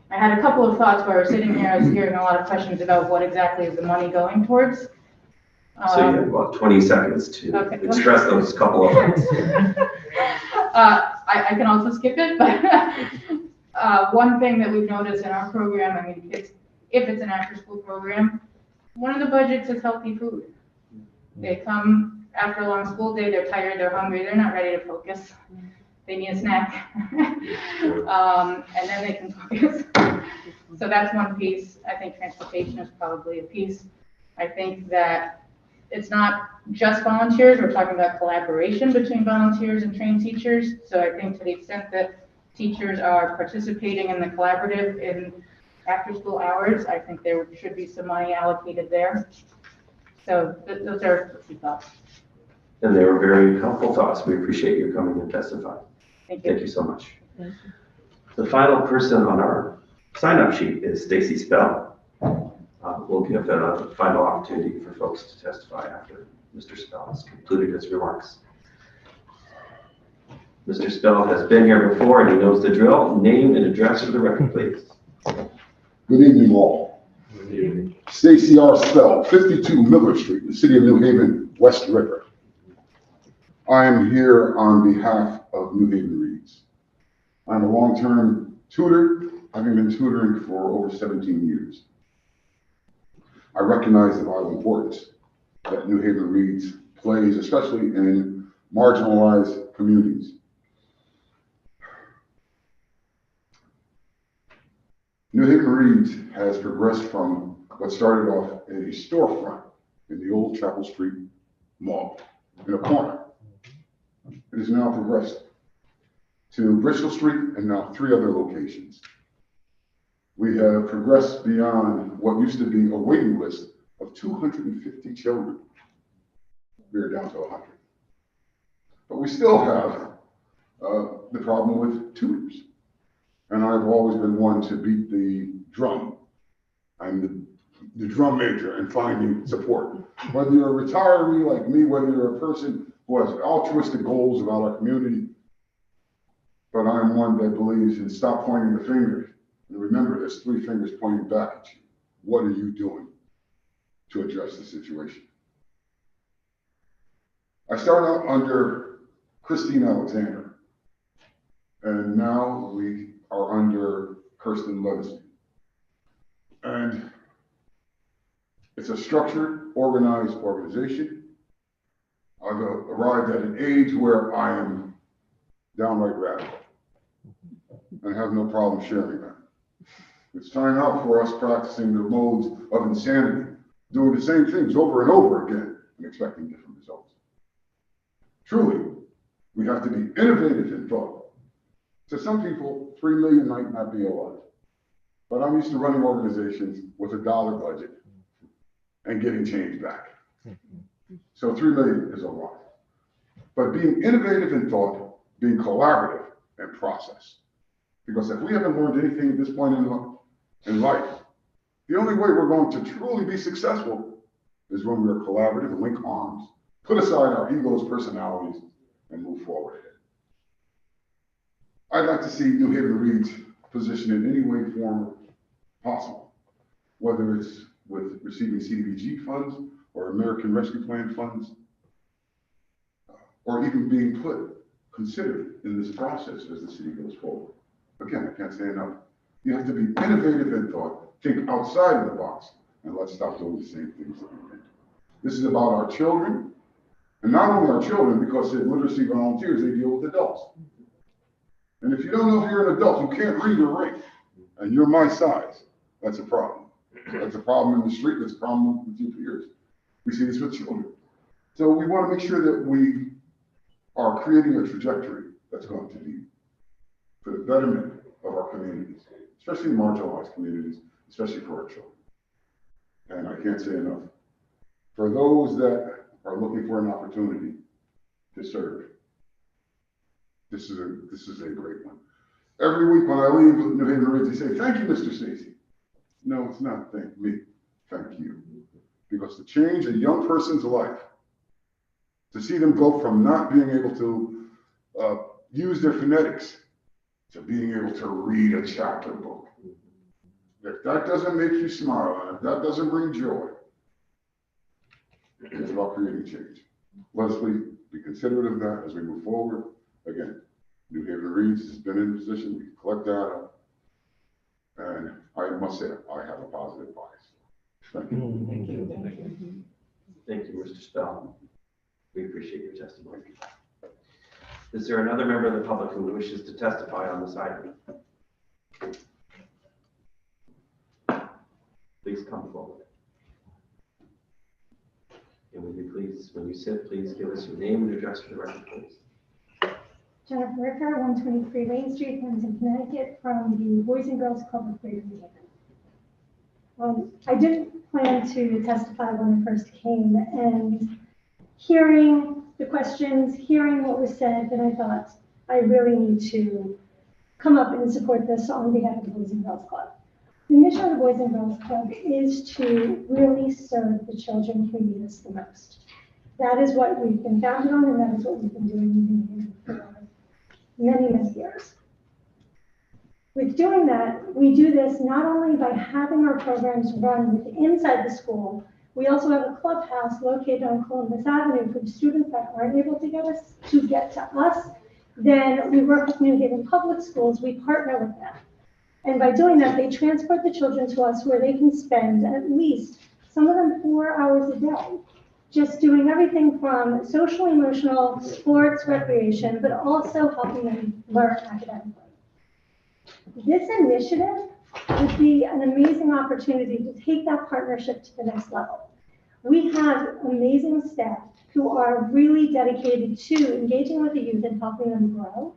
had a couple of thoughts while I was sitting here. I was hearing a lot of questions about what exactly is the money going towards. So you have about 20 seconds to Okay. express those couple of things. I can also skip it, but one thing that we've noticed in our program, I mean, if it's an after-school program, one of the budgets is healthy food. They come after a long school day, they're tired, they're hungry, they're not ready to focus. They need a snack. And then they can focus. So that's one piece. I think transportation is probably a piece. I think that it's not just volunteers, we're talking about collaboration between volunteers and trained teachers. So I think to the extent that teachers are participating in the collaborative in after-school hours, I think there should be some money allocated there. So those are a few thoughts. And they were very helpful thoughts. We appreciate you coming and testifying. Thank you. Thank you so much. The final person on our sign-up sheet is Stacy Spell. We'll give a final opportunity for folks to testify after Mr. Spell has concluded his remarks. Mr. Spell has been here before and he knows the drill. Name and address for the record, please. Good evening, all. Good evening. Stacy R. Spell, 52 Miller Street, the city of New Haven, West River. I am here on behalf of New Haven Reads. I'm a long-term tutor, having been tutoring for over 17 years. I recognize the vital importance that New Haven Reads plays, especially in marginalized communities. New Haven Reads has progressed from what started off in a storefront in the old Chapel Street Mall, in a corner. It has now progressed to Bristol Street and now 3 other locations. We have progressed beyond what used to be a waiting list of 250 children. We are down to 100. But we still have the problem with tutors. And I've always been one to beat the drum. I'm the drum major in finding support. Whether you're a retiree like me, whether you're a person who has altruistic goals about our community, but I'm one that believes in stop pointing the finger. And remember, there's 3 fingers pointing back at you. What are you doing to address the situation? I started out under Christine Alexander, and now we are under Kirsten Levinson. And it's a structured, organized organization. I've arrived at an age where I am downright radical and have no problem sharing that. It's time out for us practicing the modes of insanity, doing the same things over and over again and expecting different results. Truly, we have to be innovative in thought. To some people, 3 million might not be a lot, but I'm used to running organizations with a $1 budget and getting change back. So 3 million is a lot. But being innovative in thought, being collaborative and process. Because if we haven't learned anything at this point in life, the only way we're going to truly be successful is when we're collaborative and link arms, put aside our egos, personalities, and move forward. I'd like to see New Haven Reads positioned in any way, form possible, whether it's with receiving CDBG funds or American Rescue Plan funds, or even being considered in this process as the city goes forward. Again, I can't say enough. You have to be innovative in thought, think outside of the box, and let's stop doing the same things that we did. This is about our children, and not only our children, because at literacy volunteers, they deal with adults. And if you don't know if you're an adult, you can't read or write, and you're my size, that's a problem. That's a problem in the street, that's a problem with your peers. We see this with children. So we want to make sure that we are creating a trajectory that's going to be for the betterment of our communities, especially marginalized communities, especially for our children. And I can't say enough. For those that are looking for an opportunity to serve, this is a great one. Every week when I leave New Haven Reads, they say, "Thank you, Mr. Stacy." No, it's not thank me, thank you. Because to change a young person's life, to see them go from not being able to use their phonetics to being able to read a chapter book. If that doesn't make you smile, and if that doesn't bring joy, it's about creating change. Leslie, be considerate of that as we move forward. Again, New Haven Reads has been in position, we collect data, and I must say, I have a positive bias. Thank you. Thank you. Thank you, Mr. Spell. We appreciate your testimony. Is there another member of the public who wishes to testify on this item? Please come forward. And will you please, when you sit, please give us your name and address for the record, please. Jennifer Ricker, 123 Main Street, Hampton, Connecticut, from the Boys and Girls Club of Greater New Haven. I didn't plan to testify when I first came, and hearing the questions, hearing what was said, then I thought I really need to come up and support this on behalf of the Boys and Girls Club. The mission of the Boys and Girls Club is to really serve the children who need us the most. That is what we've been founded on, and that is what we've been doing for many, many years. With doing that, we do this not only by having our programs run inside the school, we also have a clubhouse located on Columbus Avenue for students that aren't able to get to us. Then we work with New Haven Public Schools, we partner with them. And by doing that, they transport the children to us where they can spend at least, some of them 4 hours a day, just doing everything from social, emotional, sports, recreation, but also helping them learn academically. This initiative would be an amazing opportunity to take that partnership to the next level. We have amazing staff who are really dedicated to engaging with the youth and helping them grow.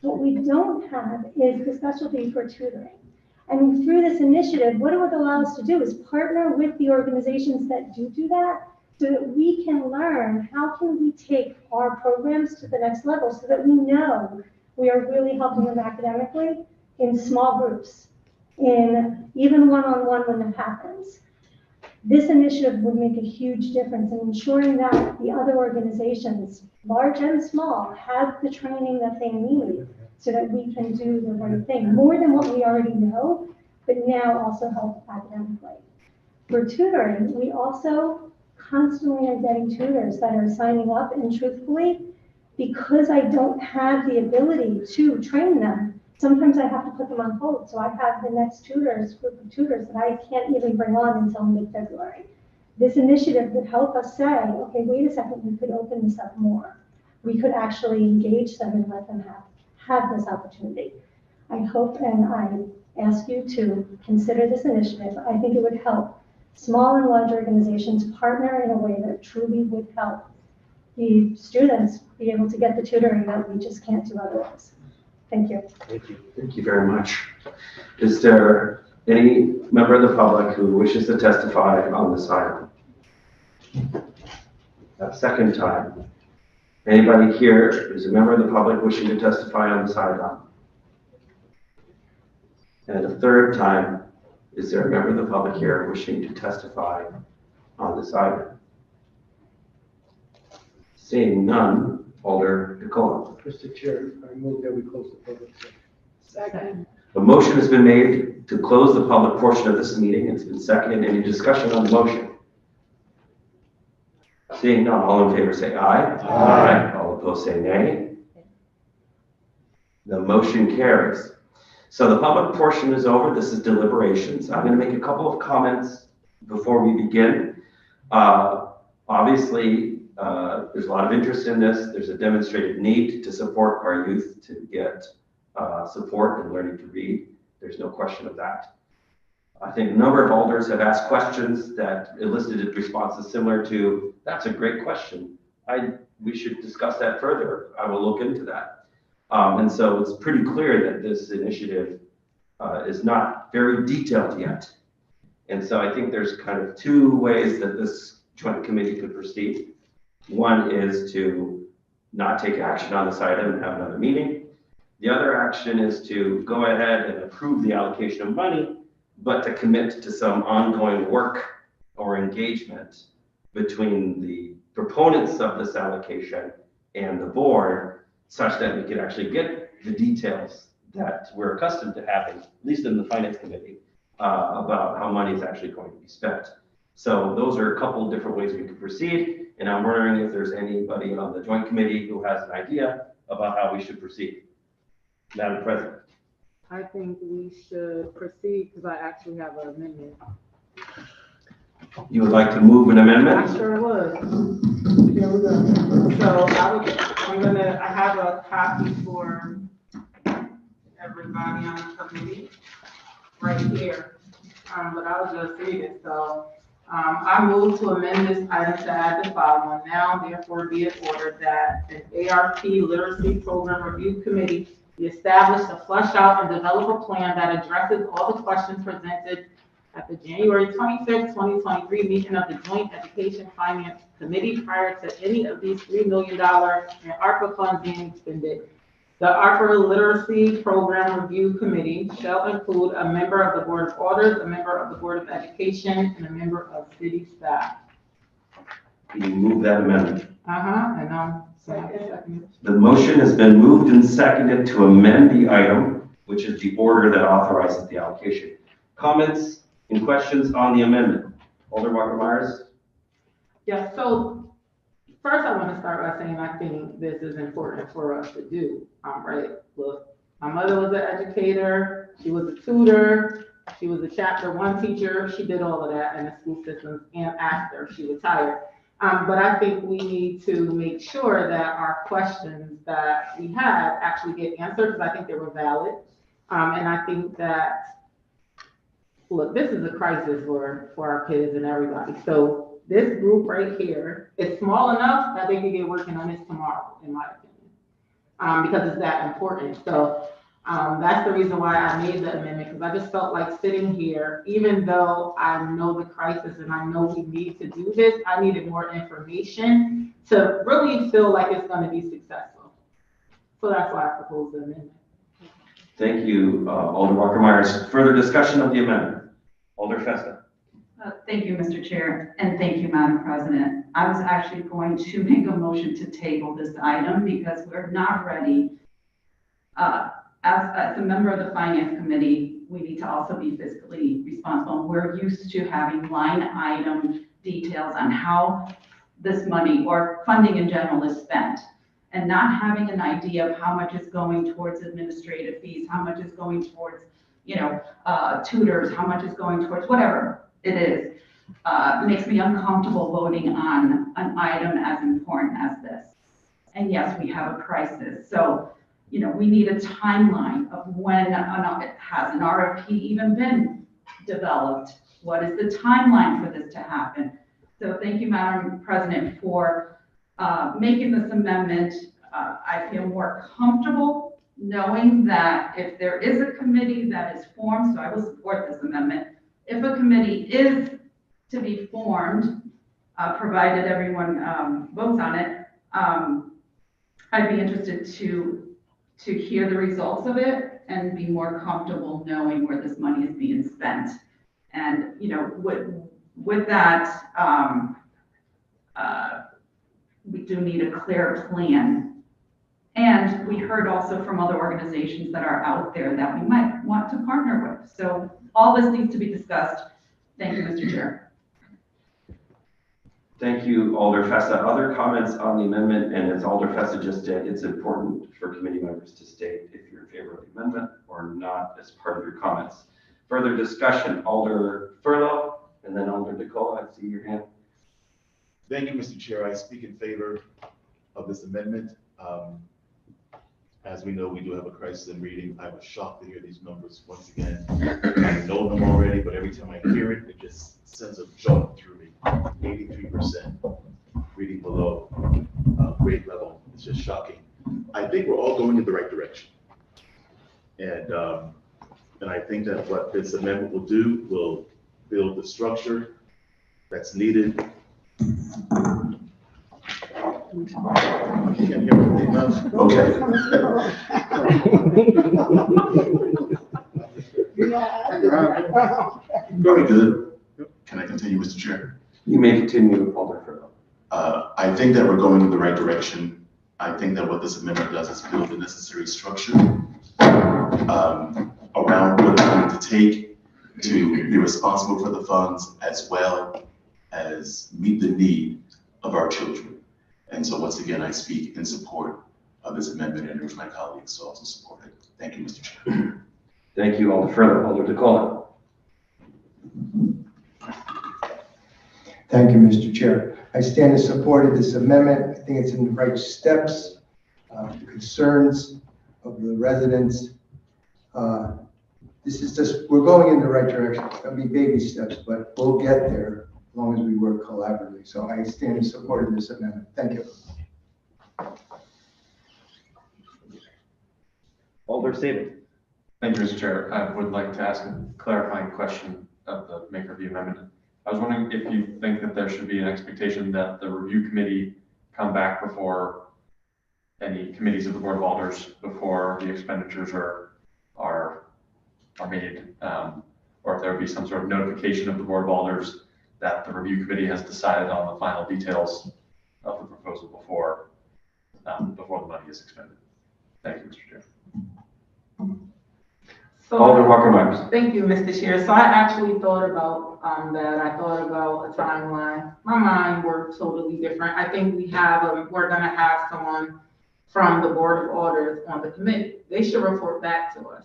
What we don't have is the specialty for tutoring. And through this initiative, what it would allow us to do is partner with the organizations that do that, so that we can learn how can we take our programs to the next level, so that we know we are really helping them academically in small groups, in even one-on-one when that happens. This initiative would make a huge difference in ensuring that the other organizations, large and small, have the training that they need so that we can do the right thing, more than what we already know, but now also help academically. For tutoring, we also constantly are getting tutors that are signing up, and truthfully, because I don't have the ability to train them, sometimes I have to put them on hold. So I have the next group of tutors that I can't even bring on until mid-February. This initiative would help us say, okay, wait a second, we could open this up more. We could actually engage them and let them have this opportunity. I hope and I ask you to consider this initiative. I think it would help small and large organizations partner in a way that truly would help the students be able to get the tutoring that we just can't do otherwise. Thank you. Thank you. Thank you very much. Is there any member of the public who wishes to testify on this item? A second time. Anybody here who's a member of the public wishing to testify on this item? And a third time, is there a member of the public here wishing to testify on this item? Seeing none, Alder Nicola. Mr. Chair, I move that we close the public session. Second. A motion has been made to close the public portion of this meeting. It's been seconded. Any discussion on the motion? Seeing none, all in favor say aye. Aye. All opposed say nay. The motion carries. So the public portion is over. This is deliberations. I'm going to make a couple of comments before we begin. Obviously, there's a lot of interest in this. There's a demonstrated need to support our youth to get support in learning to read. There's no question of that. I think a number of alders have asked questions that elicited responses similar to, that's a great question. We should discuss that further. I will look into that. And so it's pretty clear that this initiative is not very detailed yet. And so I think there's kind of two ways that this joint committee could proceed. One is to not take action on this item and have another meeting. The other action is to go ahead and approve the allocation of money, but to commit to some ongoing work or engagement between the proponents of this allocation and the board, such that we could actually get the details that we're accustomed to having, at least in the finance committee, about how money is actually going to be spent. So those are a couple of different ways we could proceed, and I'm wondering if there's anybody on the joint committee who has an idea about how we should proceed. Madam President. I think we should proceed because I actually have an amendment. You would like to move an amendment? I sure would. Here we go. So I have a copy for everybody on the committee right here. But I'll just read it. So I move to amend this item to add the following. Now, therefore, be it ordered that an ARP Literacy Program Review Committee be established to flesh out and develop a plan that addresses all the questions presented at the January 25th, 2023 meeting of the Joint Education Finance Committee prior to any of these $3 million in ARPA funds being expended. The ARPA Literacy Program Review Committee shall include a member of the Board of Auditors, a member of the Board of Education, and a member of city staff. Can you move that amendment? And second. The motion has been moved and seconded to amend the item, which is the order that authorizes the allocation. Comments and questions on the amendment? Alderman Myers? Yeah, so first I want to start by saying I think this is important for us to do, right? Look, my mother was an educator, she was a tutor, she was a chapter 1 teacher, she did all of that in the school systems and after she retired. But I think we need to make sure that our questions that we had actually get answered because I think they were valid. And I think that, look, this is a crisis for our kids and everybody. So this group right here is small enough that they can get working on this tomorrow, in my opinion, because it's that important. So that's the reason why I made the amendment, because I just felt like sitting here, even though I know the crisis and I know we need to do this, I needed more information to really feel like it's going to be successful. So that's why I proposed the amendment. Thank you, Alder Myers. Further discussion of the amendment? Alder Festa. Thank you, Mr. Chair, and thank you, Madam President. I was actually going to make a motion to table this item because we're not ready. As a member of the Finance Committee, we need to also be fiscally responsible. We're used to having line item details on how this money or funding in general is spent, and not having an idea of how much is going towards administrative fees, how much is going towards, tutors, how much is going towards whatever it is, makes me uncomfortable voting on an item as important as this. And yes, we have a crisis. So, we need a timeline of when has an RFP even been developed? What is the timeline for this to happen? So thank you, Madam President, for making this amendment. I feel more comfortable knowing that if there is a committee that is formed, so I will support this amendment. If a committee is to be formed, provided everyone votes on it, I'd be interested to hear the results of it and be more comfortable knowing where this money is being spent. And, with that, we do need a clear plan. And we heard also from other organizations that are out there that we might want to partner with. So all this needs to be discussed. Thank you, Mr. Chair. Thank you, Alder Festa. Other comments on the amendment? And as Alder Festa just did, it's important for committee members to state if you're in favor of the amendment or not as part of your comments. Further discussion, Alder Furlow, and then Alder DeCola. I see your hand. Thank you, Mr. Chair. I speak in favor of this amendment. As we know, we do have a crisis in reading. I was shocked to hear these numbers once again. I know them already, but every time I hear it, it just sends a jolt through me. 83% reading below grade level. It's just shocking. I think we're all going in the right direction. And I think that what this amendment will do will build the structure that's needed. Can't hear me enough. Okay. Very good. Can I continue, Mr. Chair? You may continue, Alder Furlow. I think that we're going in the right direction. I think that what this amendment does is build the necessary structure around what it's going to take to be responsible for the funds as well as meet the need of our children. And so once again, I speak in support of this amendment and urge my colleagues to also support it. Thank you, Mr. Chair. Thank you, Alder Furlow. Alder DeCola. Thank you, Mr. Chair. I stand in support of this amendment. I think it's in the right steps. The concerns of the residents. This is just, we're going in the right direction. It's going to be baby steps, but we'll get there as long as we work collaboratively. So I stand in support of this amendment. Thank you. Alder Sabin. Thank you, Mr. Chair. I would like to ask a clarifying question of the maker of the amendment. I was wondering if you think that there should be an expectation that the review committee come back before any committees of the Board of Alders before the expenditures are made, or if there would be some sort of notification of the Board of Alders that the review committee has decided on the final details of the proposal before the money is expended. Thank you, Mr. Chair. So, Alder Walker-Myers. thank you, Mr. Chair. So I actually thought about that. I thought about a timeline. My mind worked totally different. I think we're gonna have someone from the Board of Alders on the committee. They should report back to us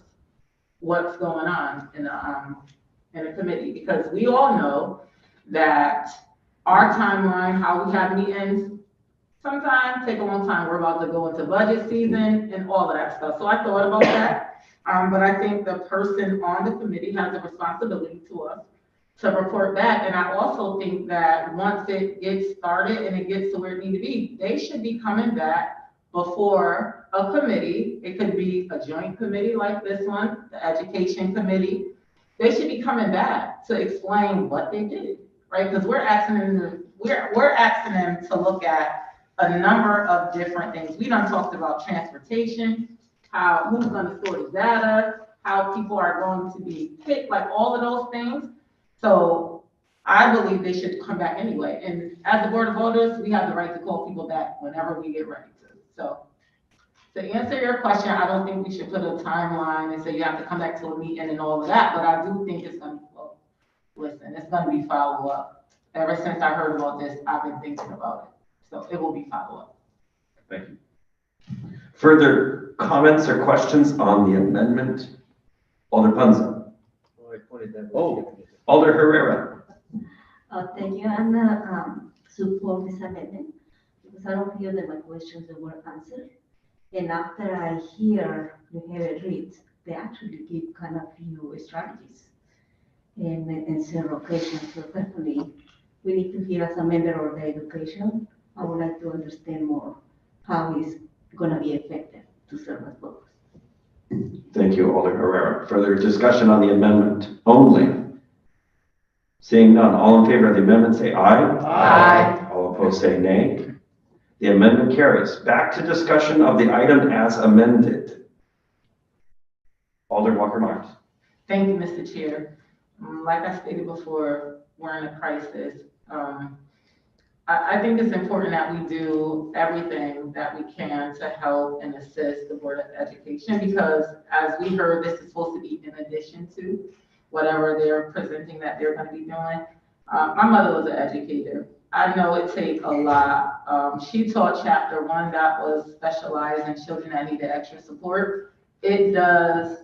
what's going on in the committee, because we all know that our timeline, how we have meetings, sometimes take a long time. We're about to go into budget season and all of that stuff. So I thought about that. But I think the person on the committee has a responsibility to us to report back. And I also think that once it gets started and it gets to where it needs to be, they should be coming back before a committee. It could be a joint committee like this one, the education committee. They should be coming back to explain what they did, right? Because we're asking them to look at a number of different things. We done talked about transportation, who's gonna store the data, how people are going to be picked, like all of those things. So I believe they should come back anyway. And as the Board of Alders, we have the right to call people back whenever we get ready to. So to answer your question, I don't think we should put a timeline and say you have to come back to a meeting and all of that, but I do think it's gonna be, well, listen, it's gonna be follow up. Ever since I heard about this, I've been thinking about it. So it will be follow up. Thank you. Further comments or questions on the amendment? Alder Punza. Oh, Alder Herrera. Thank you. I'm support this amendment because I don't feel that my questions were answered. And after I hear the heavy reads, they actually give kind of few strategies in several occasions. So definitely we need to hear as a member of the education. I would like to understand more how it's going to be effective to serve as purpose. Thank you, Alder Herrera. Further discussion on the amendment only? Seeing none, all in favor of the amendment say aye. Aye. All opposed say nay. The amendment carries. Back to discussion of the item as amended. Alder Walker-Myers. Thank you, Mr. Chair. Like I stated before, we're in a crisis. I think it's important that we do everything that we can to help and assist the Board of Education, because as we heard, this is supposed to be in addition to whatever they're presenting that they're going to be doing. My mother was an educator. I know it takes a lot. She taught chapter 1 that was specialized in children that needed extra support. It does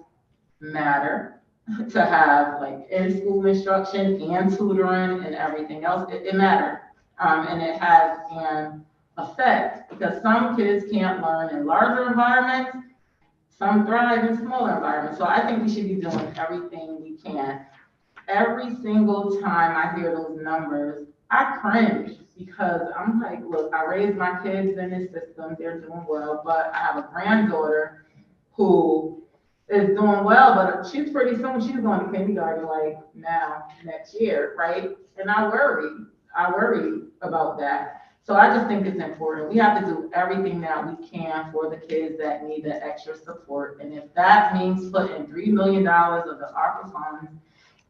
matter to have like in-school instruction and tutoring and everything else. It mattered. And it has an effect because some kids can't learn in larger environments, some thrive in smaller environments. So I think we should be doing everything we can. Every single time I hear those numbers, I cringe because I'm like, look, I raised my kids in this system, they're doing well, but I have a granddaughter who is doing well, but she's pretty soon, she's going to kindergarten like now, next year, right? And I worry about that. So I just think it's important. We have to do everything that we can for the kids that need the extra support. And if that means putting $3 million of the ARPA funds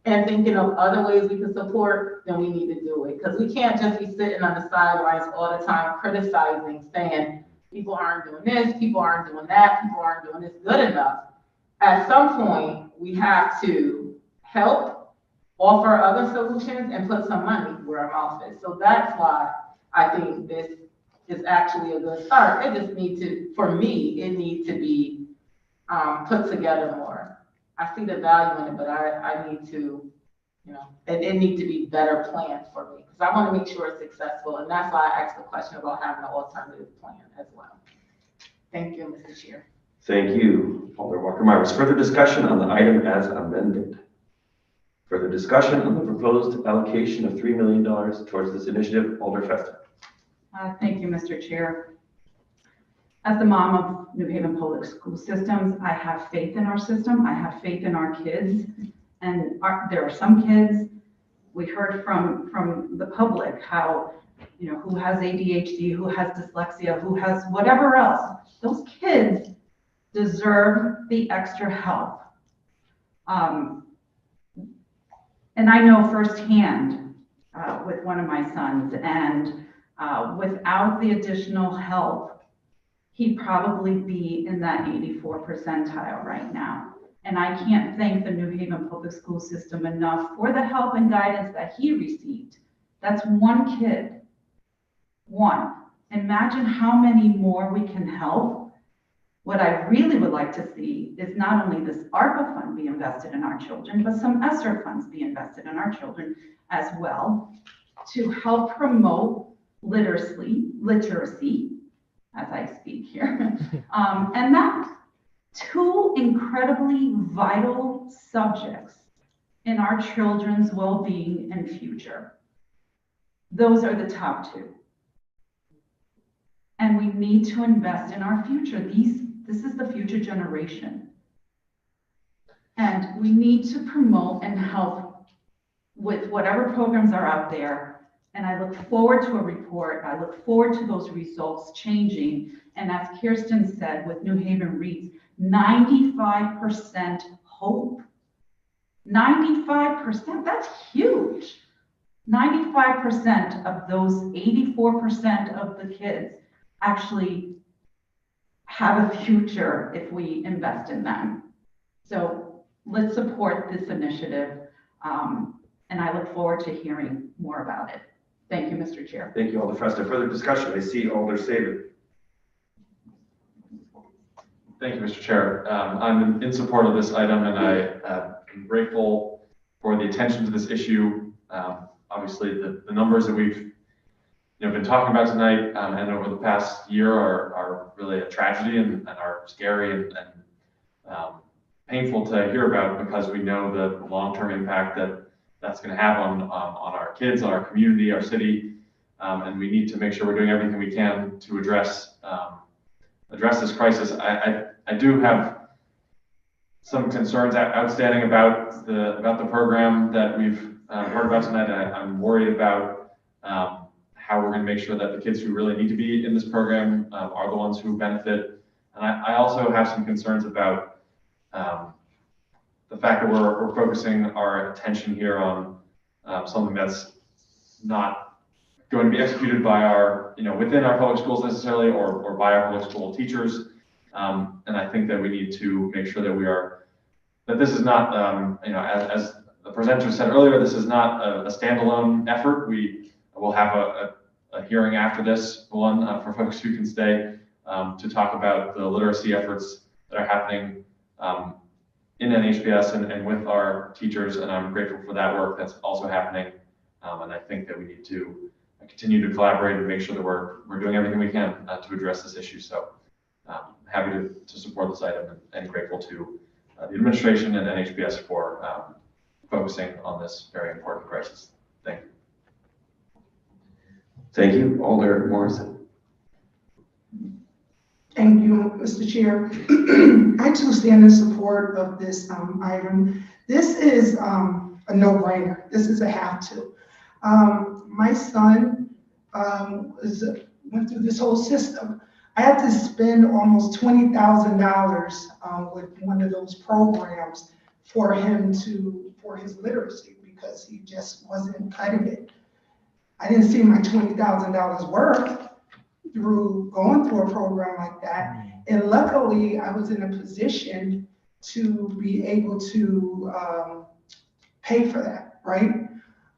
and thinking of other ways we can support, then we need to do it. Because we can't just be sitting on the sidelines all the time criticizing, saying, people aren't doing this, people aren't doing that, people aren't doing this good enough. At some point, we have to help, offer other solutions, and put some money where our mouth is. So that's why I think this is actually a good start. It just needs to, for me, it needs to be put together more. I see the value in it, but I need to, it needs to be better planned for me, because I want to make sure it's successful, and that's why I asked the question about having an alternative plan as well. Thank you, Mr. Chair. Thank you, Alder Walker-Myers. Further discussion on the item as amended. Further discussion on the proposed allocation of $3 million towards this initiative. Alder Festa. Thank you, Mr. Chair. As the mom of New Haven Public School Systems, I have faith in our system. I have faith in our kids. And there are some kids, we heard from the public how, who has ADHD, who has dyslexia, who has whatever else. Those kids deserve the extra help. And I know firsthand with one of my sons, and without the additional help, he'd probably be in that 84 percentile right now. And I can't thank the New Haven Public School System enough for the help and guidance that he received. That's one kid, one. Imagine how many more we can help. What I really would like to see is not only this ARPA fund be invested in our children, but some ESSER funds be invested in our children as well to help promote literacy, as I speak here. And that's two incredibly vital subjects in our children's well-being and future. Those are the top two. And we need to invest in our future. This is the future generation. And we need to promote and help with whatever programs are out there. And I look forward to a report. I look forward to those results changing. And as Kirsten said, with New Haven Reads, 95% hope. 95%, that's huge. 95% of those 84% of the kids actually have a future if we invest in them. So let's support this initiative. And I look forward to hearing more about it. Thank you, Mr. Chair. Thank you, Alder Festa. Further discussion. I see Alder Saban. Thank you, Mr. Chair. I'm in support of this item, and I am grateful for the attention to this issue. Obviously, the numbers that we've been talking about tonight and over the past year are really a tragedy and are scary and painful to hear about, because we know the long-term impact that's going to have on our kids, on our community, our city, and we need to make sure we're doing everything we can to address this crisis. I do have some concerns outstanding about the program that we've heard about tonight. I'm worried about how we're going to make sure that the kids who really need to be in this program are the ones who benefit. And I also have some concerns about the fact that we're focusing our attention here on something that's not going to be executed by our, within our public schools necessarily, or by our public school teachers. And I think that we need to make sure that this is not, as the presenter said earlier, this is not a standalone effort. We will have a hearing after this one for folks who can stay to talk about the literacy efforts that are happening in NHBS and with our teachers, and I'm grateful for that work that's also happening. And I think that we need to continue to collaborate and make sure that we're doing everything we can to address this issue. So happy to support this item and grateful to the administration and NHBS for focusing on this very important crisis. Thank you. Thank you, Alder Morrison. Thank you, Mr. Chair. I too stand in support of this item. This is a no-brainer. This is a have to. My son went through this whole system. I had to spend almost $20,000 with one of those programs for him to for his literacy because he just wasn't cutting it. I didn't see my $20,000 worth through going through a program like that. And luckily, I was in a position to be able to pay for that, right?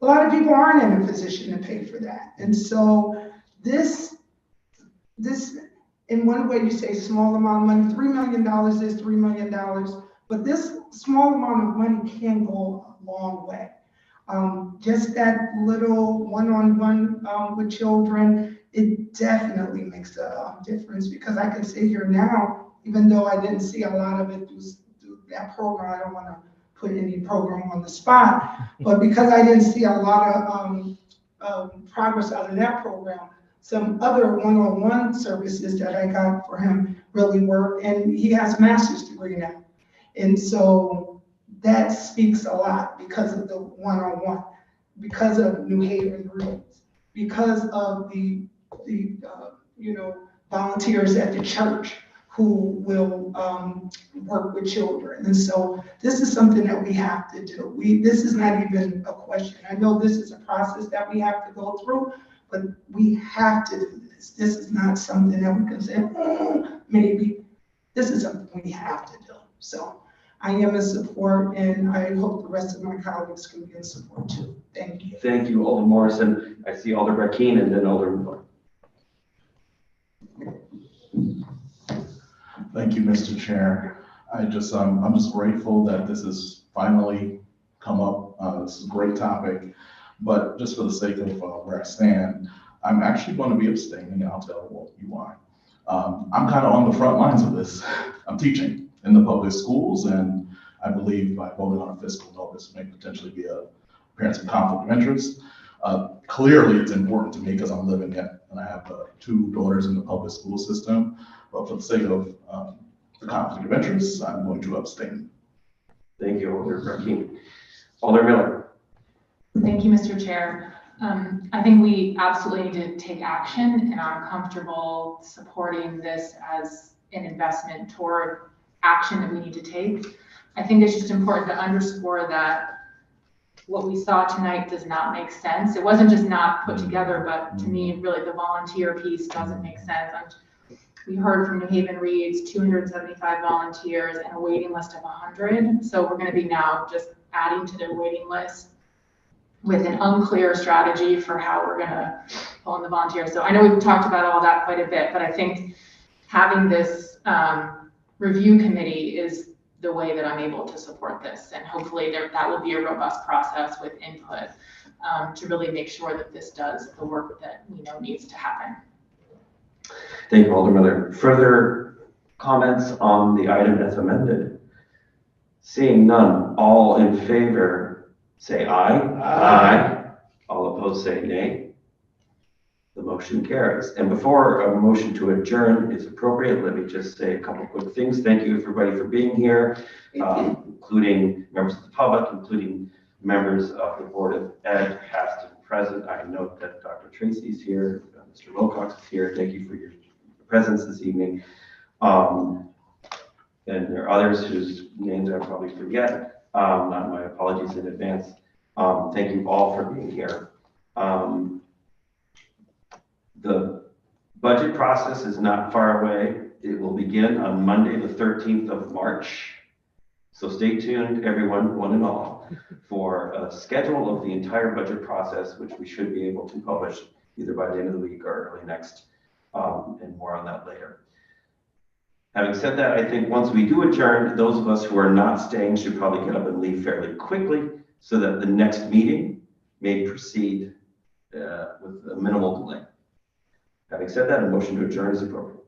A lot of people aren't in a position to pay for that. And so this, in one way you say small amount of money, $3 million is $3 million, but this small amount of money can go a long way. Just that little one-on-one with children, it definitely makes a difference because I can sit here now, even though I didn't see a lot of it through that program. I don't want to put any program on the spot, but because I didn't see a lot of progress out of that program, some other one-on-one services that I got for him really worked, and he has a master's degree now. And so that speaks a lot because of the one-on-one, because of New Haven Reads, because of the volunteers at the church who will work with children. And so this is something that we have to do. This is not even a question. I know this is a process that we have to go through, but we have to do this. This is not something that we can say, maybe. This is something we have to do. So I am in support, and I hope the rest of my colleagues can be in support too. Thank you. Thank you, Alder Morrison. I see Alder Brackeen and then Alder Miller. Thank you, Mr. Chair. I'm just grateful that this has finally come up. This is a great topic, but just for the sake of where I stand, I'm actually going to be abstaining, and I'll tell you why. I'm kind of on the front lines of this. I'm teaching in the public schools, and I believe by voting on a fiscal notice may potentially be appearance of conflict of interest. Clearly, it's important to me because I'm living it, and I have 2 daughters in the public school system. But for the sake of the conflict of interest, I'm going to abstain. Thank you, Alder Brackeen. Alder Miller. Thank you, Mr. Chair. I think we absolutely need to take action, and I'm comfortable supporting this as an investment toward action that we need to take. I think it's just important to underscore that what we saw tonight does not make sense. It wasn't just not put together, but to me, really the volunteer piece doesn't make sense. We heard from New Haven Reads, 275 volunteers and a waiting list of 100. So we're going to be now just adding to their waiting list with an unclear strategy for how we're going to pull in the volunteers. So I know we've talked about all that quite a bit, but I think having this review committee is the way that I'm able to support this. And hopefully that will be a robust process with input to really make sure that this does the work that we know needs to happen. Thank you, Alder Miller. Further comments on the item as amended? Seeing none, all in favor say aye. Aye. All opposed say nay. The motion carries. And before a motion to adjourn is appropriate, let me just say a couple quick things. Thank you, everybody, for being here, including members of the public, including members of the Board of Ed, past and present. I note that Dr. Tracy's here, Mr. Wilcox is here. Thank you for your presence this evening. And there are others whose names I probably forget. My apologies in advance. Thank you all for being here. The budget process is not far away. It will begin on Monday, the 13th of March. So stay tuned, everyone, one and all, for a schedule of the entire budget process, which we should be able to publish either by the end of the week or early next, and more on that later. Having said that, I think once we do adjourn, those of us who are not staying should probably get up and leave fairly quickly so that the next meeting may proceed with a minimal delay. Having said that, a motion to adjourn is appropriate.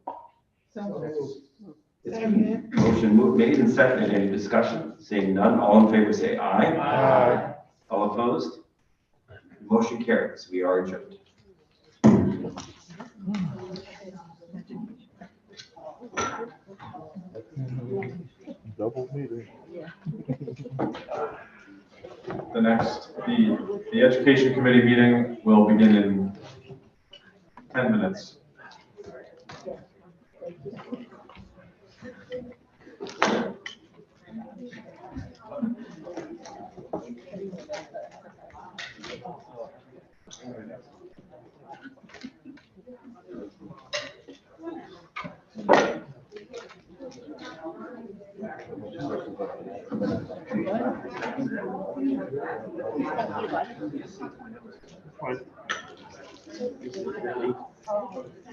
Motion made and seconded. Any discussion? Seeing none, all in favor say aye. Aye. All opposed? Motion carries. We are adjourned. Double meeting. The Education Committee meeting will begin in 10 minutes.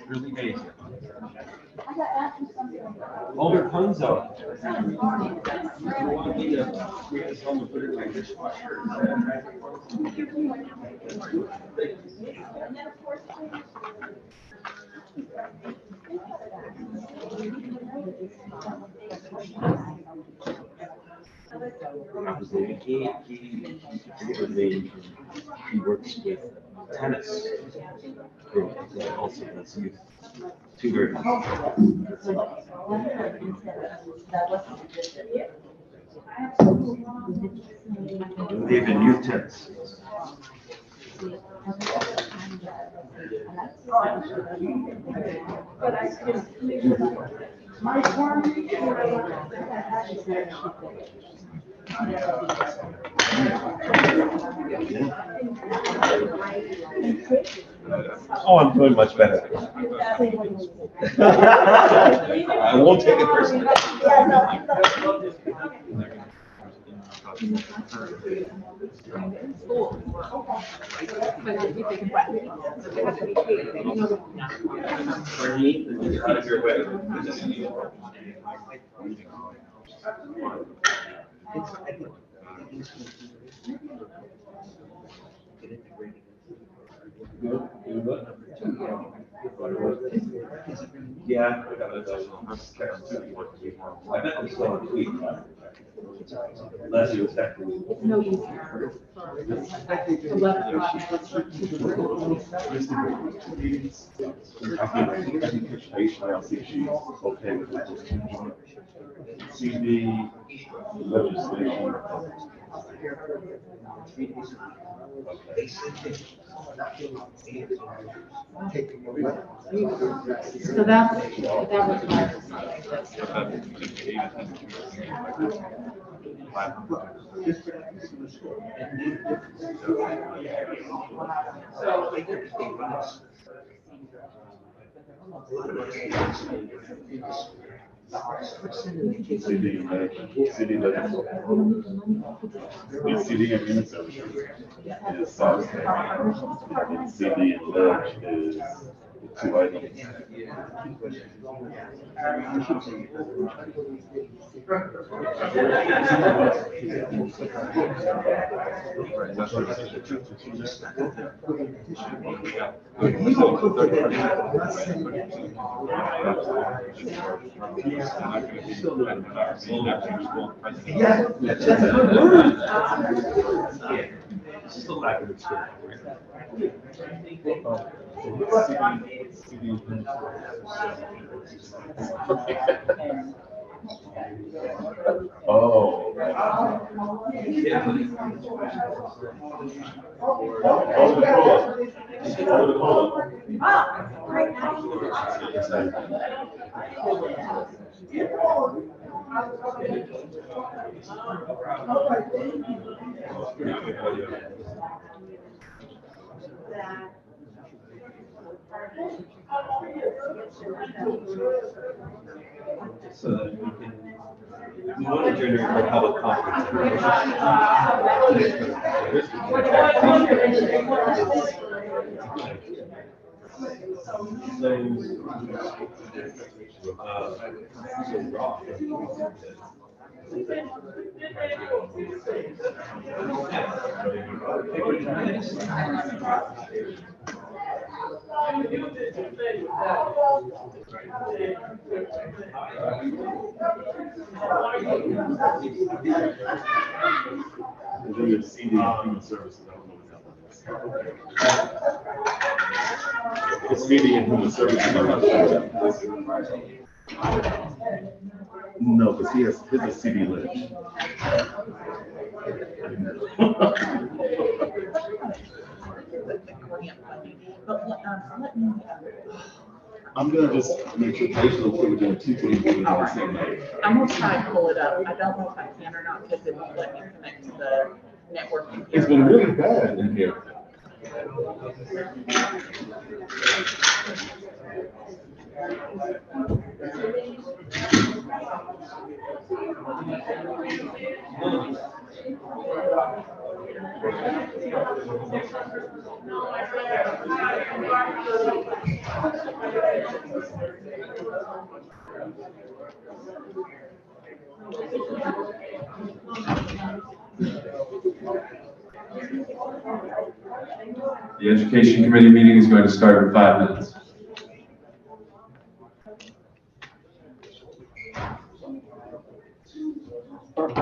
Really amazing. Older Punzo. You want me to bring this home and put it in my dishwasher? He works with tennis group that also does youth. Two very good. They've been youth tennis. Oh, I'm doing much better. I won't take it personally. Out of your way. Yeah. I bet I'm still on tweet. Leslie was technically. No, I'll see if she's okay with it. CD legislation. So that was my. CD and Minnesota is solid. CD and ledge is two items. Yeah, that's a good word. It's just a lack of experience. Oh. So that we want to generate a public confidence. The CD human services, I don't know what that one is. The CD and human services, I'm not sure. No, because his is CD ledge. I'm gonna just make sure Rachel will put it in 224 on the same night. I'm gonna try and pull it up. I don't know if I can or not because it won't let me connect to the network. It's been really bad in here. The Education Committee meeting is going to start in 5 minutes. Start